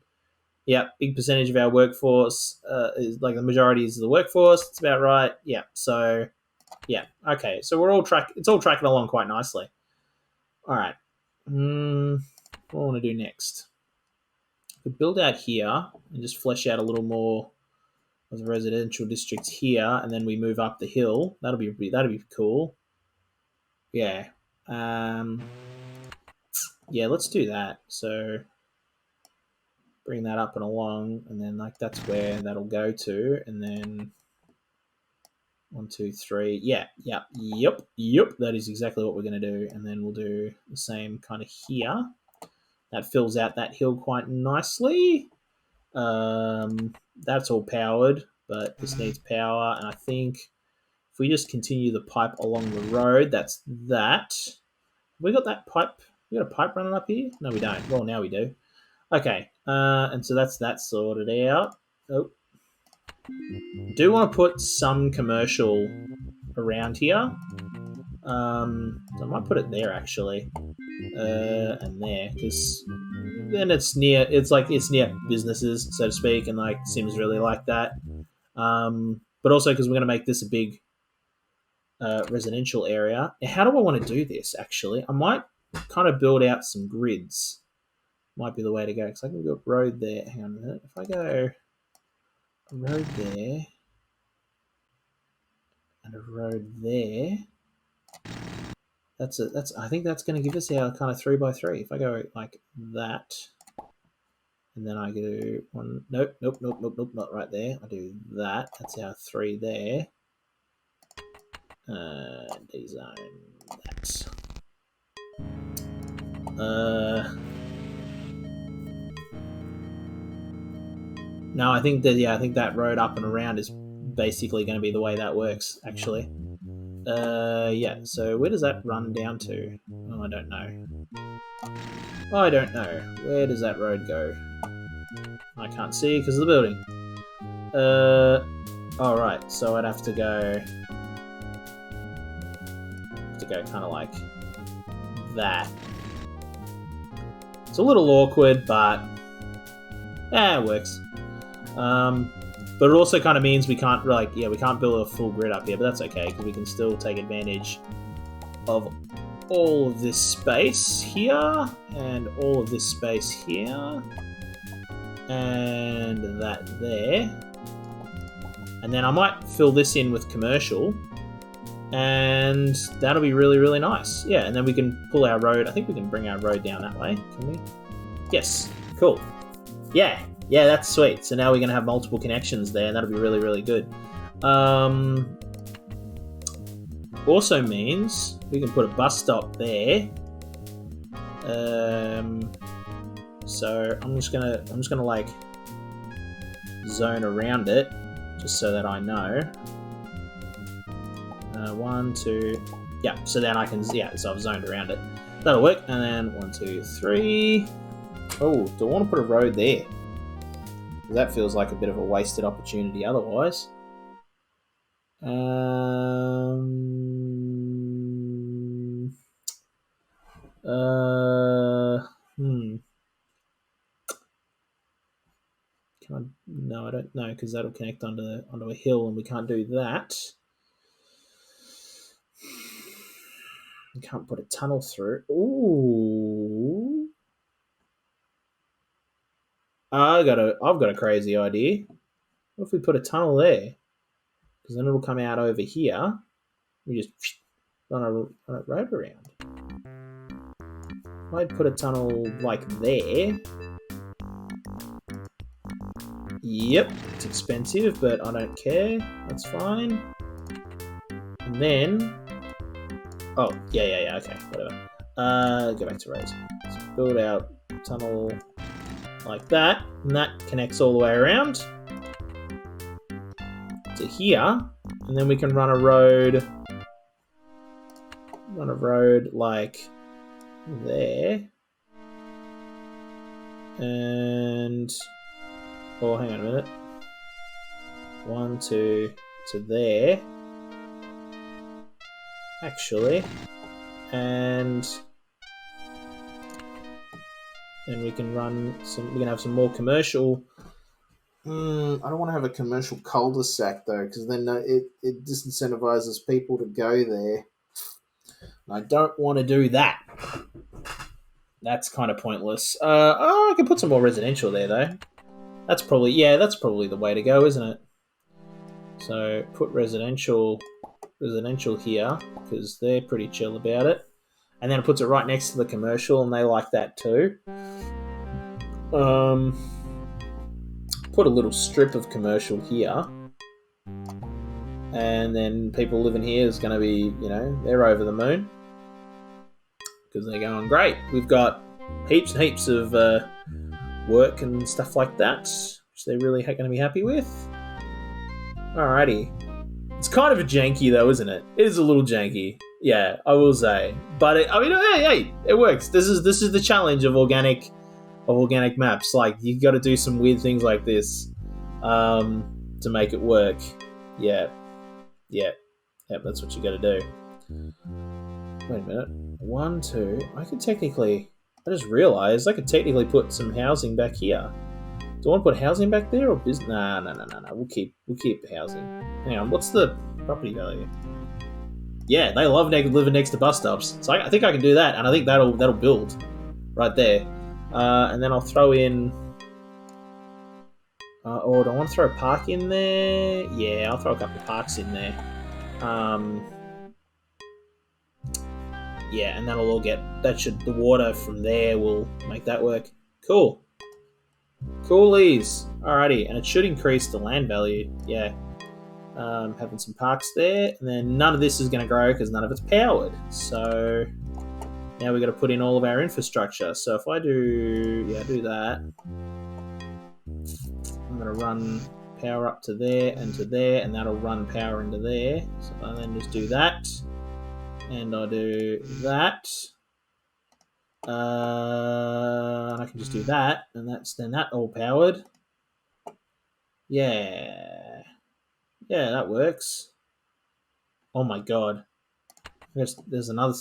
Yeah, big percentage of our workforce is like the majority is the workforce. It's about right. Yeah. So, yeah. Okay. So it's all tracking along quite nicely. All right. What do I want to do next? We build out here and just flesh out a little more of the residential districts here, and then we move up the hill. That'll be cool. Yeah. Yeah. Let's do that. So. Bring that up and along, and then like that's where that'll go to, and then 1, 2, 3, yep. That is exactly what we're going to do, and then we'll do the same kind of here. That fills out that hill quite nicely. That's all powered, but this needs power, and I think if we just continue the pipe along the road, that's that. We got that pipe. We got a pipe running up here? No, we don't. Well, now we do. Okay, and so that's that sorted out. Oh, do want to put some commercial around here. So I might put it there actually, and there because then it's near. It's near businesses, so to speak, and like Sims really like that. But also because we're going to make this a big residential area. How do I want to do this? Actually, I might kind of build out some grids. Might be the way to go because I can go road there. Hang on a minute. If I go a road there and a road there, I think that's going to give us our kind of 3x3. If I go like that, and then I do one. Nope, not right there. I do that. That's our 3 there. Dezone that. No, I think that road up and around is basically going to be the way that works, actually. Yeah, so where does that run down to? Oh, I don't know. Where does that road go? I can't see because of the building. Alright, so I'd have to go kind of like that. It's a little awkward, but it works. But it also kind of means we can't we can't build a full grid up here, but that's okay because we can still take advantage of all of this space here and all of this space here and that there. And then I might fill this in with commercial and that'll be really, really nice. Yeah, and then we can pull our road. I think we can bring our road down that way, can we? Yes, cool. Yeah, that's sweet. So now we're going to have multiple connections there, and that'll be really, really good. Also means we can put a bus stop there. So I'm just gonna like zone around it, just so that I know. 1, 2, yeah. So then I can, so I've zoned around it. That'll work. And then 1, 2, 3. Oh, do I want to put a road there? That feels like a bit of a wasted opportunity otherwise. No, I don't know, because that'll connect onto a hill, and we can't do that. We can't put a tunnel through. Ooh. I've got a crazy idea. What if we put a tunnel there? Because then it'll come out over here. We just run a road around. I'd put a tunnel like there. Yep, it's expensive, but I don't care. That's fine. And then, oh yeah, okay, whatever. Go back to roads. Let's build our tunnel like that, and that connects all the way around to here, and then we can run a road like there, and oh, hang on a minute. 1, 2 to there, actually, and then we can run some. We can have some more commercial. I don't want to have a commercial cul-de-sac though, because then it disincentivizes people to go there. I don't want to do that. That's kind of pointless. I can put some more residential there though. That's probably the way to go, isn't it? So put residential here because they're pretty chill about it, and then it puts it right next to the commercial, and they like that too. Put a little strip of commercial here, and then people living here is going to be, they're over the moon because they're going great. We've got heaps and heaps of work and stuff like that, which they're really going to be happy with. Alrighty. It's kind of a janky though, isn't it? It is a little janky. Yeah, I will say. But it works. This is the challenge of organic maps. Like, you got to do some weird things like this to make it work. Yeah, that's what you got to do. Wait a minute. 1, 2. I just realized I could technically put some housing back here. Do I want to put housing back there or business? No. We'll keep the housing. Hang on. What's the property value? Yeah, they love living next to bus stops. So I think I can do that, and I think that'll build right there. And then I'll throw in. Do I want to throw a park in there? Yeah, I'll throw a couple of parks in there. Yeah, and that'll all get. The water from there will make that work. Coolies. Alrighty, and it should increase the land value. Yeah. Having some parks there, and then none of this is going to grow because none of it's powered. So now we've got to put in all of our infrastructure. So if I do that, I'm going to run power up to there, and that'll run power into there. So I then just do that, and I do that. And I can just do that, and that all powered. Yeah, that works. Oh my god. There's another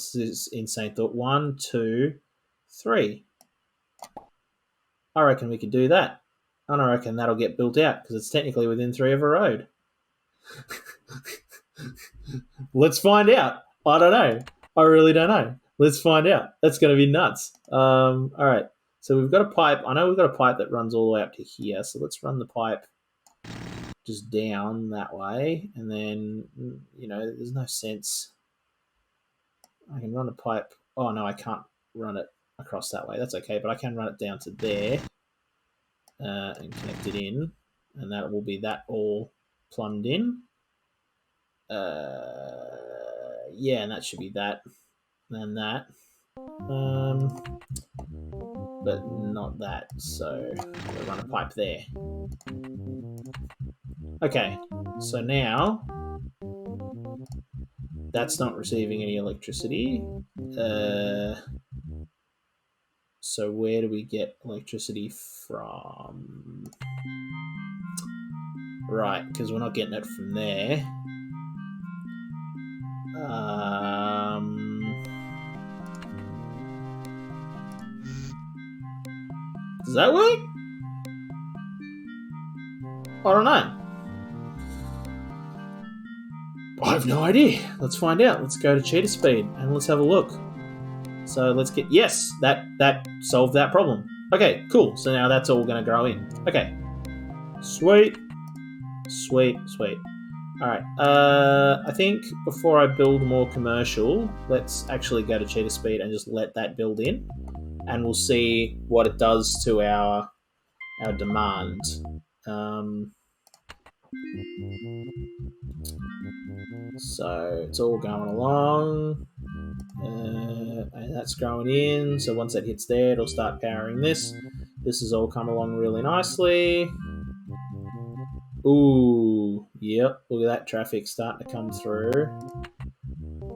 insane thought. 1, 2, 3. I reckon we could do that. And I reckon that'll get built out because it's technically within 3 of a road. Let's find out. I don't know. I really don't know. Let's find out. That's going to be nuts. All right. So we've got a pipe. I know we've got a pipe that runs all the way up to here. So let's run the pipe just down that way. And then, there's no sense. I can run a pipe. Oh, no, I can't run it across that way. That's okay. But I can run it down to there and connect it in. And that will be that all plumbed in. Yeah, and that should be that. And that. But not that, so we'll run a pipe there. Okay, so now that's not receiving any electricity. So where do we get electricity from? Right, because we're not getting it from there. Does that work? I don't know. I have no idea. Let's find out. Let's go to cheetah speed and let's have a look. So let's get... Yes, that solved that problem. Okay, cool. So now that's all going to grow in. Okay. Sweet. Sweet, sweet. Alright. I think before I build more commercial, let's actually go to cheetah speed and just let that build in. And we'll see what it does to our demand. So it's all going along. And that's growing in. So once that hits there, it'll start powering this. This has all come along really nicely. Ooh, yep. Look at that traffic starting to come through.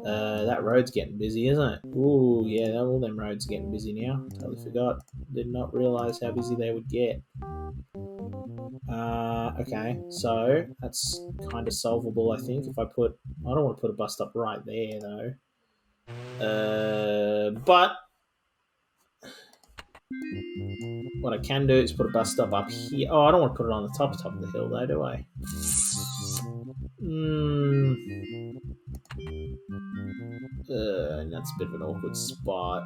That road's getting busy, isn't it? Ooh, yeah, all them roads are getting busy now. Totally forgot. Did not realise how busy they would get. Okay, so that's kind of solvable, I think. If I don't want to put a bus stop right there, though. But what I can do is put a bus stop up here. Oh, I don't want to put it on the top of the hill, though, do I? That's a bit of an awkward spot.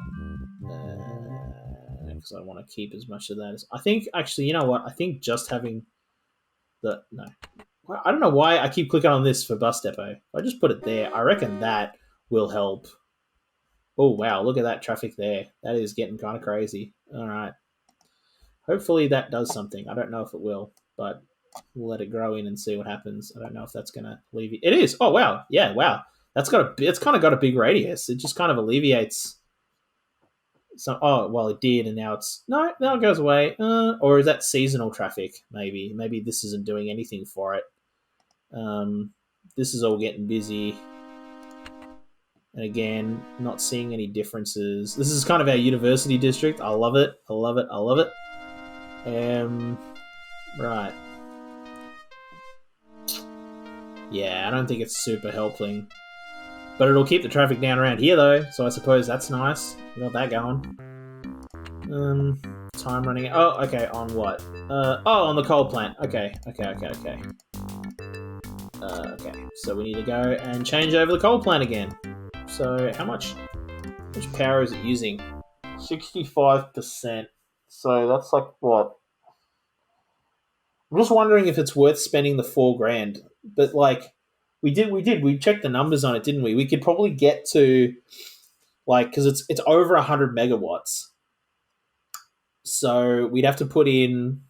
Because I want to keep as much of that as... I think, actually, you know what? I think just having the... No. I don't know why I keep clicking on this for bus depot. If I just put it there, I reckon that will help. Oh, wow. Look at that traffic there. That is getting kind of crazy. All right. Hopefully that does something. I don't know if it will, but we'll let it grow in and see what happens. I don't know if that's going to alleviate... It is. Oh, wow. Yeah, wow. It's kind of got a big radius. It just kind of alleviates... Oh, well, it did, and now it goes away. Or is that seasonal traffic? Maybe this isn't doing anything for it. This is all getting busy, and again, not seeing any differences. This is kind of our university district. I love it. I love it. I love it. Right. Yeah, I don't think it's super helping. But it'll keep the traffic down around here, though, so I suppose that's nice. We got that going. Time running... Oh, okay, on what? On the coal plant. Okay. Okay, so we need to go and change over the coal plant again. So how much power is it using? 65%. So that's like what? I'm just wondering if it's worth spending the $4,000. But like... We checked the numbers on it, didn't we? We could probably get to, like, because it's over 100 megawatts. So we'd have to put in,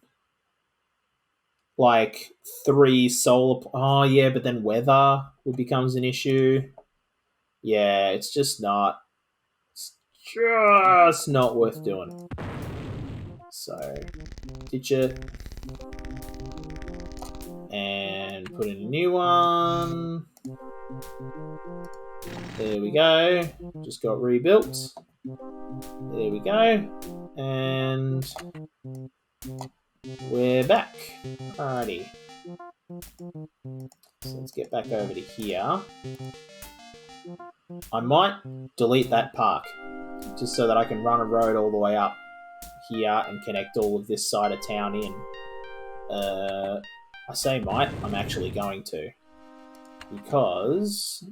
like, 3 solar... Oh, yeah, but then weather becomes an issue. Yeah, it's just not worth doing. So, ditch it. And put in a new one. There we go. Just got rebuilt. There we go. And we're back. Alrighty. So let's get back over to here. I might delete that park just so that I can run a road all the way up here and connect all of this side of town in. I say might, I'm actually going to. Because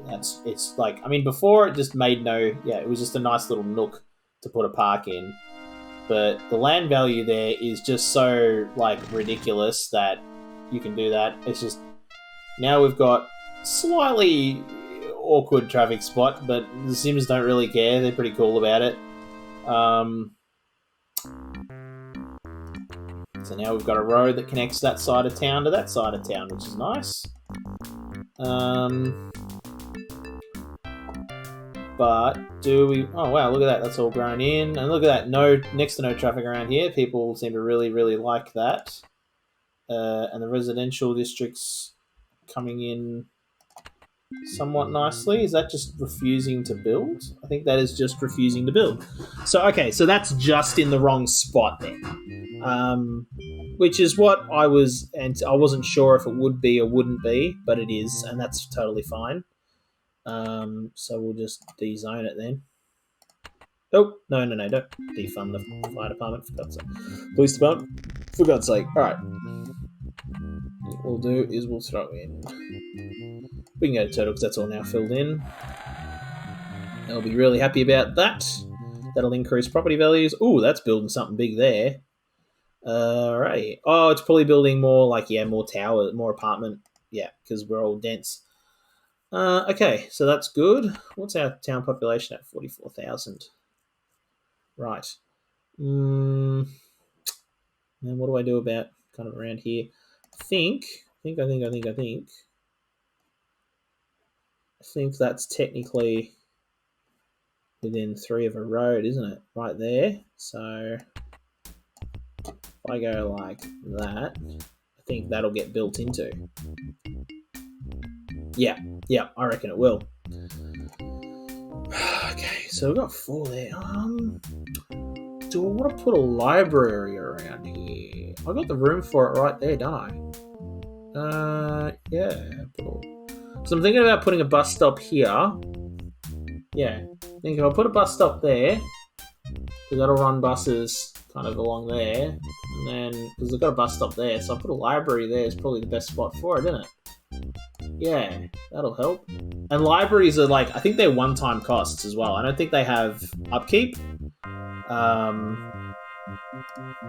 it's like, I mean, before it just made it was just a nice little nook to put a park in. But the land value there is just so, like, ridiculous that you can do that. It's just, now we've got slightly awkward traffic spot, but the Sims don't really care. They're pretty cool about it. So now we've got a road that connects that side of town to that side of town, which is nice. But do we... Oh, wow, look at that. That's all grown in. And look at that. Next to no traffic around here. People seem to really, really like that. And the residential districts coming in somewhat nicely. Is that just refusing to build? I think that is just refusing to build. So, okay, so that's just in the wrong spot then. Which is what I was... And I wasn't sure if it would be or wouldn't be, but it is, and that's totally fine. So we'll just dezone it then. Oh, no, don't defund the fire department, for God's sake. Police department, for God's sake. Alright. What we'll do is we'll throw in... We can go to Turtle because that's all now filled in. They'll be really happy about that. That'll increase property values. Ooh, that's building something big there. Alright. Oh, it's probably building more, like, more tower, more apartment. Yeah, because we're all dense. Okay, so that's good. What's our town population at? 44,000. Right. And what do I do about kind of around here? I think that's technically within 3 of a road, isn't it? Right there. So if I go like that, I think that'll get built into. Yeah, I reckon it will. Okay, so we've got 4 there. Do I want to put a library around here? I got the room for it right there, don't I? Yeah. So I'm thinking about putting a bus stop here. Yeah. I think if I put a bus stop there, because that'll run buses kind of along there, and then, because I've got a bus stop there, so I put a library there is probably the best spot for it, isn't it? Yeah, that'll help. And libraries are like, I think they're one-time costs as well. I don't think they have upkeep.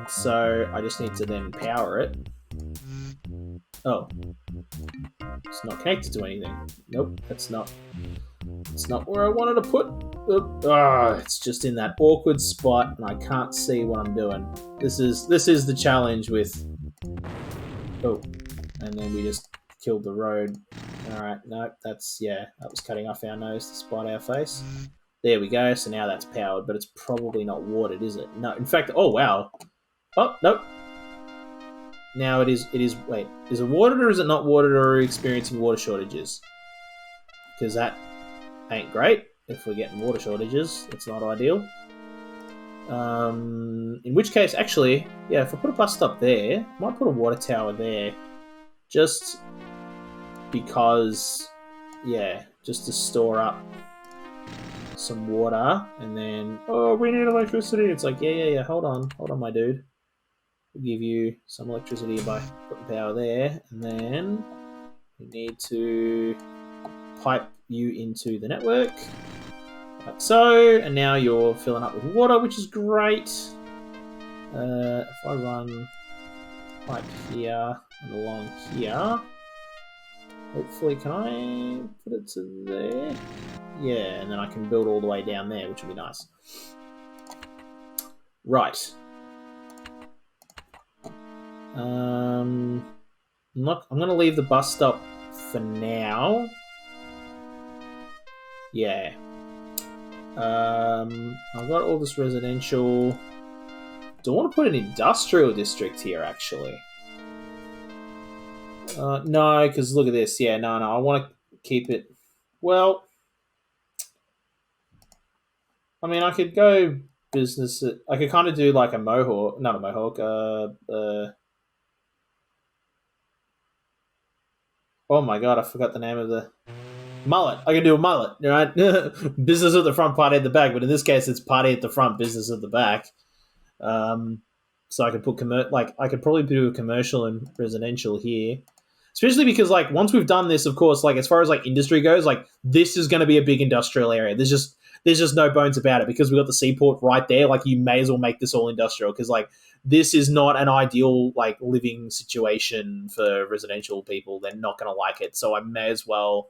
So I just need to then power it. Oh. It's not connected to anything. Nope, that's not... It's not where I wanted to put... it's just in that awkward spot, and I can't see what I'm doing. This is the challenge with... Oh. And then we just killed the road. Alright, no, that's... Yeah, that was cutting off our nose to spot our face. There we go, so now that's powered, but it's probably not watered, is it? No, in fact... Oh, wow. Oh, nope. Now it is... Wait, is it watered or is it not watered, or are we experiencing water shortages? Because that ain't great if we're getting water shortages. It's not ideal. In which case, actually, yeah, if I put a bus stop there, I might put a water tower there. Just because, yeah, just to store up some water, and then, oh, we need electricity. It's like, yeah, hold on, my dude. We'll give you some electricity by putting power there, and then we need to pipe you into the network, like so, and now you're filling up with water, which is great. If I run pipe here and along here, hopefully, can I put it to there? Yeah, and then I can build all the way down there, which will be nice. Right. I'm going to leave the bus stop for now. Yeah. I've got all this residential. Do I want to put an industrial district here, actually? No, because look at this. Yeah, no. I want to keep it... Well... I mean, I could go business... I could kind of do like a mohawk... Not a mohawk. Oh my god, I forgot the name of the... Mullet. I can do a mullet, right? Business at the front, party at the back. But in this case, it's party at the front, business at the back. So I could put I could probably do a commercial and residential here, especially because like once we've done this, of course, like as far as like industry goes, like this is going to be a big industrial area. There's just no bones about it because we've got the seaport right there. Like you may as well make this all industrial because like this is not an ideal like living situation for residential people. They're not going to like it. So I may as well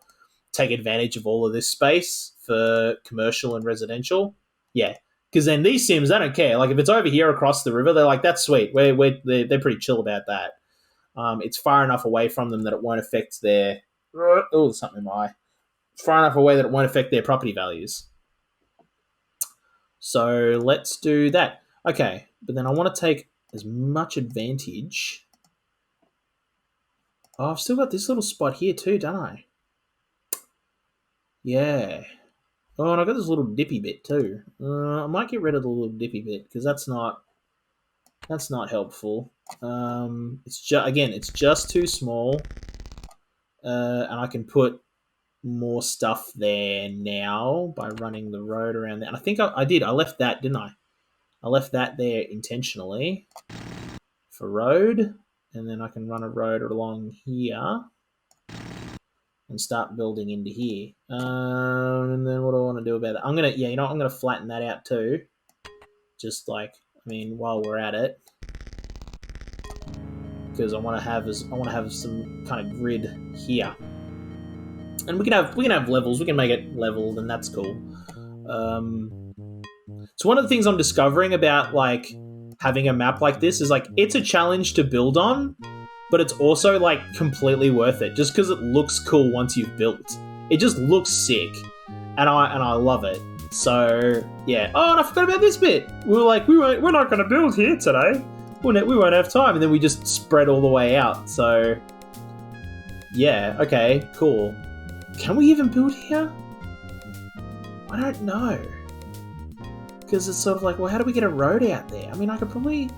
take advantage of all of this space for commercial and residential. Yeah. Because then these Sims, they don't care. Like if it's over here across the river, they're like, that's sweet. They're pretty chill about that. It's far enough away from them that it won't affect their... Oh, something in my eye. It's far enough away that it won't affect their property values. So let's do that. Okay, but then I want to take as much advantage. Oh, I've still got this little spot here too, don't I? Yeah. Oh, and I got this little dippy bit too. I might get rid of the little dippy bit because that's not helpful. It's just too small, and I can put more stuff there now by running the road around there. And I think I did. I left that, didn't I? I left that there intentionally for road, and then I can run a road along here and start building into here. And then what do I want to do about that? I'm gonna flatten that out too. Just like, while we're at it, because I want to have some kind of grid here, and we can have levels. We can make it leveled, and that's cool. So one of the things I'm discovering about like having a map like this is like it's a challenge to build on, but it's also like completely worth it just because it looks cool once you've built. It just looks sick, and I love it. So yeah. Oh, and I forgot about this bit. We were like, we're not going to build here today. We won't have time, and then we just spread all the way out. So yeah, okay, cool. Can we even build here? I don't know, because it's sort of like, well, how do we get a road out there? I could probably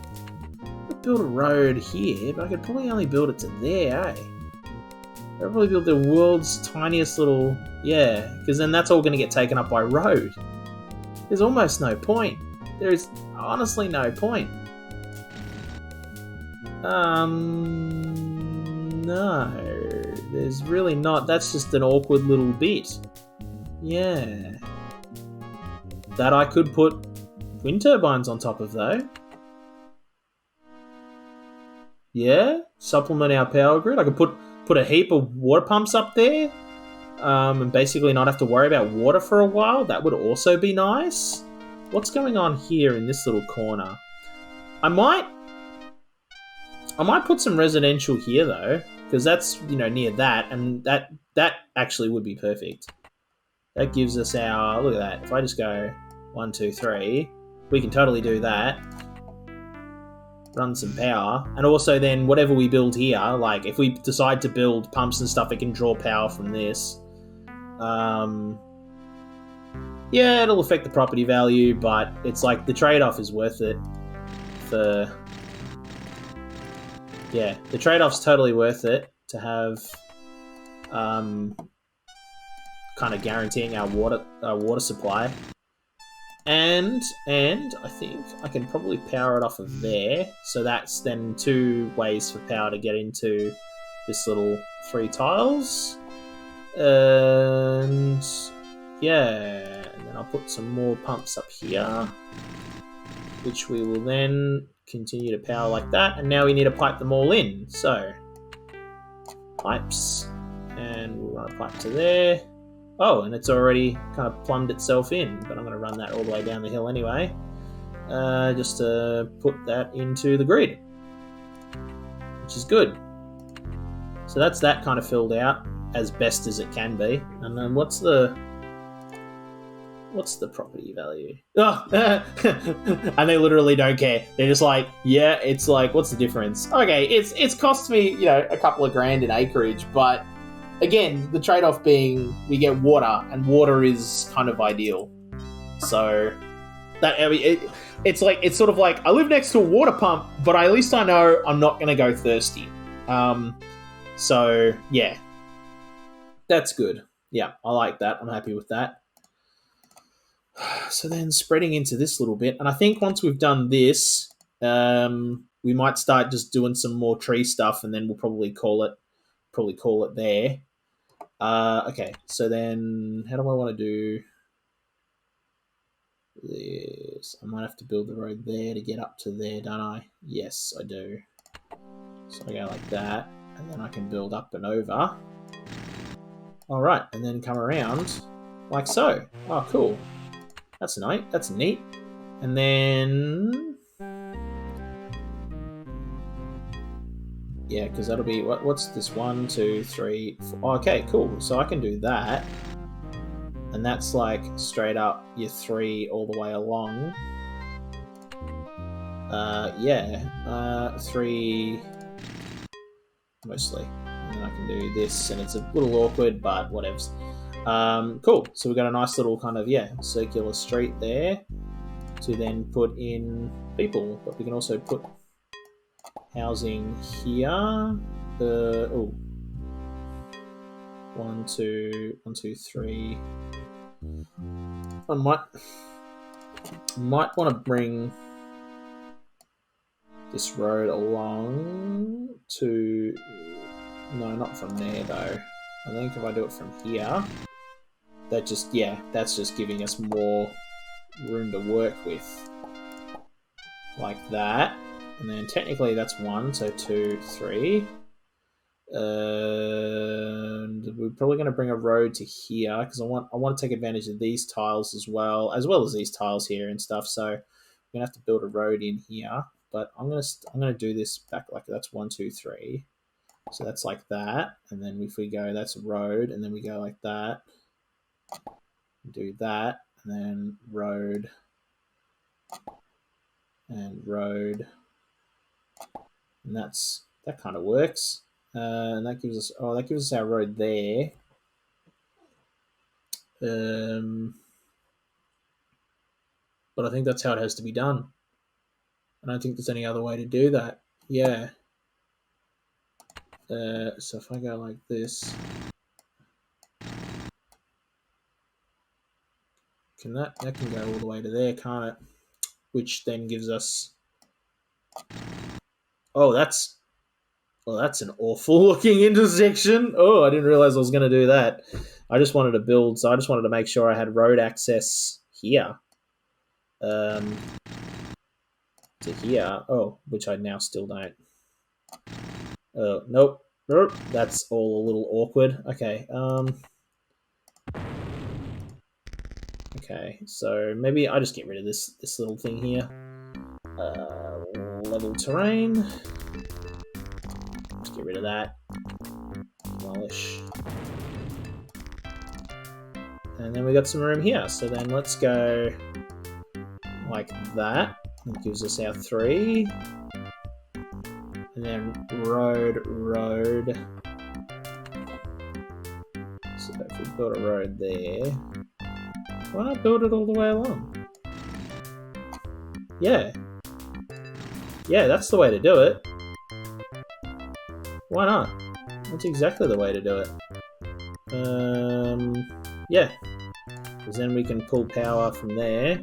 build a road here, but I could probably only build it to there, eh? I'd probably build the world's tiniest little... Yeah, because then that's all going to get taken up by road. There's almost no point. There is honestly no point. No. There's really not. That's just an awkward little bit. Yeah. That I could put wind turbines on top of, though. Yeah, supplement our power grid. I could put a heap of water pumps up there, and basically not have to worry about water for a while. That would also be nice. What's going on here in this little corner? I might put some residential here though, because that's near that, and that actually would be perfect. That gives us our, look at that. If I just go 1, 2, 3, we can totally do that. Run some power, and also then whatever we build here, like if we decide to build pumps and stuff, it can draw power from this. Yeah, it'll affect the property value, but it's like the trade-off is worth it. The trade-off's totally worth it to have kind of guaranteeing our water supply. And I think I can probably power it off of there. So that's then 2 ways for power to get into this little 3 tiles. And yeah, and then I'll put some more pumps up here, which we will then continue to power like that. And now we need to pipe them all in. So pipes, and we'll run a pipe to there. Oh, and it's already kind of plumbed itself in, but I'm going to run that all the way down the hill anyway, just to put that into the grid, which is good. So that's that kind of filled out as best as it can be. And then what's the property value? Oh, and they literally don't care. They're just like, yeah, it's like, what's the difference? Okay, it's cost me a couple of grand in acreage, but again, the trade-off being we get water, and water is kind of ideal. So that it's sort of like I live next to a water pump, but at least I know I'm not going to go thirsty. So yeah, that's good. Yeah, I like that. I'm happy with that. So then spreading into this little bit, and I think once we've done this, we might start just doing some more tree stuff, and then we'll probably call it there. Okay, so then how do I want to do this? I might have to build the road there to get up to there, don't I? Yes, I do. So I go like that, and then I can build up and over. All right, and then come around like so. Oh, cool. That's nice. That's neat. And then yeah, because that'll be what's this? 1, 2, 3, 4. Oh, okay, cool. So I can do that, and that's like straight up your 3 all the way along. Yeah, 3 mostly. And then I can do this, and it's a little awkward, but whatevs. Cool. So we've got a nice little kind of circular street there to then put in people, but we can also put housing here. Oh, 1, 2, 1, 2, 3. I might want to bring this road along to. No, not from there though. I think if I do it from here, that's just giving us more room to work with, like that. And then technically that's 1, so 2, 3. And we're probably going to bring a road to here because I want to take advantage of these tiles as well as these tiles here and stuff. So we're gonna have to build a road in here. But I'm gonna do this back like that's 1, 2, 3. So that's like that, and then if we go, that's a road, and then we go like that, do that, and then road, and road, and that kind of works. And that gives us our road there. But I think that's how it has to be done. I don't think there's any other way to do that. Yeah. So if I go like this, that can go all the way to there, can't it? Which then gives us. Oh, that's an awful looking intersection. Oh, I didn't realize I was going to do that. I just wanted to build, so I just wanted to make sure I had road access here. To here. Oh, which I now still don't. Oh, nope. That's all a little awkward. Okay. Okay, so maybe I just get rid of this little thing here. Level terrain. Just get rid of that. Demolish. And then we got some room here. So then let's go like that. It gives us our 3. And then road. So if we build a road there, why not build it all the way along? Yeah. Yeah, that's the way to do it. Why not? That's exactly the way to do it. Yeah. Because then we can pull power from there.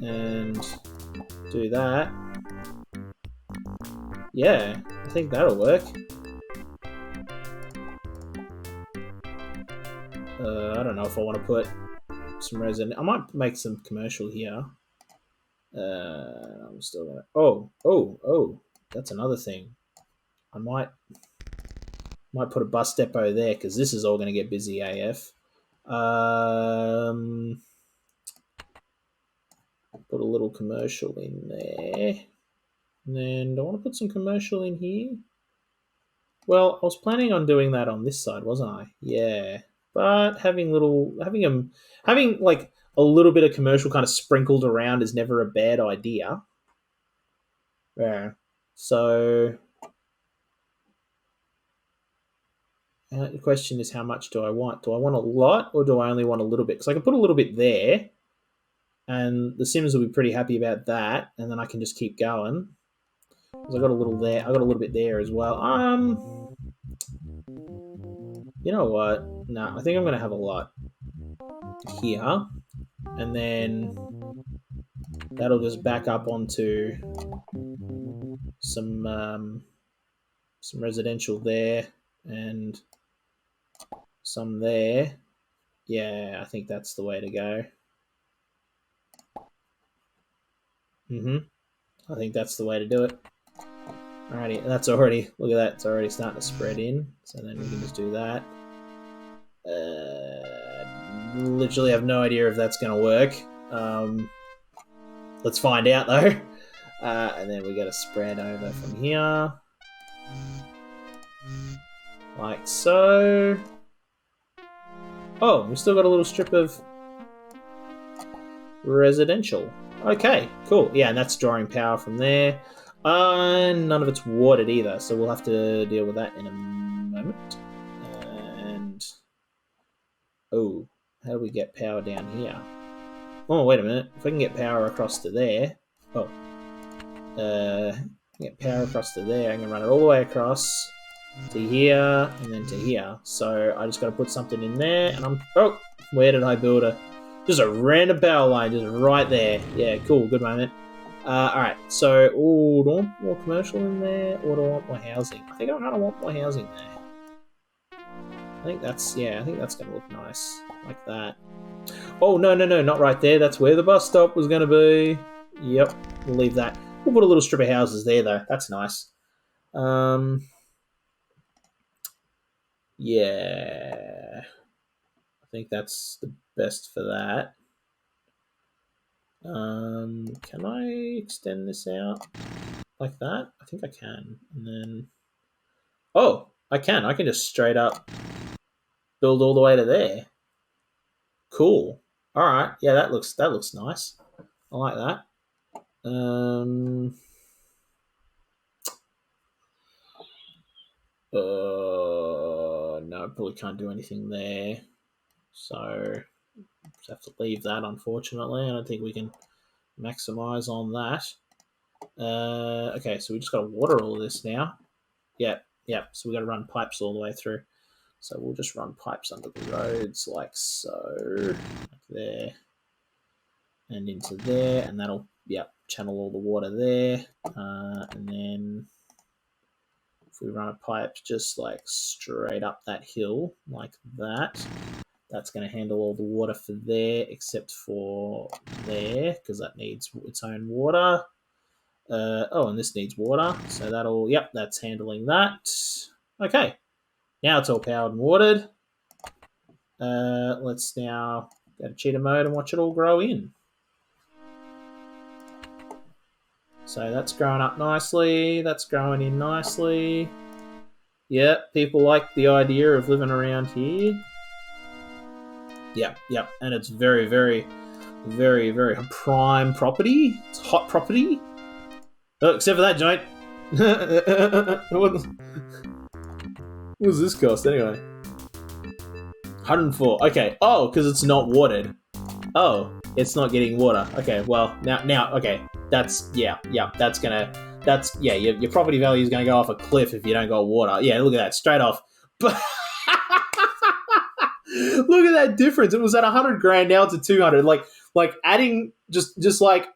And do that. Yeah, I think that'll work. I don't know if I want to put some resident. I might make some commercial here. I'm still gonna. Oh! That's another thing. I might put a bus depot there because this is all going to get busy AF. Put a little commercial in there. And then do I want to put some commercial in here? Well, I was planning on doing that on this side, wasn't I? Yeah. But having like a little bit of commercial kind of sprinkled around is never a bad idea. Yeah. So the question is, how much do I want? Do I want a lot or do I only want a little bit? Because I can put a little bit there, and the Sims will be pretty happy about that, and then I can just keep going. Because I got a little there, I got a little bit there as well. You know what? No, I think I'm going to have a lot here. And then that'll just back up onto some residential there and some there. Yeah, I think that's the way to go. I think that's the way to do it. Alrighty, that's already, look at that, it's already starting to spread in. So then we can just do that. Literally have no idea if that's going to work. Let's find out though. And then we got to spread over from here. Like so. Oh, we still got a little strip of residential. Okay, cool. Yeah, and that's drawing power from there. None of it's watered either, so we'll have to deal with that in a moment. And oh, how do we get power down here? Oh, wait a minute. If I can get power across to there. Oh. Get power across to there. I can run it all the way across to here and then to here. So I just got to put something in there, and I'm. Oh, where did I build a? Just a random power line, just right there. Yeah, cool. Good moment. All right. So, do I want more commercial in there, or do I want more housing? I think I'm gonna want more housing there. I think that's gonna look nice like that. Oh no, not right there. That's where the bus stop was gonna be. Yep, we'll leave that. We'll put a little strip of houses there though. That's nice. Yeah, I think that's the best for that. Can I extend this out like that? I think I can. And then, oh, I can. I can just straight up build all the way to there. Cool. All right. Yeah, that looks nice. I like that. No, I probably can't do anything there. So just have to leave that, unfortunately. I don't think we can maximize on that. Okay, so we just got to water all of this now. Yeah. So we got to run pipes all the way through. So we'll just run pipes under the roads like so, like there, and into there, and that'll channel all the water there. And then if we run a pipe just like straight up that hill like that, that's going to handle all the water for there except for there because that needs its own water. And this needs water, so that'll, that's handling that. Okay, now it's all powered and watered. Let's now go to cheetah mode and watch it all grow in. So that's growing up nicely. That's growing in nicely. Yep, people like the idea of living around here. Yep, and it's very, very, very, very prime property. It's hot property. Oh, except for that joint. What does this cost anyway? 104. Okay. Oh, because it's not watered. Oh, it's not getting water. Okay. Well, now. Okay. That's your property value is gonna go off a cliff if you don't got water. Yeah. Look at that. Straight off. But look at that difference. It was at 100 grand. Now it's at 200. Like adding just like.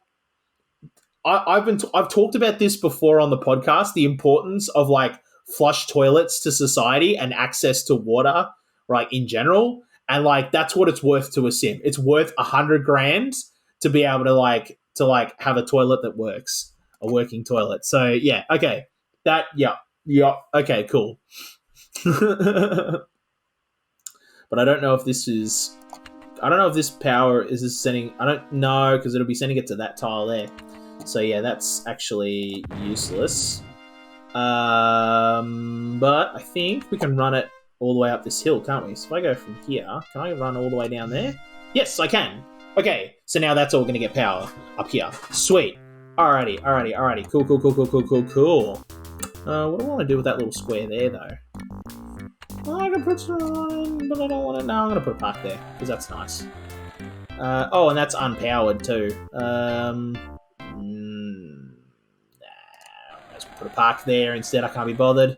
I've talked about this before on the podcast, the importance of like flush toilets to society and access to water, right, in general. And like that's what it's worth to a sim. It's worth 100 grand to be able to have a toilet that works, a working toilet. So yeah, okay. That okay, cool. But I don't know if this power is this sending. I don't know because it'll be sending it to that tile there. So yeah, that's actually useless. But I think we can run it all the way up this hill, can't we? So if I go from here, can I run all the way down there? Yes, I can. Okay, so now that's all going to get power up here. Sweet. Alrighty. Cool. What do I want to do with that little square there, though? I can put some on, but I don't want it. No, I'm going to put a park there, because that's nice. And that's unpowered, too. Let's put a park there instead. I can't be bothered.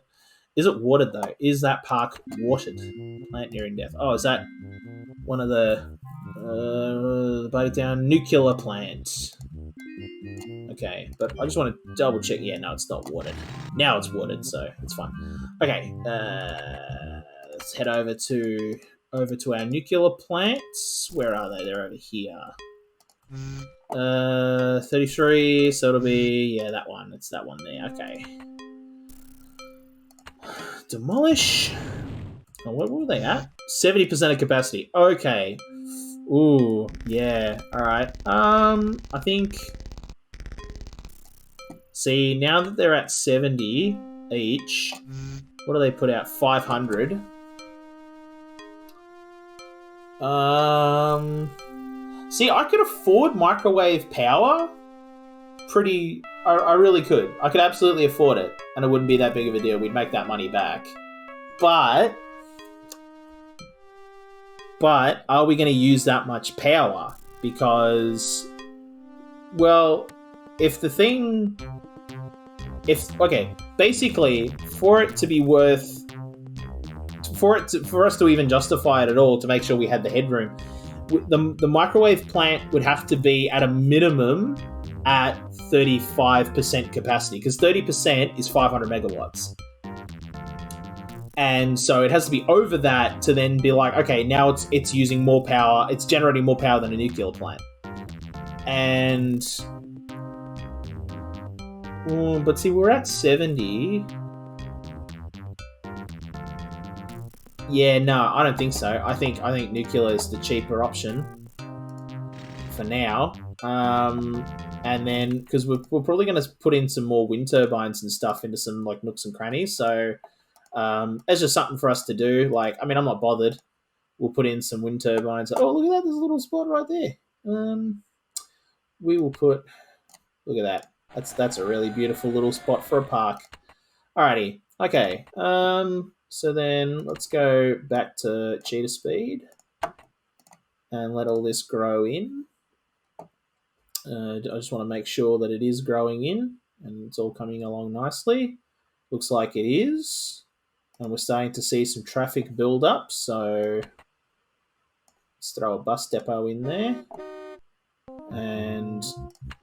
Is it watered though? Is that park watered? Plant nearing death. Oh, is that one of the bite it down nuclear plant? Okay, but I just want to double check. Yeah, no, it's not watered. Now it's watered, so it's fine. Okay, let's head over to our nuclear plants. Where are they? They're over here. 33. So it'll be that one. It's that one there. Okay. Demolish. Oh, what were they at? 70% of capacity. Okay. Ooh, yeah. All right. I think. See, now that they're at 70 each, what do they put out? 500. See, I could afford microwave power. I really could. I could absolutely afford it, and it wouldn't be that big of a deal. We'd make that money back. But are we going to use that much power? Because, well, basically, for it to be worth, for us to even justify it at all, to make sure we had the headroom, the microwave plant would have to be at a minimum at 35% capacity, because 30% is 500 megawatts. And so it has to be over that to then be like, okay, now it's using more power, it's generating more power than a nuclear plant. And but see, we're at 70. Yeah, no, I don't think so. I think nuclear is the cheaper option for now. And then because we're probably going to put in some more wind turbines and stuff into some like nooks and crannies. So it's just something for us to do. Like, I mean, I'm not bothered. We'll put in some wind turbines. Oh, look at that! There's a little spot right there. We will put. Look at that. That's a really beautiful little spot for a park. Alrighty. Okay. So then let's go back to cheetah speed and let all this grow in. I just want to make sure that it is growing in and it's all coming along nicely. Looks like it is. And we're starting to see some traffic build up. So let's throw a bus depot in there. And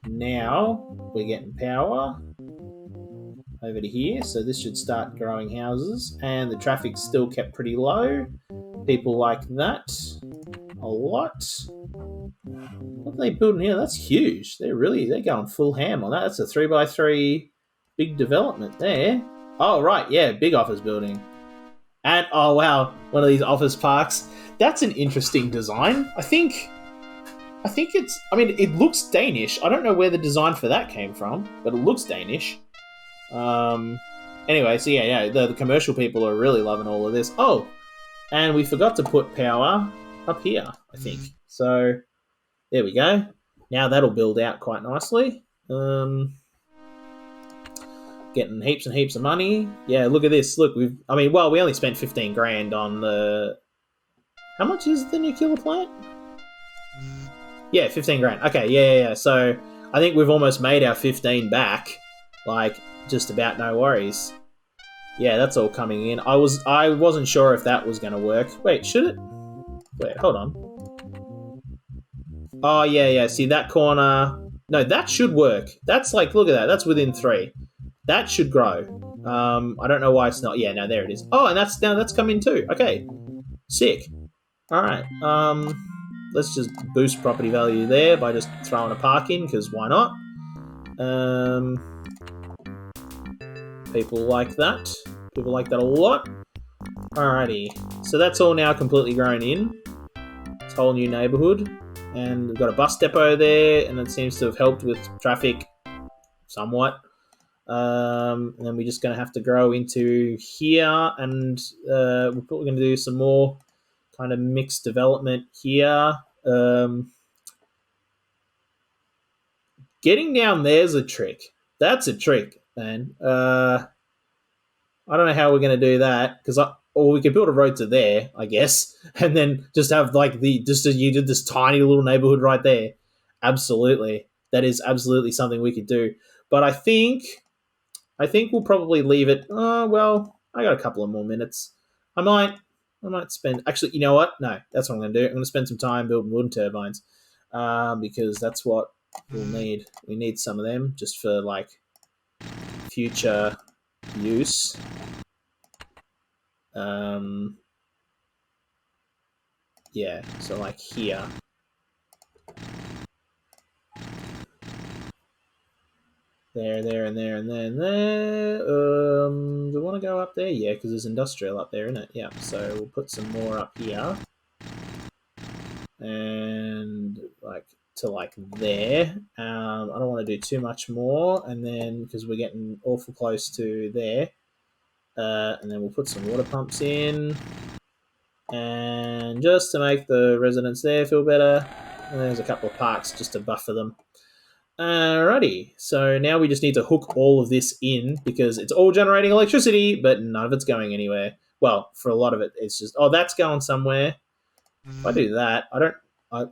now we're getting power over to here, so this should start growing houses, and the traffic's still kept pretty low. People like that a lot. What are they building here? That's huge. They're going full ham on that. That's a 3x3 big development there. Oh right, yeah, big office building. And oh wow, one of these office parks. That's an interesting design. I think it's, I mean, it looks Danish. I don't know where the design for that came from, but it looks Danish. Anyway, so yeah, the commercial people are really loving all of this. Oh, and we forgot to put power up here, I think. So there we go. Now that'll build out quite nicely. Getting heaps and heaps of money. Yeah, look at this. Look, we only spent 15 grand on the. How much is the nuclear plant? Yeah, 15 grand. Okay, yeah. So I think we've almost made our 15 back. Like, just about, no worries. Yeah, that's all coming in. I wasn't sure if that was going to work. Wait, should it? Wait, hold on. Oh, yeah. See, that corner. No, that should work. That's like, look at that. That's within 3. That should grow. I don't know why it's not. Yeah, no, there it is. Oh, and that's come in too. Okay. Sick. All right. Let's just boost property value there by just throwing a park in, because why not? People like that. People like that a lot. Alrighty. So that's all now completely grown in. This whole new neighbourhood. And we've got a bus depot there, and it seems to have helped with traffic somewhat. And then we're just going to have to grow into here, and we're probably going to do some more kind of mixed development here. Getting down there's a trick. That's a trick, man. I don't know how we're going to do that, because we could build a road to there, I guess, and then just have like you did this tiny little neighborhood right there. Absolutely, that is absolutely something we could do. But I think we'll probably leave it. Well, I got a couple of more minutes. I might spend. Actually, you know what? No, that's what I'm going to do. I'm going to spend some time building wind turbines, because that's what we'll need. We need some of them just for like future use. Yeah. So like here. There, and there, and there, and there. Do we want to go up there? Yeah, because there's industrial up there, isn't it? Yeah, so we'll put some more up here. And like to like there. I don't want to do too much more, and then because we're getting awful close to there. And then we'll put some water pumps in. And just to make the residents there feel better. And there's a couple of parks just to buffer them. Alrighty, so now we just need to hook all of this in because it's all generating electricity, but none of it's going anywhere. Well, for a lot of it, it's just, oh, that's going somewhere. If I do that,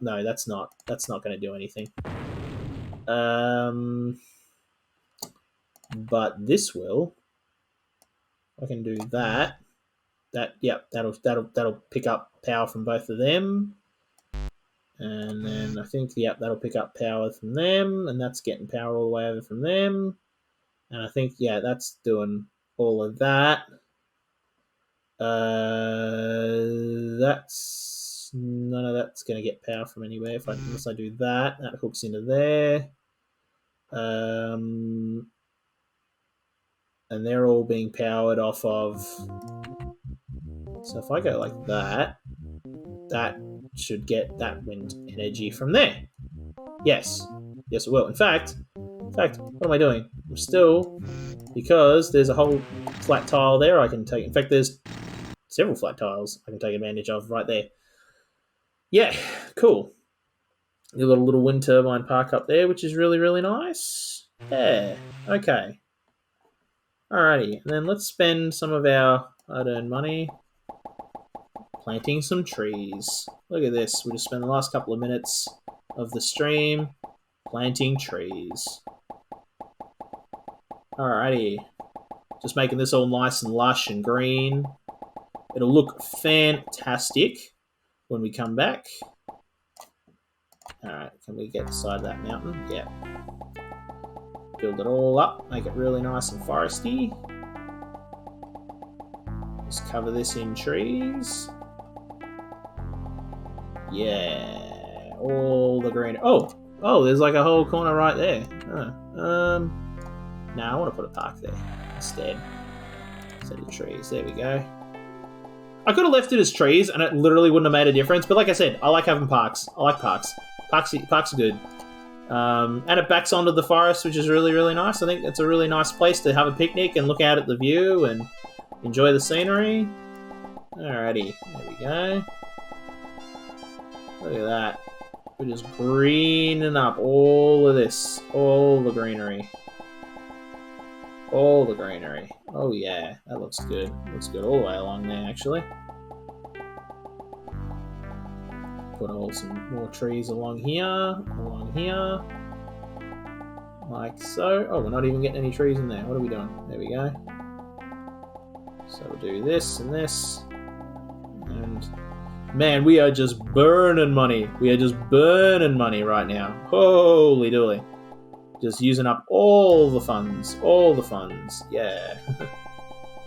no, that's not going to do anything. But this will. I can do that. That'll pick up power from both of them. And then I think, that'll pick up power from them, and that's getting power all the way over from them. And I think, that's doing all of that. That's none of that's going to get power from anywhere unless I do that. That hooks into there. And they're all being powered off of. So if I go like that, that should get that wind energy from there. Yes, it will. In fact, what am I doing? I'm still, because there's a whole flat tile there I can take. In fact, there's several flat tiles I can take advantage of right there. Yeah, cool. You've got a little wind turbine park up there, which is really, really nice. Yeah, okay. Alrighty, and then let's spend some of our hard-earned money planting some trees. Look at this. We just spent the last couple of minutes of the stream planting trees. Alrighty. Just making this all nice and lush and green. It'll look fantastic when we come back. Alright, can we get the side of that mountain? Yeah. Build it all up, make it really nice and foresty. Just cover this in trees. Yeah, all the green. Oh, there's like a whole corner right there. No, I want to put a park there instead of trees. There we go. I could have left it as trees, and it literally wouldn't have made a difference. But like I said, I like having parks. I like parks. Parks are good. And it backs onto the forest, which is really, really nice. I think it's a really nice place to have a picnic and look out at the view and enjoy the scenery. Alrighty, there we go. Look at that. We're just greening up all of this. All the greenery. All the greenery. Oh yeah, that looks good. Looks good all the way along there, actually. Put some more trees along here. Like so. Oh, we're not even getting any trees in there. What are we doing? There we go. So we'll do this and this. And man, we are just burning money. We are just burning money right now. Holy dooly. Just using up all the funds. Yeah.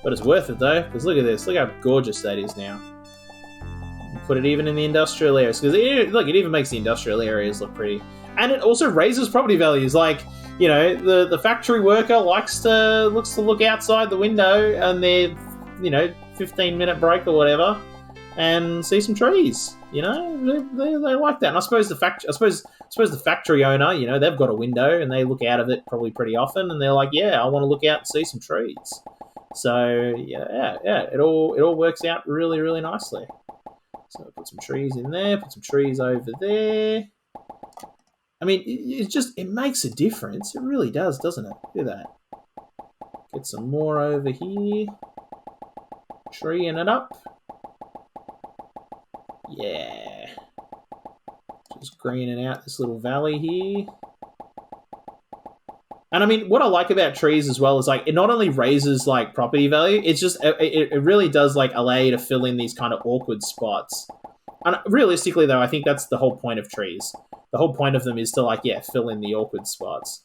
But it's worth it though, because look at this. Look how gorgeous that is now. Put it even in the industrial areas, because it even makes the industrial areas look pretty. And it also raises property values. Like, you know, the factory worker looks to look outside the window and their 15-minute break or whatever and see some trees. You know, they like that. And I suppose the factory owner, they've got a window and they look out of it probably pretty often, and they're like, yeah, I want to look out and see some trees. So yeah, it all works out really, really nicely. So put some trees in there, put some trees over there. I mean, it makes a difference. It really does, doesn't it? Look at that. Get some more over here. Treeing it up. Yeah. Just greening out this little valley here. And I mean, what I like about trees as well is like it not only raises like property value, it's just it really does like allow you to fill in these kind of awkward spots. And realistically, though, I think that's the whole point of trees. The whole point of them is to like fill in the awkward spots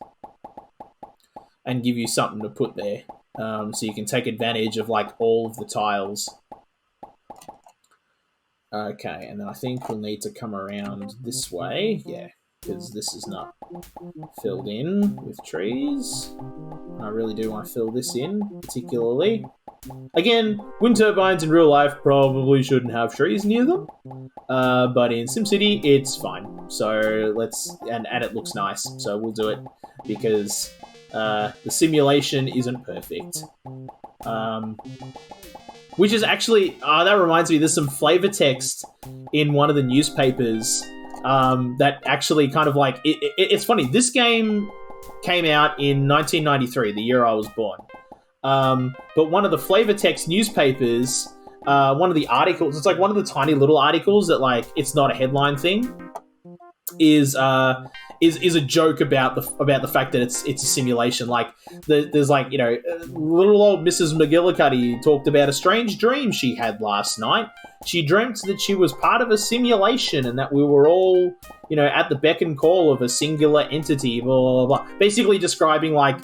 and give you something to put there, so you can take advantage of like all of the tiles. Okay, and then I think we'll need to come around this way, because this is not filled in with trees. I really do want to fill this in, particularly. Again, wind turbines in real life probably shouldn't have trees near them, but in SimCity, it's fine. So and it looks nice, so we'll do it, because the simulation isn't perfect. Which is actually, that reminds me, there's some flavor text in one of the newspapers that actually kind of like, it's funny, this game came out in 1993, the year I was born. But one of the flavor text newspapers, one of the articles, it's like one of the tiny little articles that like, it's not a headline thing, is a joke about the fact that it's a simulation. Like there's like, little old Mrs. McGillicuddy talked about a strange dream she had last night. She dreamt that she was part of a simulation and that we were all, at the beck and call of a singular entity, blah, blah, blah. Basically describing like,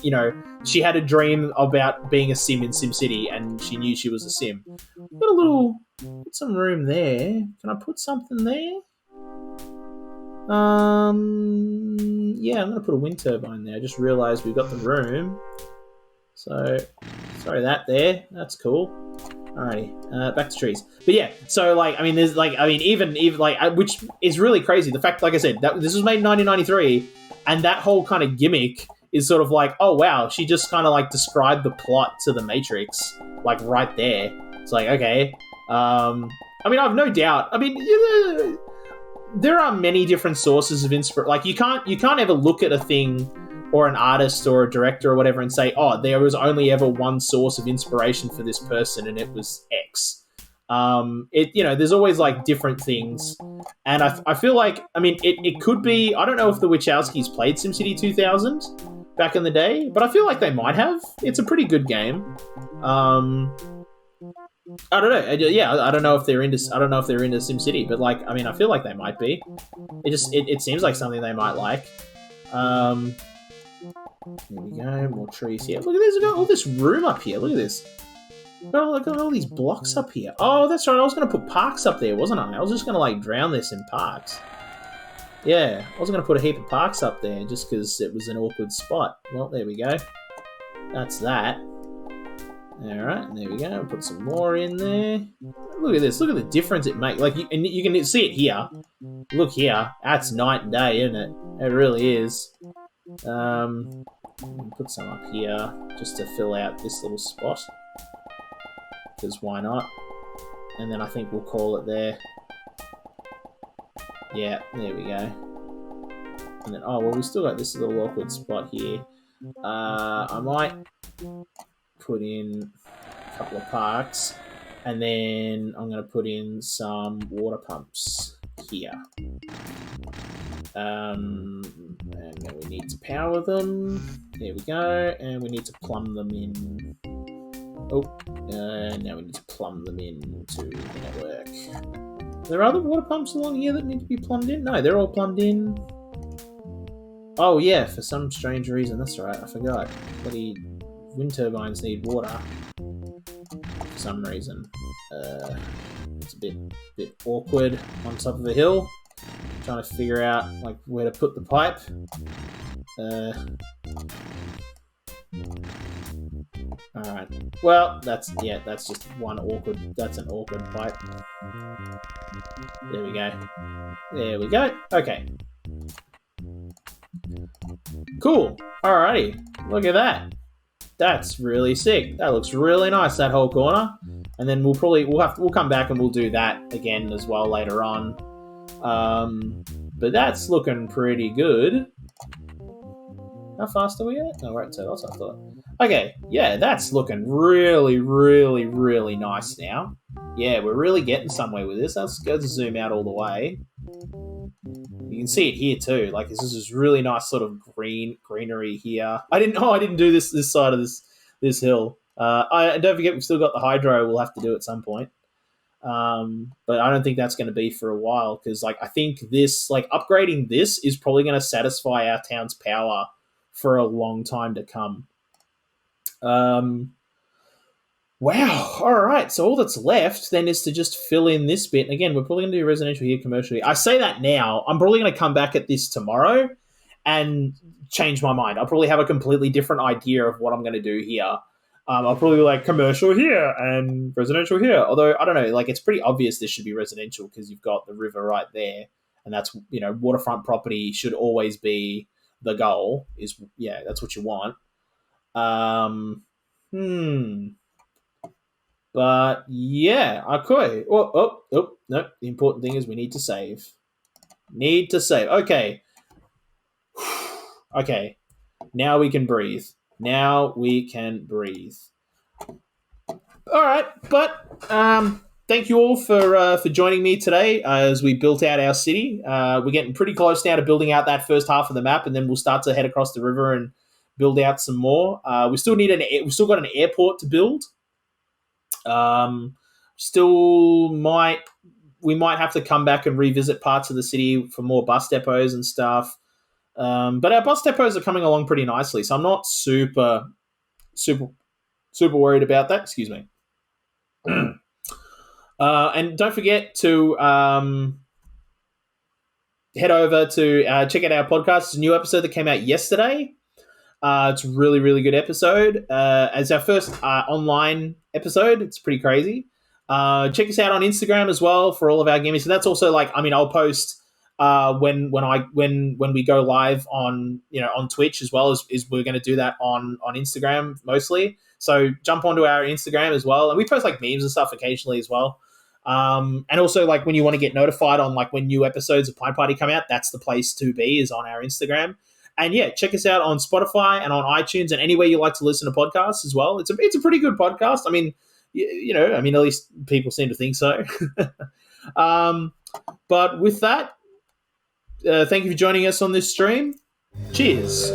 she had a dream about being a sim in SimCity and she knew she was a sim. Put some room there. Can I put something there? Yeah, I'm going to put a wind turbine there. I just realised we've got the room. So, throw that there. That's cool. Alrighty, back to trees. But yeah, so like, I mean, there's like, I mean, even like, which is really crazy. The fact, like I said, that this was made in 1993, and that whole kind of gimmick is sort of like, oh wow, she just kind of like described the plot to the Matrix, like right there. It's like, okay. I mean, I've no doubt. I mean, there are many different sources of inspiration. Like you can't ever look at a thing or an artist or a director or whatever and say, oh, there was only ever one source of inspiration for this person and it was X. There's always like different things. And I feel like, I mean, it could be, I don't know if the Wachowskis played SimCity 2000 back in the day, but I feel like they might have. It's a pretty good game. I don't know. Yeah, I don't know if they're into SimCity, but like, I mean, I feel like they might be. It seems like something they might like. Here we go. More trees here. Look at this. We've got all this room up here. Look at this. Got all these blocks up here. Oh, that's right. I was going to put parks up there, wasn't I? I was just going to like drown this in parks. Yeah, I was going to put a heap of parks up there just because it was an awkward spot. Well, there we go. That's that. Alright, there we go. I'll put some more in there. Look at this. Look at the difference it makes. Like, you can see it here. Look here. That's night and day, isn't it? It really is. Put some up here just to fill out this little spot. Because why not? And then I think we'll call it there. Yeah, there we go. And then, oh, well, we still got this little awkward spot here. I might put in a couple of parks, and then I'm going to put in some water pumps here. And then we need to power them. There we go. And we need to plumb them in. Oh, now we need to plumb them into the network. Are there other water pumps along here that need to be plumbed in? No, they're all plumbed in. Oh yeah, for some strange reason. That's right, I forgot. Bloody wind turbines need water for some reason. It's a bit awkward on top of a hill. Trying to figure out like where to put the pipe. Alright. Well, that's just one awkward. That's an awkward pipe. There we go. There we go. Okay. Cool. Alrighty. Look at that. That's really sick. That looks really nice, that whole corner. And then we'll come back and we'll do that again as well later on. But that's looking pretty good. How fast are we at? No, we're at 2. That's what I thought. Okay, yeah, that's looking really, really, really nice now. Yeah, we're really getting somewhere with this. Let's go zoom out all the way. You can can see it here too. Like this is this really nice sort of greenery here. I didn't do this side of this hill. I don't forget we've still got the hydro. We'll have to do at some point. But I don't think that's going to be for a while because like I think this like upgrading this is probably going to satisfy our town's power for a long time to come. Wow. All right. So all that's left then is to just fill in this bit. And again, we're probably going to do residential here, commercially. I say that now. I'm probably going to come back at this tomorrow and change my mind. I'll probably have a completely different idea of what I'm going to do here. I'll probably be like commercial here and residential here. Although, I don't know, like it's pretty obvious this should be residential because you've got the river right there. And that's, waterfront property should always be the goal is, that's what you want. But yeah, okay. No. The important thing is we need to save. Okay. Okay. Now we can breathe. All right, but thank you all for joining me today as we built out our city. We're getting pretty close now to building out that first half of the map, and then we'll start to head across the river and build out some more. We still got an airport to build. We might have to come back and revisit parts of the city for more bus depots and stuff. But our bus depots are coming along pretty nicely, so I'm not super worried about that. Excuse me. And don't forget to head over to check out our podcast. It's a new episode that came out yesterday. It's a really, really good episode. It's our first online episode. It's pretty crazy. Check us out on Instagram as well for all of our gimmicks. And that's also I'll post when we go live on Twitch as well as we're going to do that on Instagram mostly. So jump onto our Instagram as well, and we post memes and stuff occasionally as well. And also when you want to get notified on when new episodes of Pint Party come out, that's the place to be, is on our Instagram. And yeah, check us out on Spotify and on iTunes and anywhere you like to listen to podcasts as well. It's a pretty good podcast. I mean, at least people seem to think so. But with that, thank you for joining us on this stream. Cheers.